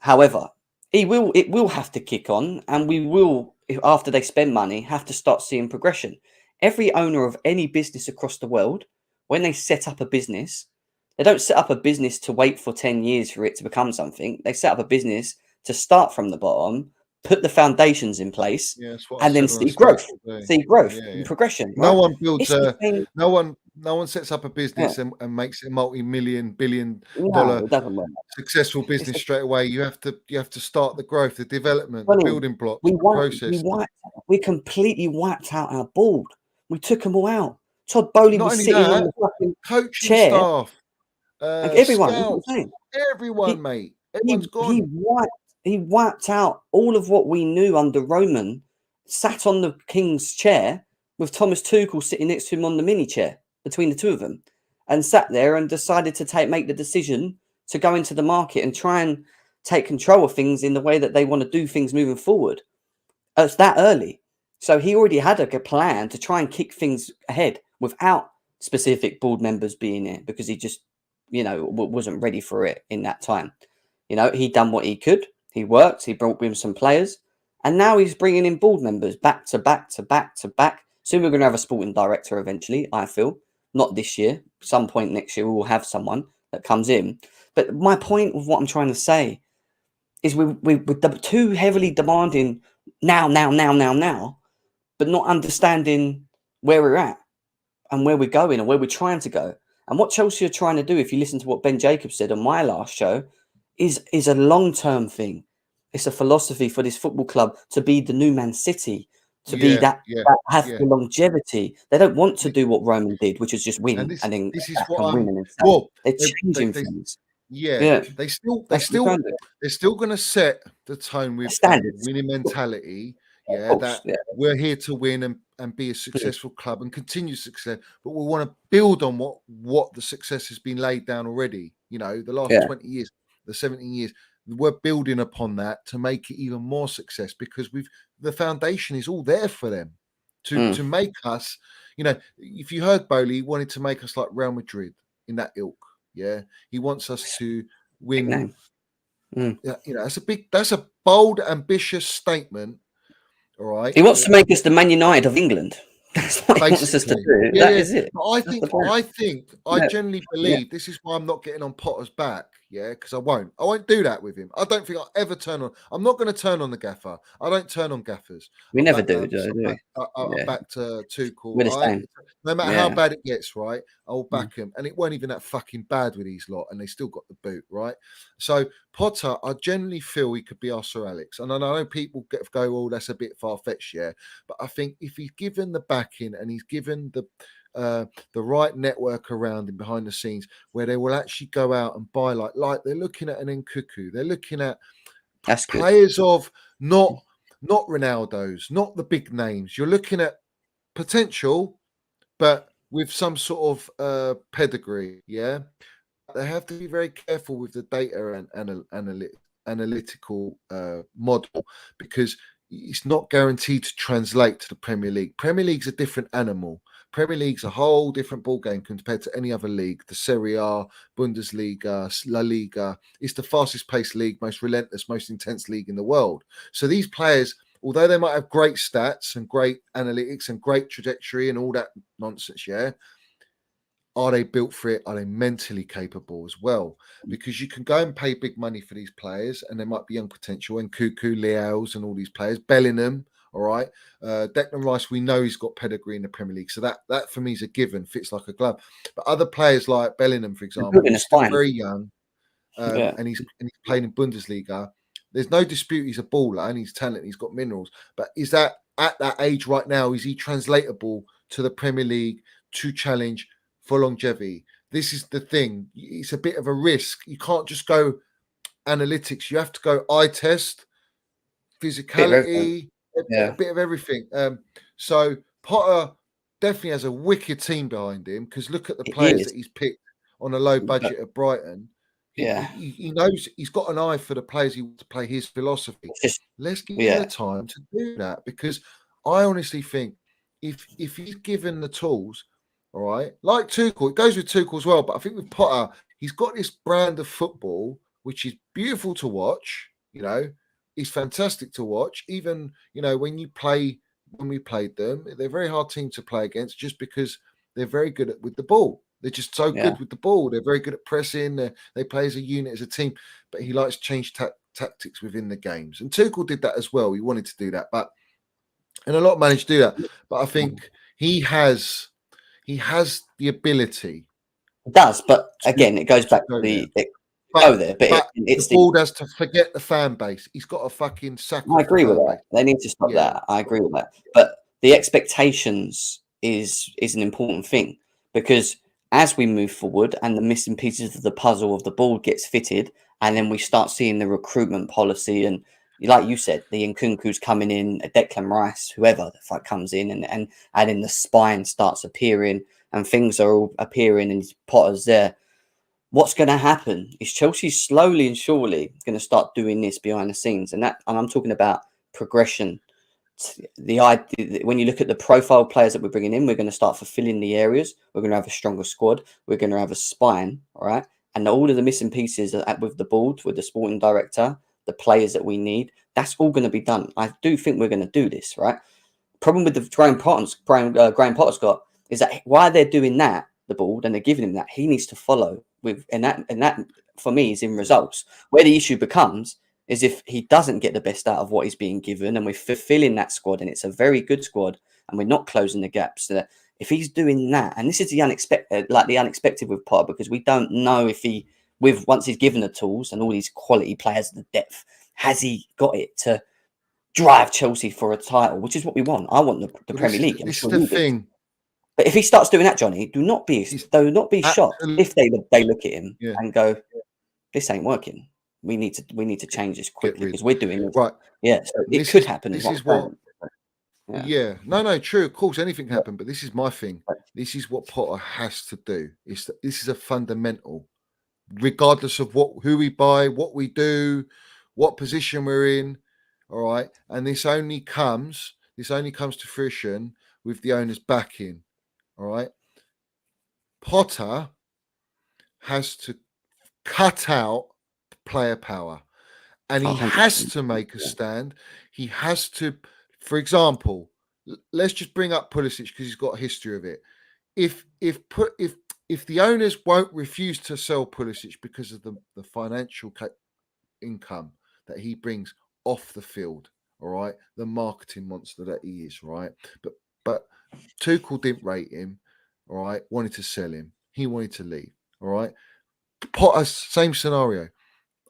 However, it will have to kick on, and we will, after they spend money, have to start seeing progression. Every owner of any business across the world, when they set up a business, they don't set up a business to wait for 10 years for it to become something. They set up a business to start from the bottom, put the foundations in place, and then see growth, and progression. Right? No one builds no one sets up a business and makes it a multi-million, billion-dollar successful business straight away. You have to start the growth, the development, the building blocks, the process. We completely wiped out our board. We took them all out. Todd Bowley was sitting on the fucking coaching chair. Staff, Everyone, scouts, everyone, mate. Everyone's gone. He wiped out all of what we knew under Roman. Sat on the king's chair with Thomas Tuchel sitting next to him on the mini chair between the two of them, and sat there and decided to make the decision to go into the market and try and take control of things in the way that they want to do things moving forward. It's that early. So he already had a plan to try and kick things ahead without specific board members being there, because he just, wasn't ready for it in that time. He'd done what he could. He worked. He brought in some players. And now he's bringing in board members back to back to back to back. Soon we're going to have a sporting director eventually, I feel. Not this year. Some point next year we will have someone that comes in. But my point of what I'm trying to say is we're too heavily demanding now, but not understanding where we're at and where we're going and where we're trying to go. And what Chelsea are trying to do, if you listen to what Ben Jacobs said on my last show, is a long-term thing. It's a philosophy for this football club to be the new Man City, to be that have the longevity. They don't want to do what Roman did, which is just win and then this is what they're changing things. They're still going to set the tone with standards, winning mentality. We're here to win and be a successful club and continue success, but we want to build on what the success has been laid down already. The last 20 years, the 17 years. We're building upon that to make it even more success, because the foundation is all there for them to make us, if you heard Bowley, he wanted to make us like Real Madrid in that ilk. Yeah. He wants us to win. That's a bold, ambitious statement. All right. He wants to make us the Man United of England. That's what he wants us to do. That is it. I generally believe this is why I'm not getting on Potter's back. Yeah, because I won't do that with him. I don't think I'll ever turn on. I'm not going to turn on the gaffer. I don't turn on gaffers. We never do. I'm back to Tuchel. We're the same. No matter how bad it gets, right? I'll back him, and it weren't even that fucking bad with these lot, and they still got the boot, right? So Potter, I generally feel he could be our Sir Alex, and I know people go, "Oh, that's a bit far fetched," yeah. But I think if he's given the backing and he's given the right network around him behind the scenes, where they will actually go out and buy like they're looking at an Nkuku, they're looking at players of not Ronaldo's, not the big names. You're looking at potential, but with some sort of pedigree. Yeah, they have to be very careful with the data and analytical model, because it's not guaranteed to translate to the Premier League. Premier League's a different animal. Premier League's a whole different ballgame compared to any other league. The Serie A, Bundesliga, La Liga. It's the fastest paced league, most relentless, most intense league in the world. So these players, although they might have great stats and great analytics and great trajectory and all that nonsense, yeah, are they built for it? Are they mentally capable as well? Because you can go and pay big money for these players, and there might be young potential, and Cuckoo, Leals, and all these players. Bellingham, all right. Declan Rice, we know he's got pedigree in the Premier League, so that for me is a given. Fits like a glove. But other players like Bellingham, for example, he's still very young, and he's playing in Bundesliga. There's no dispute he's a baller and he's talented. He's got minerals. But is that at that age right now? Is he translatable to the Premier League to challenge for longevity? This is the thing. It's a bit of a risk. You can't just go analytics. You have to go eye test, physicality, a bit of everything. So Potter definitely has a wicked team behind him, because look at the players that he's picked on a low budget at Brighton. He knows he's got an eye for the players he wants to play his philosophy. Let's give him the time to do that, because I honestly think if he's given the tools, all right, like Tuchel, it goes with Tuchel as well. But I think with Potter, he's got this brand of football which is beautiful to watch. You know, it's fantastic to watch. Even when we played them, they're a very hard team to play against, just because they're very good with the ball. They're just so good with the ball. They're very good at pressing. They play as a unit, as a team. But he likes to change tactics within the games. And Tuchel did that as well. He wanted to do that, and a lot managed to do that. But I think he has the ability. It does, but again, it goes back to the board has to forget the fan base. He's got a fucking sack. I agree with that. They need to stop that. I agree with that. But the expectations is an important thing, because as we move forward and the missing pieces of the puzzle of the board gets fitted, and then we start seeing the recruitment policy, and like you said, the Nkunku's coming in, a Declan Rice, whoever the fuck comes in, and then the spine starts appearing, and things are all appearing, and Potter's there. What's going to happen is Chelsea slowly and surely going to start doing this behind the scenes, and I'm talking about progression. The idea, when you look at the profile players that we're bringing in, we're going to start fulfilling the areas. We're going to have a stronger squad. We're going to have a spine, all right? And all of the missing pieces with the board, with the sporting director, the players that we need, that's all going to be done. I do think we're going to do this, right? Problem with the Graham Potter's got is that while they're doing that, the board, and they're giving him that, he needs to follow with, and that for me is in results. Where the issue becomes is if he doesn't get the best out of what he's being given, and we're fulfilling that squad, and it's a very good squad, and we're not closing the gaps. So that if he's doing that, and this is the unexpected with Potter, because we don't know if once he's given the tools and all these quality players, the depth, has he got it to drive Chelsea for a title, which is what we want. I want the Premier League. This is the thing. But if he starts doing that, Johnny, do not be shocked if they look at him and go, "This ain't working. We need to change this quickly, because we're doing it right." Yeah, so it could happen. This is what. Yeah, no, true. Of course, anything can happen, but this is my thing. This is what Potter has to do. This is a fundamental, regardless of who we buy, what we do, what position we're in. All right, and this only comes to fruition with the owner's backing. All right, Potter has to cut out player power, and he has to make a stand. He has to, for example, let's just bring up Pulisic, because he's got a history of it. If the owners won't refuse to sell Pulisic because of the financial income that he brings off the field, all right, the marketing monster that he is, right, but Tuchel didn't rate him, all right, wanted to sell him, he wanted to leave, all right. Potter, same scenario,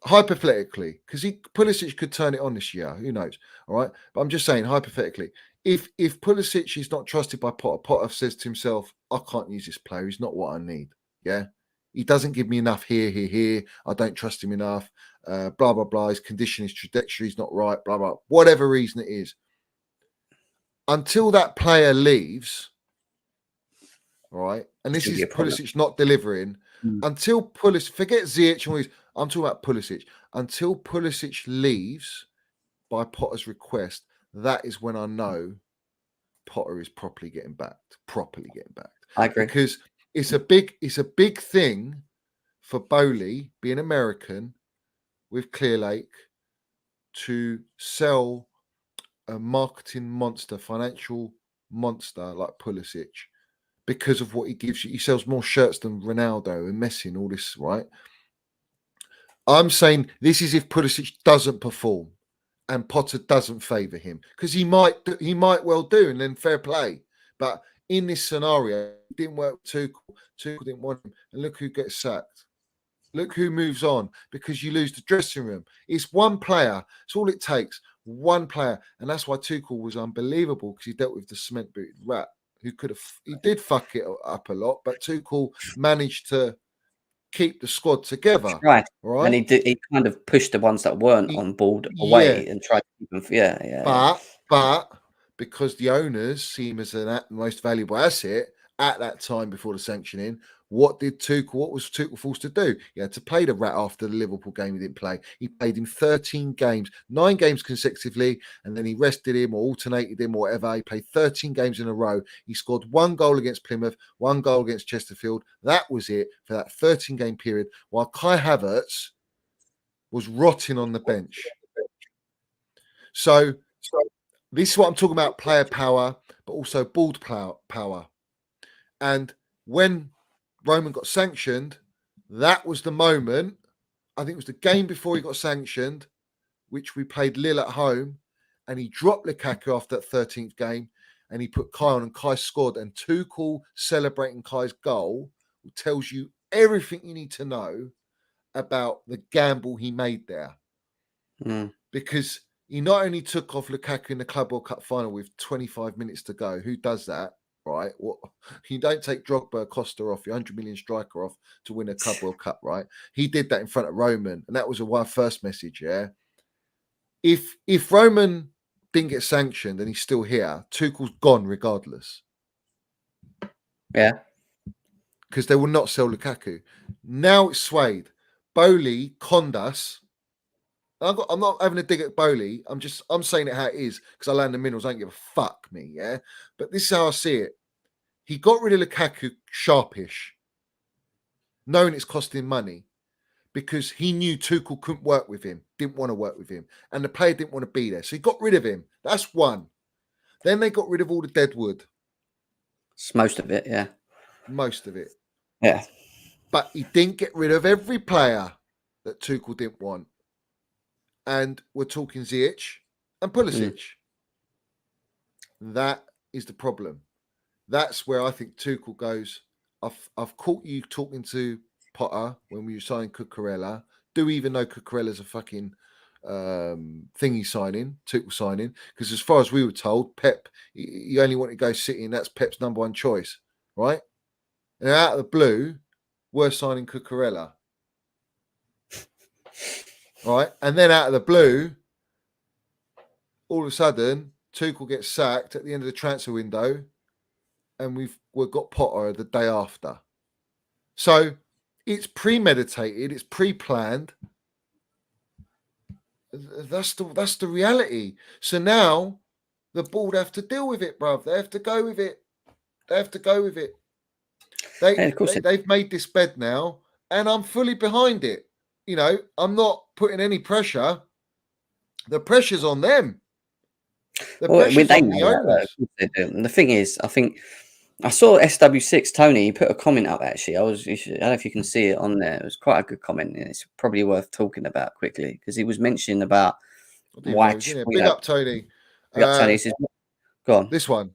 hypothetically, because Pulisic could turn it on this year, who knows, all right. But I'm just saying, hypothetically, if Pulisic is not trusted by Potter, Potter says to himself, I can't use this player, he's not what I need. Yeah, he doesn't give me enough here, I don't trust him enough, blah blah blah, his condition, his trajectory is not right, blah blah, whatever reason it is. Until that player leaves, all right, and this is Pulisic not delivering. Until Pulisic, forget Ziyech, I'm talking about Pulisic. Until Pulisic leaves by Potter's request, that is when I know Potter is properly getting backed. I agree. Because it's a big thing for Bowley, being American, with Clearlake, to sell a marketing monster, financial monster like Pulisic, because of what he gives you. He sells more shirts than Ronaldo and Messi and all this, right? I'm saying this is if Pulisic doesn't perform and Potter doesn't favour him, because he might well do, and then fair play. But in this scenario, it didn't work with Tuchel. Tuchel didn't want him, and look who gets sacked. Look who moves on, because you lose the dressing room. It's one player. It's all it takes. One player. And that's why Tuchel was unbelievable, because he dealt with the cement-booted rat who he did fuck it up a lot, but Tuchel managed to keep the squad together. Right. Right. And he kind of pushed the ones that weren't on board away and tried to keep them. But because the owners see him as the most valuable asset at that time before the sanctioning, what was Tuchel forced to do? He had to play the rat after the Liverpool game he didn't play. He played him 13 games, 9 games consecutively, and then he rested him or alternated him or whatever. He played 13 games in a row. He scored 1 goal against Plymouth, 1 goal against Chesterfield. That was it for that 13-game period, while Kai Havertz was rotting on the bench. So this is what I'm talking about, player power, but also ball power. And when Roman got sanctioned, that was the moment. I think it was the game before he got sanctioned, which we played Lille at home, and he dropped Lukaku after that 13th game, and he put Kai on, and Kai scored. And Tuchel celebrating Kai's goal tells you everything you need to know about the gamble he made there. Because he not only took off Lukaku in the Club World Cup final with 25 minutes to go. Who does that? Right? Well, you don't take Drogba, Costa off, your 100 million striker off to win a Club World Cup, right? He did that in front of Roman, and that was our first message, yeah? If Roman didn't get sanctioned and he's still here, Tuchel's gone regardless. Yeah. Because they will not sell Lukaku. Now it's swayed. Bowley conned us. I'm not having a dig at Bowley. I'm saying it how it is, because I land the minerals. I don't give a fuck me, yeah? But this is how I see it. He got rid of Lukaku sharpish, knowing it's costing money, because he knew Tuchel couldn't work with him, didn't want to work with him, and the player didn't want to be there. So he got rid of him. That's one. Then they got rid of all the dead wood. It's most of it, yeah. Most of it. Yeah. But he didn't get rid of every player that Tuchel didn't want. And we're talking Ziyech and Pulisic. That is the problem. That's where I think Tuchel goes, I've caught you talking to Potter when we signed Cucurella. Do we even know Cucurella's a fucking thingy signing, Tuchel signing? Because as far as we were told, Pep, he only wanted to go City, and that's Pep's number one choice, right? And out of the blue, we're signing Cucurella. Right, and then out of the blue, all of a sudden, Tuchel gets sacked at the end of the transfer window, and we've got Potter the day after. So it's premeditated, it's pre-planned. That's the reality. So now the board have to deal with it, bruv. They have to go with it. They've made this bed now, and I'm fully behind it. You know, I'm not putting any pressure. The pressure's on them. Pressure's on the owners. And the thing is, I think I saw SW6 Tony. He put a comment up actually. I don't know if you can see it on there. It was quite a good comment, and it's probably worth talking about quickly, because he was mentioning about why. Big up, Tony. Big up, Tony. He says, go on. This one.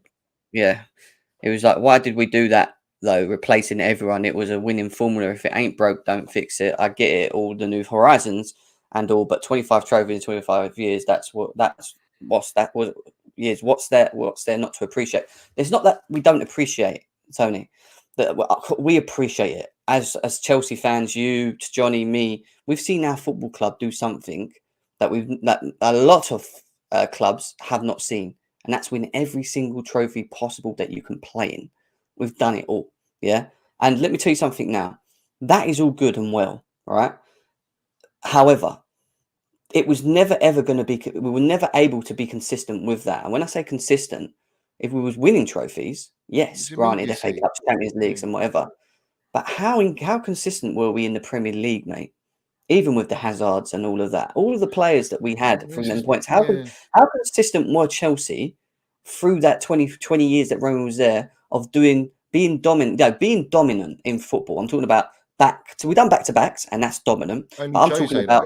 Yeah. It was like, why did we do that? Though, replacing everyone, it was a winning formula. If it ain't broke, don't fix it. I get it, all the new horizons and all, but 25 trophies in 25 years, what's there not to appreciate? It's not that we don't appreciate, Tony, that we appreciate it as Chelsea fans. You, Johnny, me, we've seen our football club do something that a lot of clubs have not seen, and that's win every single trophy possible that you can play in. We've done it all, yeah? And let me tell you something now. That is all good and well, right? However, it was never ever going to be. We were never able to be consistent with that. And when I say consistent, if we was winning trophies, yes, It's granted, FA immediacy. Cups, Champions Leagues, and whatever. But how consistent were we in the Premier League, mate? Even with the Hazards and all of that, all of the players that we had from them points, how consistent were Chelsea through that 20 years that Roman was there of being dominant in football? I'm talking about we've done back to backs, and that's dominant. Only But I'm Jose, talking about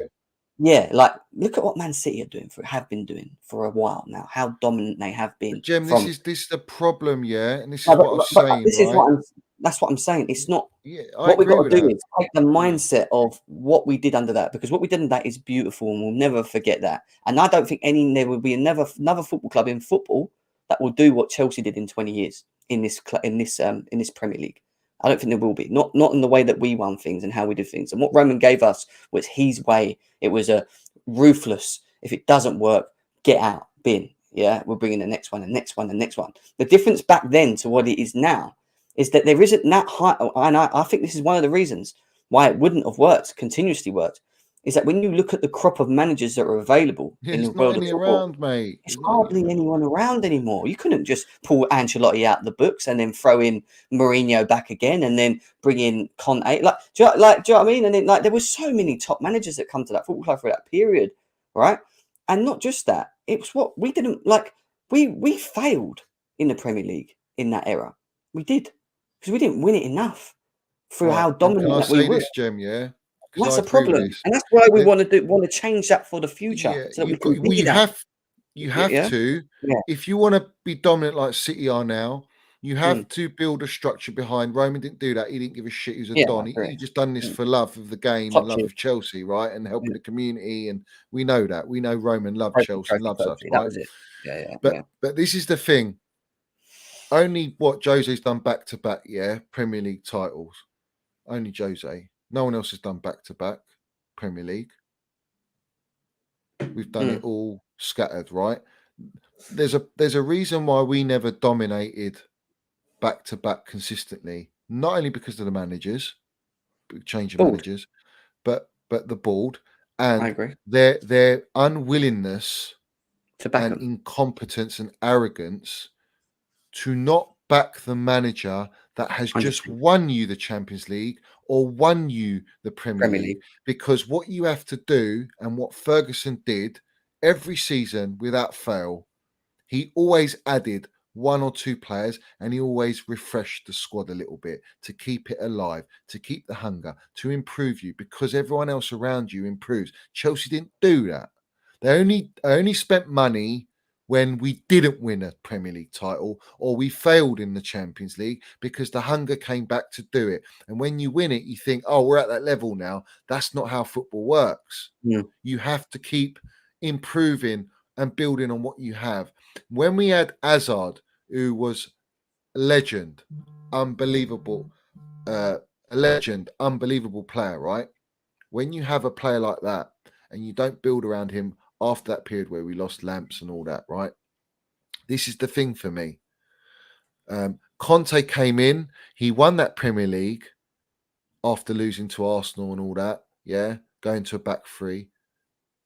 though. like look at what Man City have been doing for a while now. How dominant they have been. But Jem, from, this is the problem, yeah, and this no, is what I was saying, this right? is that's what I'm saying. It's not. Yeah, I What we've agree got with to do that. is take the mindset of what we did under that, because what we did under that is beautiful, and we'll never forget that. And I don't think there will be another football club in football that will do what Chelsea did in 20 years in this Premier League. I don't think there will be. Not in the way that we won things and how we did things. And what Roman gave us was his way. It was a ruthless. If it doesn't work, get out, bin. Yeah, we're bringing the next one, the next one, the next one. The difference back then to what it is now is that there isn't that high, and I think this is one of the reasons why it wouldn't have continuously worked, is that when you look at the crop of managers that are available in the There's not world of any football, around, mate. there's hardly anyone around anymore. You couldn't just pull Ancelotti out the books and then throw in Mourinho back again and then bring in Conte. Do you know what I mean? And then there were so many top managers that come to that football club for that period, right? And not just that, it was what we didn't like. We failed in the Premier League in that era. We did, because we didn't win it enough through how dominant that we were. This, Jem, yeah? That's a problem, and that's why we want to change that for the future, Yeah, so that we can be that. You have to. Yeah. If you want to be dominant like City are now, you have to build a structure behind. Roman didn't do that. He didn't give a shit. He was a don. He just done this for love of the game and love of Chelsea, right? And helping the community. And we know that. We know Roman loved Chelsea and loves us, right? That was it. Yeah. But this is the thing. Only what Jose's done back to back, Premier League titles. Only Jose. No one else has done back to back Premier League. We've done it all scattered, right? There's a reason why we never dominated back to back consistently. Not only because of the managers, change of managers, but the board and I agree. Their unwillingness and incompetence and arrogance to not back the manager that has 100%. Just won you the Champions League or won you the Premier League. Because what you have to do, and what Ferguson did every season without fail, he always added one or two players and he always refreshed the squad a little bit to keep it alive, to keep the hunger, to improve you, because everyone else around you improves. Chelsea didn't do that. They only spent money when we didn't win a Premier League title or we failed in the Champions League, because the hunger came back to do it. And when you win it, you think, oh, we're at that level now. That's not how football works. Yeah. You have to keep improving and building on what you have. When we had Hazard, who was a legend, unbelievable player, right? When you have a player like that and you don't build around him after that period where we lost Lamps and all that, right? This is the thing for me. Conte came in, he won that Premier League after losing to Arsenal and all that, going to a back three,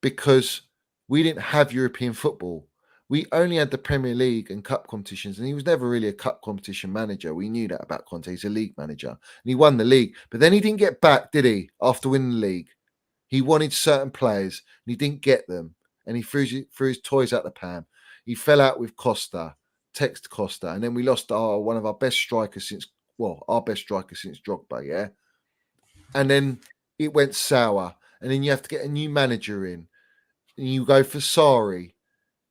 because we didn't have European football. We only had the Premier League and cup competitions, and he was never really a cup competition manager. We knew that about Conte. He's a league manager, and he won the league. But then he didn't get back, did he, after winning the league? He wanted certain players, and he didn't get them. And he threw his toys out the pan. He fell out with Costa, and then we lost one of our best strikers since Drogba, And then it went sour, and then you have to get a new manager in, and you go for Sarri,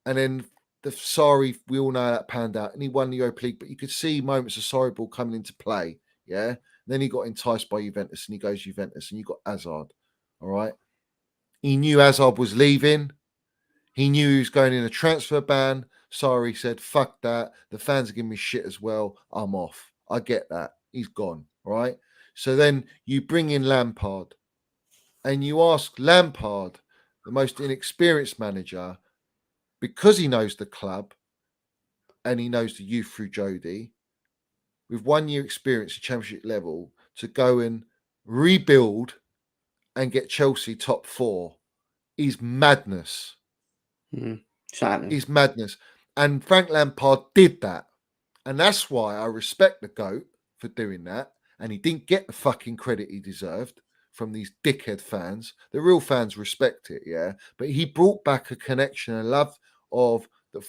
and then the Sarri, we all know that panned out, and he won the Europa League, but you could see moments of Sarri ball coming into play, And then he got enticed by Juventus, and he goes Juventus, and you got Hazard, all right? He knew Hazard was leaving. He knew he was going in a transfer ban. Sarri said, fuck that. The fans are giving me shit as well. I'm off. I get that. He's gone, all right? So then you bring in Lampard, and you ask Lampard, the most inexperienced manager, because he knows the club and he knows the youth through Jody, with 1 year experience at Championship level, to go and rebuild and get Chelsea top four is madness. It's not happening. Is madness. And Frank Lampard did that. And that's why I respect the GOAT for doing that. And he didn't get the fucking credit he deserved from these dickhead fans. The real fans respect it, yeah. But he brought back a connection and love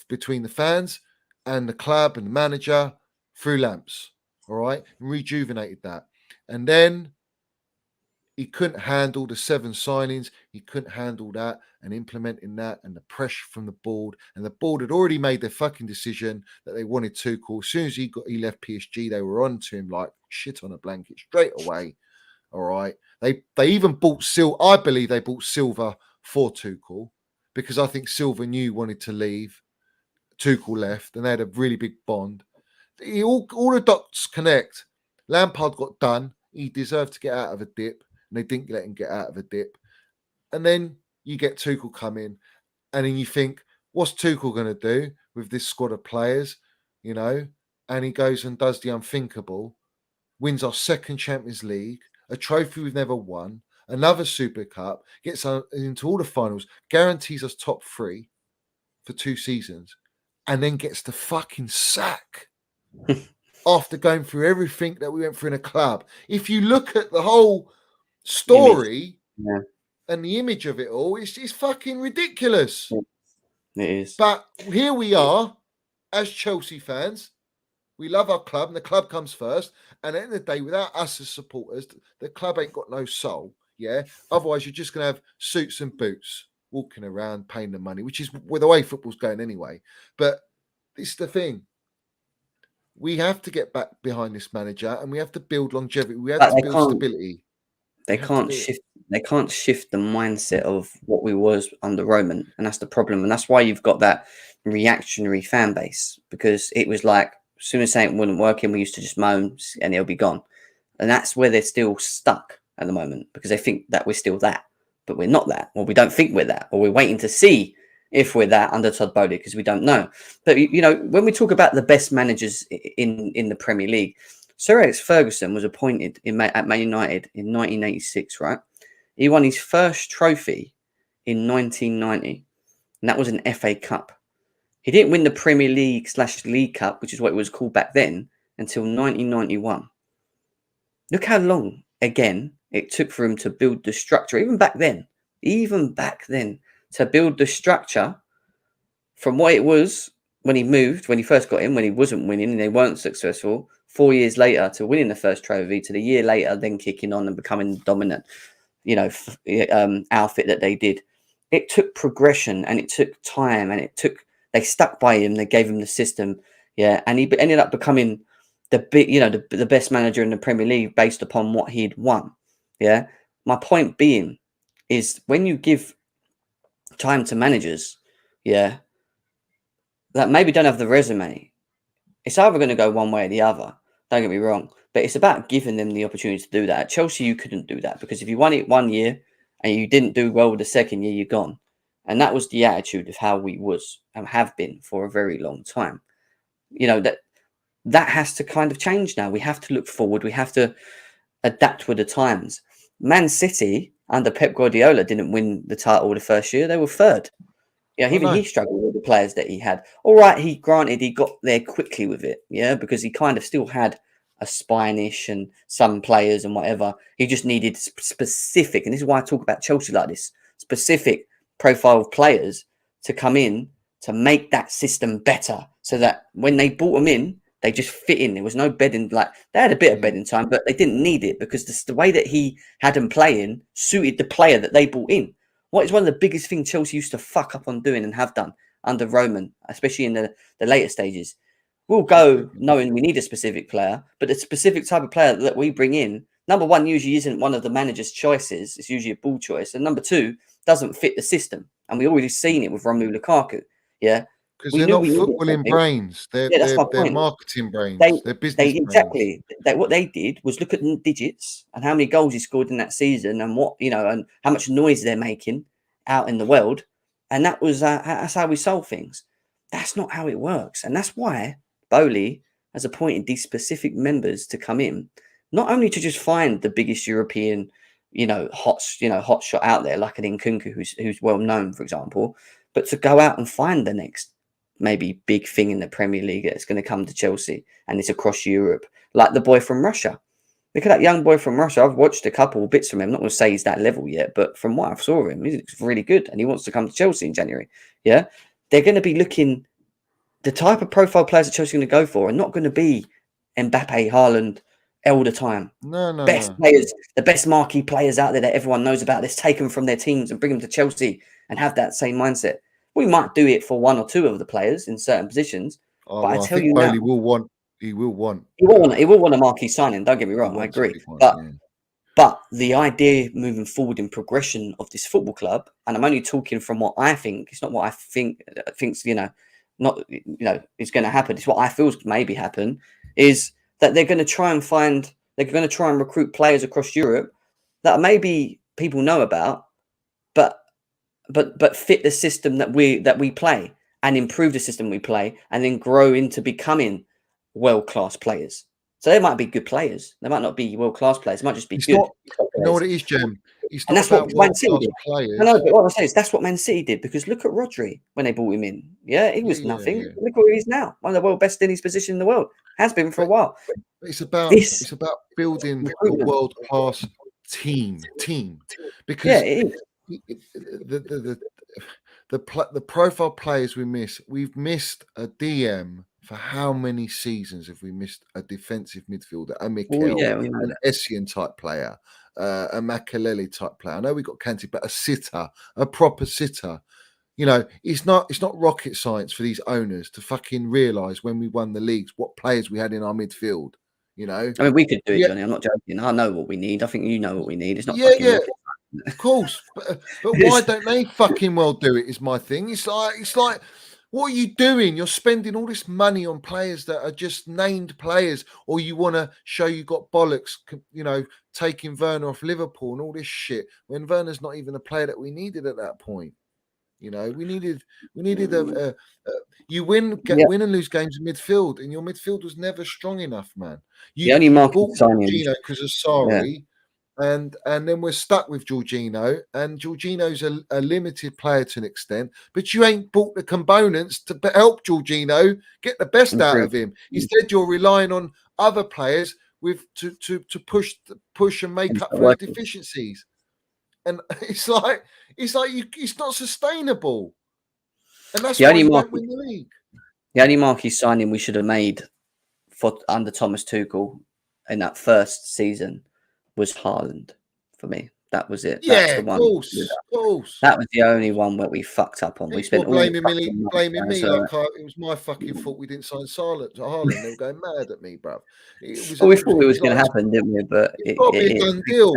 between the fans and the club and the manager through Lamps, all right? And rejuvenated that. And then he couldn't handle the 7 signings. He couldn't handle that and implementing that and the pressure from the board. And the board had already made their fucking decision that they wanted Tuchel. As soon as he left PSG, they were on to him like shit on a blanket straight away. All right. They even bought I believe they bought Silva for Tuchel because I think Silva knew he wanted to leave. Tuchel left and they had a really big bond. All the dots connect. Lampard got done. He deserved to get out of a dip. And they didn't let him get out of a dip. And then you get Tuchel come in, and then you think, what's Tuchel going to do with this squad of players, you know? And he goes and does the unthinkable, wins our 2nd Champions League, a trophy we've never won, another Super Cup, gets into all the finals, guarantees us top 3 for 2 seasons, and then gets the fucking sack after going through everything that we went through in a club. If you look at the whole story and the image of it all, it's fucking ridiculous. It is. But here we are as Chelsea fans. We love our club and the club comes first. And at the end of the day, without us as supporters, the club ain't got no soul. Yeah. Otherwise, you're just going to have suits and boots walking around paying the money, which is the way football's going anyway. But this is the thing. We have to get back behind this manager and we have to build longevity. We have to build stability. They can't shift. They can't shift the mindset of what we was under Roman, and that's the problem. And that's why you've got that reactionary fan base, because it was like as soon as something wasn't working, we used to just moan and it'll be gone. And that's where they're still stuck at the moment because they think that we're still that, but we're not that. Or we don't think we're that, or we're waiting to see if we're that under Todd Bowley because we don't know. But you know, when we talk about the best managers in the Premier League. Sir Alex Ferguson was appointed at Man United in 1986, right? He won his first trophy in 1990, and that was an FA Cup. He didn't win the Premier League/League Cup, which is what it was called back then, until 1991. Look how long, again, it took for him to build the structure, even back then, to build the structure from what it was when he first got in, when he wasn't winning and they weren't successful, 4 years later to winning the first trophy, to the year later then kicking on and becoming dominant, outfit that they did. It took progression and it took time and they stuck by him. They gave him the system, and he ended up becoming the best manager in the Premier League based upon what he'd won. Yeah, my point being is when you give time to managers, that maybe don't have the resume, it's either going to go one way or the other. Don't get me wrong, but it's about giving them the opportunity to do that. At Chelsea, you couldn't do that because if you won it 1 year and you didn't do well with the second year, you're gone. And that was the attitude of how we was and have been for a very long time. That has to kind of change now. We have to look forward. We have to adapt with the times. Man City under Pep Guardiola didn't win the title the first year. They were third. Even he struggled with the players that he had. All right, he got there quickly with it, because he kind of still had a Spanish and some players and whatever. He just needed specific, and this is why I talk about Chelsea like this, specific profile of players to come in to make that system better so that when they brought them in, they just fit in. There was no bedding. Like they had a bit of bedding time, but they didn't need it because the way that he had them playing suited the player that they brought in. What is one of the biggest things Chelsea used to fuck up on doing and have done under Roman, especially in the later stages? We'll go knowing we need a specific player, but the specific type of player that we bring in, number one, usually isn't one of the manager's choices. It's usually a ball choice. And number two, doesn't fit the system. And we already seen it with Romelu Lukaku. Yeah. Because they're not footballing brains. They're marketing brains. They're business brains. Exactly. What they did was look at the digits and how many goals he scored in that season and and how much noise they're making out in the world. And that's how we solve things. That's not how it works. And that's why Bowley has appointed these specific members to come in, not only to just find the biggest European hot shot out there like an Nkunku who's well known, for example. But to go out and find the next maybe big thing in the Premier League that's going to come to Chelsea, and it's across Europe, like the boy from Russia. Look at that young boy from Russia. I've watched a couple of bits from him. I'm not going to say he's that level yet, but from what I saw of him, he looks really good, and he wants to come to Chelsea in January. Yeah, they're going to be looking. The type of profile players that Chelsea are going to go for are not going to be Mbappe, Haaland, all the time. No. Players, the best marquee players out there that everyone knows about. Let's take them from their teams and bring them to Chelsea and have that same mindset. We might do it for one or two of the players in certain positions, but I tell you now, he will want. He will want a marquee signing. Don't get me wrong, I agree. But the idea moving forward in progression of this football club, and I'm only talking from what I think. It's not what I think's is going to happen. It's what I feel maybe happen is that they're going to try and recruit players across Europe that maybe people know about, but fit the system that we play and improve the system we play, and then grow into becoming world-class players. So they might be good players. They might not be world-class players. They might just be good. You know what it is, Jem? And that's what Man City did. No, but what I'm saying is that's what Man City did, because look at Rodri when they brought him in. Yeah, he was nothing. Yeah. Look where he is now. One of the world best in his position in the world. Has been for a while. It's about building a world-class team. Because the profile players we've missed a DM. For how many seasons have we missed a defensive midfielder, a Mikel, an Essien type player, a Makelele type player? I know we got Kante, but a sitter, a proper sitter. It's not rocket science for these owners to fucking realise when we won the leagues what players we had in our midfield. I mean, we could do it, Johnny. I'm not joking. I know what we need. I think you know what we need. It's not of course, but why don't they fucking well do it? Is my thing. It's like. What are you doing? You're spending all this money on players that are just named players, or you want to show you got bollocks, taking Werner off Liverpool and all this shit, when Werner's not even a player that we needed at that point. We needed you win and lose games in midfield, and your midfield was never strong enough, man. You bought Jorginho because of Sarri. Yeah. And then we're stuck with Jorginho, and Jorginho's a limited player to an extent, but you ain't bought the components to help Jorginho get the best out of him. Instead, you're relying on other players to push and make up for the deficiencies. And it's not sustainable. And that's why you don't win the league. The only marquee signing we should have made under Thomas Tuchel in that first season was Haaland for me. That was it. That's the one. Of course. That was the only one where we fucked up on. We spent blaming me like it was my fucking fault we didn't sign Haaland. They were going mad at me, bro. We thought it was going to happen, didn't we? But it's probably a done deal.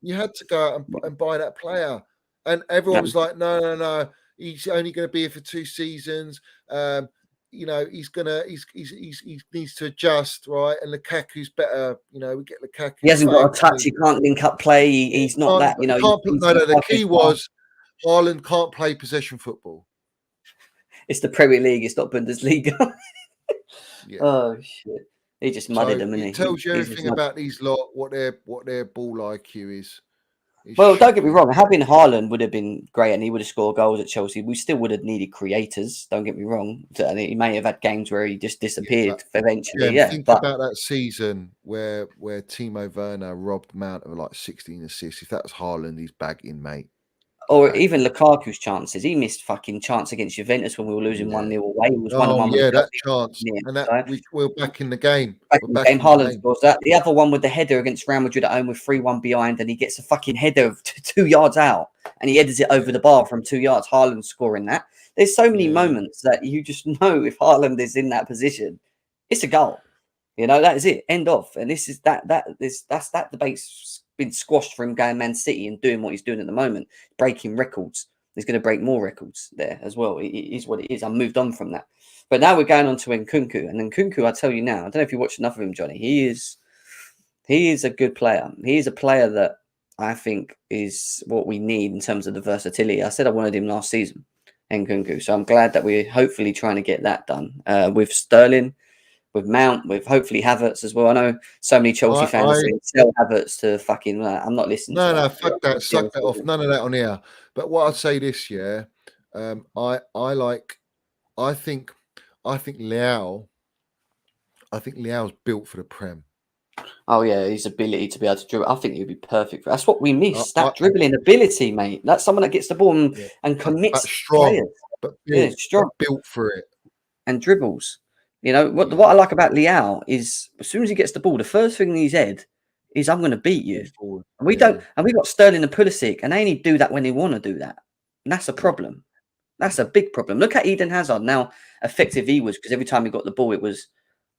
You had to go out and buy that player, and everyone was like, "No, he's only going to be here for 2 seasons." He needs to adjust, right? And Lukaku's better. We get Lukaku. He hasn't got a touch. He can't link up play. He's not that. The key was Haaland can't play possession football. It's the Premier League. It's not Bundesliga. Oh shit! He just mudded them, and it tells you everything about these lot. What their ball IQ is. Well, don't get me wrong. Having Haaland would have been great, and he would have scored goals at Chelsea. We still would have needed creators. Don't get me wrong. And he may have had games where he just disappeared eventually. Think about that season where Timo Werner robbed Mount of like 16 assists. If that was Haaland, he's bagging, mate. Or even Lukaku's chances. He missed fucking chance against Juventus when we were losing 1-0 away. It was 1-1. Yeah, that chance. And that we're back in the game. Haaland scores that. The other one with the header against Real Madrid at home with 3-1 behind, and he gets a fucking header of 2 yards out, and he headers it over the bar from 2 yards. Haaland scoring that. There's so many moments that you just know if Haaland is in that position, it's a goal. That is it. End of. And this is that debate's been squashed for him going Man City and doing what he's doing at the moment, breaking records. He's going to break more records there as well. It is what it is. I moved on from that. But now we're going on to Nkunku. And Nkunku, I tell you now, I don't know if you watched enough of him, Johnny. He is a good player. He is a player that I think is what we need in terms of the versatility. I said I wanted him last season, Nkunku. So I'm glad that we're hopefully trying to get that done. With Sterling, with Mount, with hopefully Havertz as well. I know so many Chelsea fans are saying sell Havertz to fucking. I'm not listening. to that. Fuck that, suck that off. None of that on here. But what I'd say this, yeah, I think Liao. I think Liao's built for the Prem. Oh yeah, his ability to be able to dribble. I think he'd be perfect. That's what we miss. That dribbling ability, mate. That's someone that gets the ball and commits. But strong, players. but built, strong, built for it, and dribbles. You know what I like about Liao is as soon as he gets the ball, the first thing in his head is I'm going to beat you. And we don't. And we got Sterling and Pulisic, and they only do that when they want to do that. And that's a problem. That's a big problem. Look at Eden Hazard now. Effective he was because every time he got the ball, it was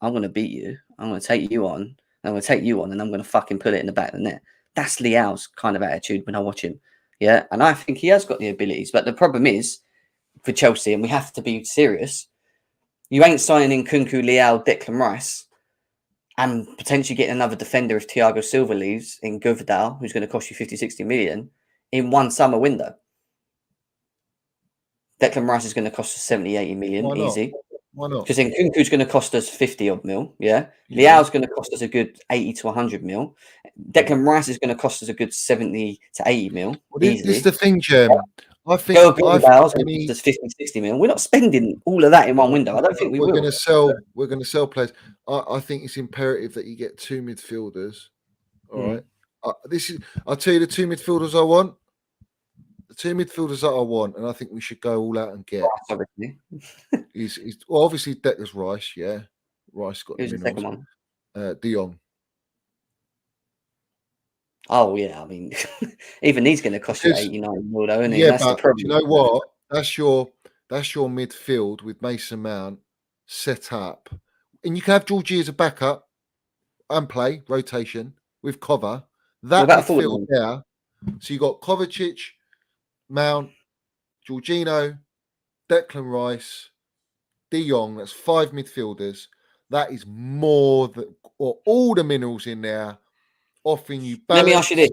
I'm going to beat you. I'm going to take you on. I'm going to take you on, and I'm going to fucking put it in the back of the net. That's Liao's kind of attitude when I watch him. Yeah, and I think he has got the abilities. But the problem is for Chelsea, and we have to be serious. You ain't signing Kunku, Liao, Declan Rice, and potentially getting another defender if Thiago Silva leaves in Guvdal, who's going to cost you 50, 60 million in one summer window. Declan Rice is going to cost us 70, 80 million easy. Why not? Because then Kunku's going to cost us 50 odd mil. Yeah. Liao's going to cost us a good 80 to 100 mil. Declan Rice is going to cost us a good 70 to 80 mil. Well, this is the thing, Jem. I think Guvdal's going to cost us 50, 60 mil. We're not spending all of that in one window. I don't think we're going to sell. We're going to sell players. I think it's imperative that you get two midfielders. All right. I'll tell you the two midfielders I want. The two midfielders that I want, and I think we should go all out and get. He's well, obviously Declan's Rice, yeah. Rice got the minerals. De Jong. Oh yeah, I mean, even he's going to cost you 89 mil, though, isn't he? Yeah, that's the problem. You know what? That's your midfield with Mason Mount set up, and you can have Georgie as a backup and play rotation with cover. That midfield there. So you got Kovacic, Mount, Jorginho, Declan Rice, De Jong. That's 5 midfielders. That is more than all the minerals in there, offering you balance. Let me ask you this: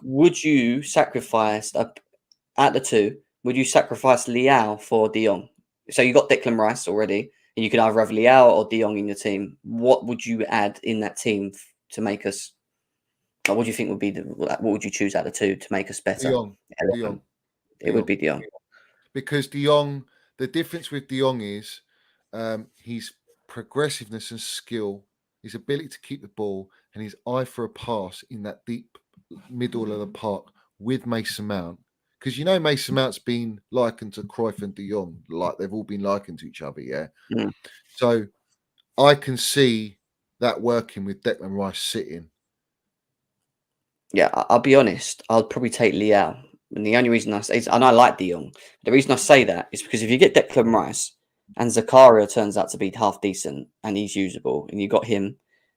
Would you sacrifice at the two? Would you sacrifice Liao for De Jong? So you got Declan Rice already, and you could either have Liao or De Jong in your team. What would you add in that team to make us? What do you think would be what would you choose out of the two to make us better? De Jong. It would be De Jong. Because De Jong, the difference with De Jong is his progressiveness and skill, his ability to keep the ball, and his eye for a pass in that deep middle of the park with Mason Mount. Because you know Mason Mount's been likened to Cruyff and De Jong, like they've all been likened to each other, yeah? Mm. So I can see that working with Declan Rice sitting. Yeah, I'll be honest. I'll probably take Liao. And the only reason I say, and I like De Jong, the reason I say that is because if you get Declan Rice and Zakaria turns out to be half decent and he's usable, and you've got him,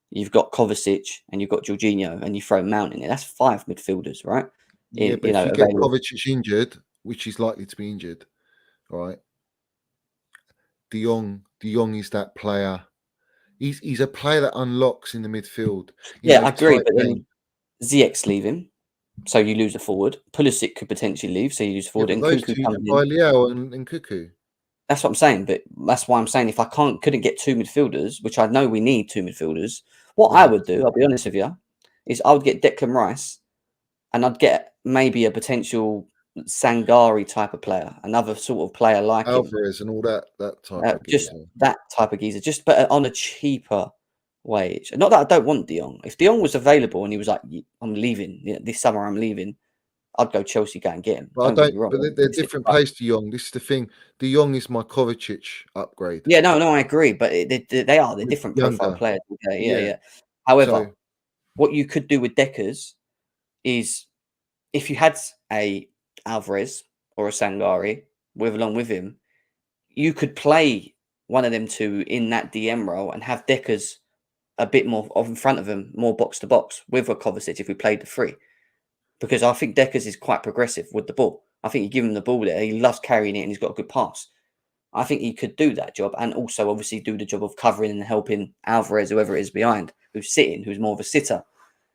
you've got Kovacic and you've got Jorginho, and you throw Mount in there, that's 5 midfielders, right? But if you get Kovacic injured, which is likely to be injured, all right? De Jong is that player. He's a player that unlocks in the midfield. I agree, but then Ziyech's leaving, so you lose a forward. Pulisic could potentially leave, so you lose a forward. And Kuku comes in. By Liao and Kuku. That's what I'm saying, but that's why I'm saying if I couldn't get 2 midfielders, which I know we need 2 midfielders, what I would do, I'll be honest with you, is I would get Declan Rice, and I'd get maybe a potential Sangari type of player, another sort of player like Alvarez and all that type of just geezer. That type of geezer, just but on a cheaper wage. Not that I don't want De Jong. If De Jong was available and he was like, I'm leaving, this summer I'm leaving, I'd go Chelsea, go and get him. But they're different players, De Jong. This is the thing. De Jong is my Kovacic upgrade. Yeah, no, I agree. But they're different profile players. Yeah. However, what you could do with Deckers is if you had a Alvarez or a Sangari along with him, you could play one of them two in that DM role and have Deckers a bit more in front of him, more box to box with a Kovacic if we played the 3. Because I think Deckers is quite progressive with the ball. I think you give him the ball there, he loves carrying it and he's got a good pass. I think he could do that job and also obviously do the job of covering and helping Alvarez, whoever it is behind, who's sitting, who's more of a sitter,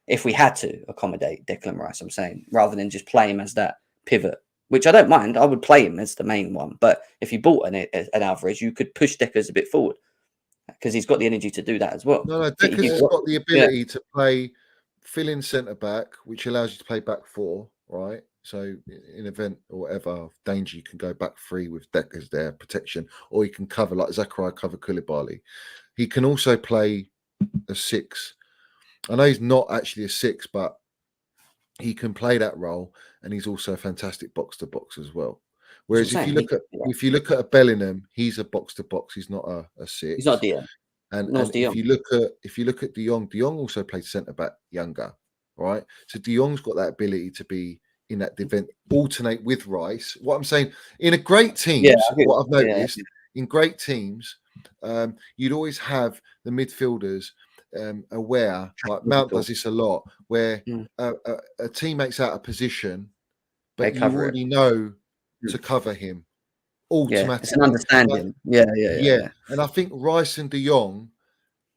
if we had to accommodate Declan Rice, I'm saying, rather than just play him as that pivot, which I don't mind. I would play him as the main one. But if you bought an Alvarez, you could push Deckers a bit forward. because he's got the energy to do that as well. No, I think he Decker's gives- has got the ability to play fill-in centre back, which allows you to play back four, right? So in event or whatever of danger, you can go back three with Decker's there, protection, or you can cover like Zakaria cover Koulibaly. He can also play a 6. I know he's not actually a 6, but he can play that role, and he's also a fantastic box to box as well. Whereas That's what if I'm you saying. look at a Bellingham, he's a box to box. He's not a 6. He's not a DM. And Nor's De if Jong. you look at De Jong also played centre back younger, right? So De Jong's got that ability to be in that event, alternate with Rice. What I'm saying, in a great teams, what I've noticed in great teams, you'd always have the midfielders aware. Like Mount does this a lot, where a teammate's out of position, but you already know to cover him automatically. Yeah, it's an understanding. Yeah. And I think Rice and De Jong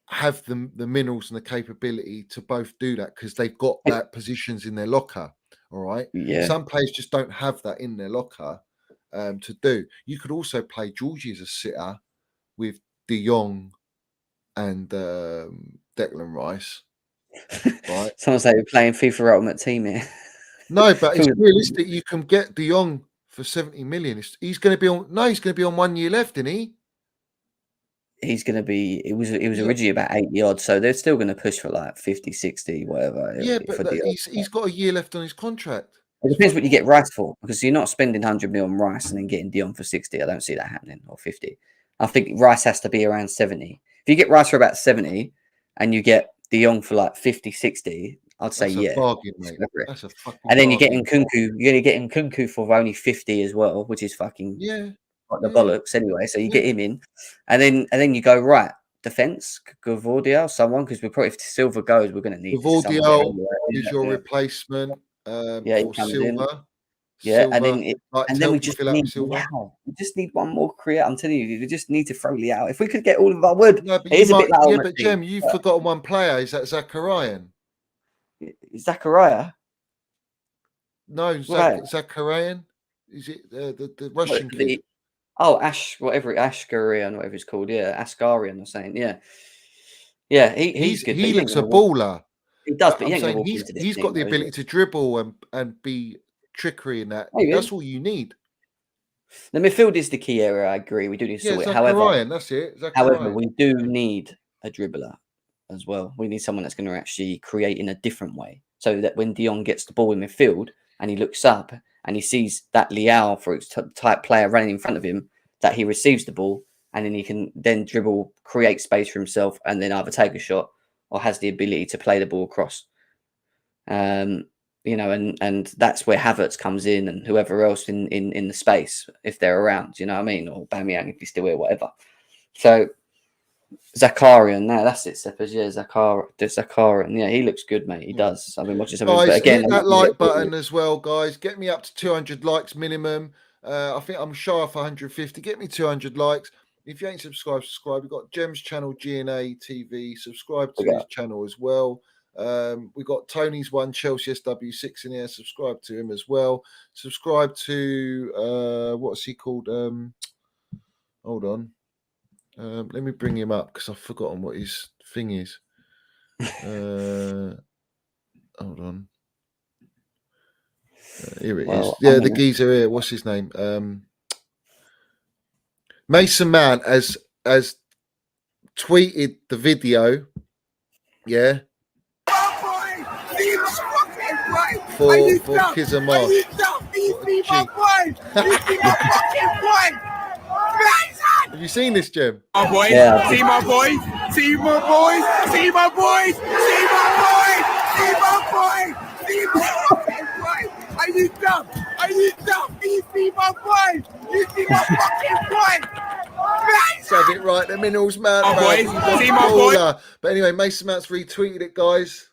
have the minerals and the capability to both do that because they've got that positions in their locker. All right. Yeah. Some players just don't have that in their locker to do. You could also play Georgie as a sitter with De Jong and Declan Rice. Right. Sounds like you're playing FIFA Ultimate Team here. No, but it's realistic. You can get De Jong for 70 million. He's going to be on. No, he's going to be on 1 year left, isn't he? He's going to be. It was originally about 80 odd, so they're still going to push for like 50, 60, whatever. Yeah, but he's got a year left on his contract. It depends what you get Rice for, because you're not spending 100 mil on Rice and then getting Dion for 60. I don't see that happening, or 50. I think Rice has to be around 70. If you get Rice for about 70 and you get De Jong for like 50, 60, I'd say That's a bargain, mate. That's a fucking and then bargain. you're getting Kunku for only 50 as well, which is fucking like the bollocks anyway. So you get him in, and then you go right defense, Gavardia, someone, because we're probably if Silva goes, we're going to need Gavardia is your replacement for Silva. Yeah, and then we just need Silva. We just need one more creator. I'm telling you, we just need to throw Lee out. If we could get all of our wood, no, but Jem, you've forgotten one player. Is that Zakaria? Zakaria? No, Zakaria. Is it the Russian kid? Ashgarian, whatever it's called. Yeah, Asgarian or something. Yeah. He's good. He looks a baller. He does, but he's got the ability to dribble and be trickery in that. That's all you need. The midfield is the key area. I agree. We do need to sort it. However, that's it. However, we do need a dribbler as well. We need someone that's going to actually create in a different way, so that when Dion gets the ball in midfield and he looks up and he sees that Leao, for its type player running in front of him, that he receives the ball and then he can then dribble, create space for himself, and then either take a shot or has the ability to play the ball across. And that's where Havertz comes in, and whoever else in the space if they're around. You know what I mean? Or Bamiyang if he's still here, whatever. So Zakaria, no, that's it, Steppers. Yeah, Zakaria. Yeah, he looks good, mate. He does. I've been watching something. Guys, but again, hit that like button as well, guys. Get me up to 200 likes minimum. I think I'm shy off 150. Get me 200 likes. If you ain't subscribed, subscribe. We've got Jem's channel, GNA TV. Subscribe to his channel as well. We got Tony's one, Chelsea SW6 in here. Subscribe to him as well. Subscribe to what's he called? Hold on. Let me bring him up because I've forgotten what his thing is. Hold on. Here it is. Yeah, the geezer here. What's his name? Mason Mount has tweeted the video. Yeah. For Kids and Marsh. Have you seen this, Jem? My boys, see my boys, see my boys, see my boys, see my boys, see my boys, see my fucking boys. Are you dumb? Are you dumb? You see my boys? You see my fucking boys? Have it right, the minerals, man. My boys, see my boys. But anyway, Mason Mount's retweeted it, guys.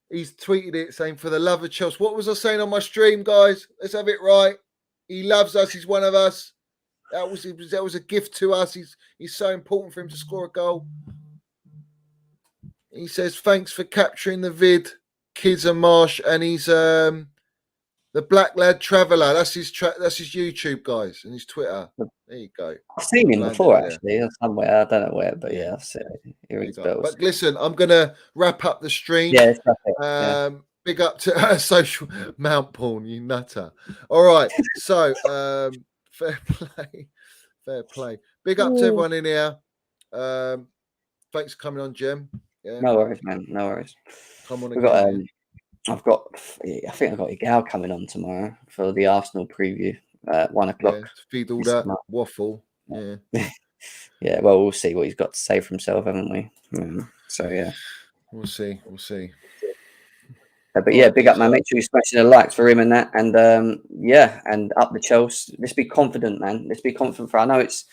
He's tweeted it saying, "For the love of Chelsea." What was I saying on my stream, guys? Let's have it right. He loves us. He's one of us. That was a gift to us. He's so important for him to score a goal. He says, "Thanks for capturing the vid, Kids and Marsh," and he's The Black Lad Traveller. That's his YouTube, guys, and his Twitter. There you go. I've seen him Landed before, it there. actually, somewhere. I don't know where, but Yeah. yeah, I've seen it. He There you rings go. bells. But listen, I'm gonna wrap up the stream. Yeah, it's perfect. Yeah. Big up to social Mount Porn, you nutter. All right, so fair play. Big up to everyone in here. Thanks for coming on, Jem. Yeah, No worries, man. No worries. come on We've again. got, I think I've got Igal coming on tomorrow for the Arsenal preview at 1 o'clock. Yeah, to feed all that waffle. Yeah. Yeah, well, we'll see what he's got to say for himself, haven't we? So, yeah. We'll see. But yeah, big up, man. Make sure you're smashing the likes for him and that. And yeah, and up the Chelsea. Let's be confident, man. Let's be confident for. I know it's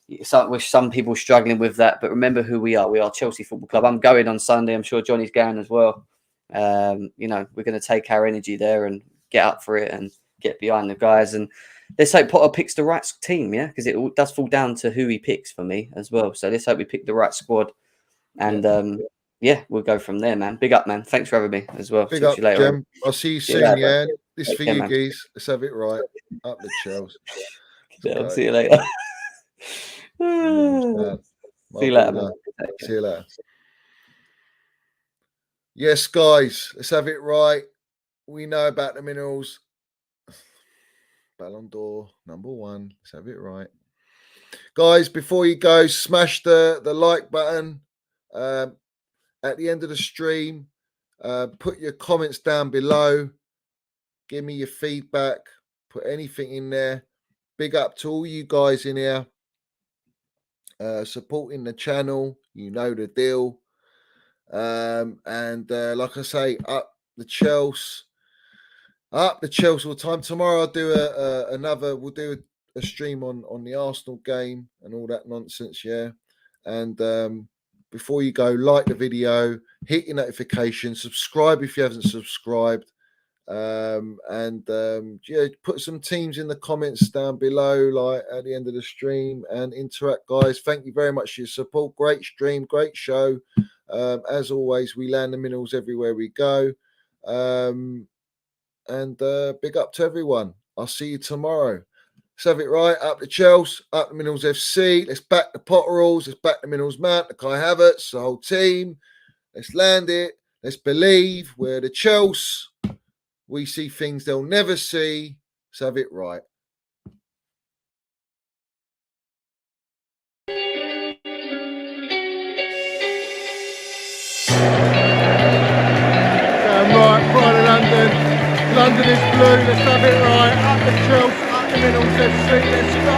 with some people struggling with that, but remember who we are. We are Chelsea Football Club. I'm going on Sunday. I'm sure Johnny's going as well. You know, we're going to take our energy there and get up for it and get behind the guys. And let's hope Potter picks the right team, yeah, because it all does fall down to who he picks for me as well. So let's hope we pick the right squad. And yeah, we'll go from there, man. Big up, man. Thanks for having me as well. Big up, you later. Jem. I'll see you soon, later, yeah. This Take for care, you, man. geez. Let's have it right. Up the Chelsea. I'll see you later. See you later, man. See you later. Yes, guys, let's have it right. We know about the minerals. Ballon d'Or, #1. Let's have it right. Guys, before you go, smash the like button. At the end of the stream, put your comments down below. Give me your feedback. Put anything in there. Big up to all you guys in here. Supporting the channel. You know the deal. And like I say, up the Chelsea all the time. Tomorrow I'll do we'll do a stream on the Arsenal game and all that nonsense, yeah. And before you go, like the video, hit your notification, subscribe if you haven't subscribed, yeah, put some teams in the comments down below, like at the end of the stream, and interact, guys. Thank you very much for your support. Great stream, great show. As always, we land the minerals everywhere we go. Big up to everyone. I'll see you tomorrow. Let's have it right. Up the Chelsea, up the Minerals FC. Let's back the Potteralls. Let's back the Minerals Mount, the Kai Havertz, the whole team. Let's land it. Let's believe we're the Chelsea. We see things they'll never see. Let's have it right. Right, pride of London. London is blue. Let's have it right. Up the Chelsea, up the Minerals FC. Let's go.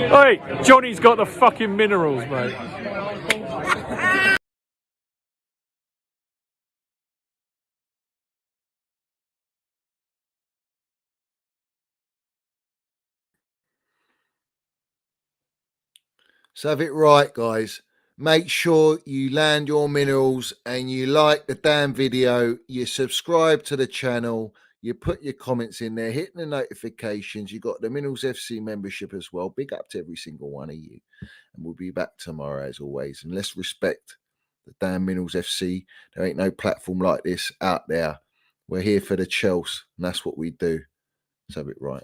Hey, Johnny's got the fucking minerals, mate. So have it right, guys. Make sure you land your minerals and you like the damn video. You subscribe to the channel. You put your comments in there, hitting the notifications. You got the Minerals FC membership as well. Big up to every single one of you. And we'll be back tomorrow as always. And let's respect the damn Minerals FC. There ain't no platform like this out there. We're here for the Chelsea, and that's what we do. Let's have it right.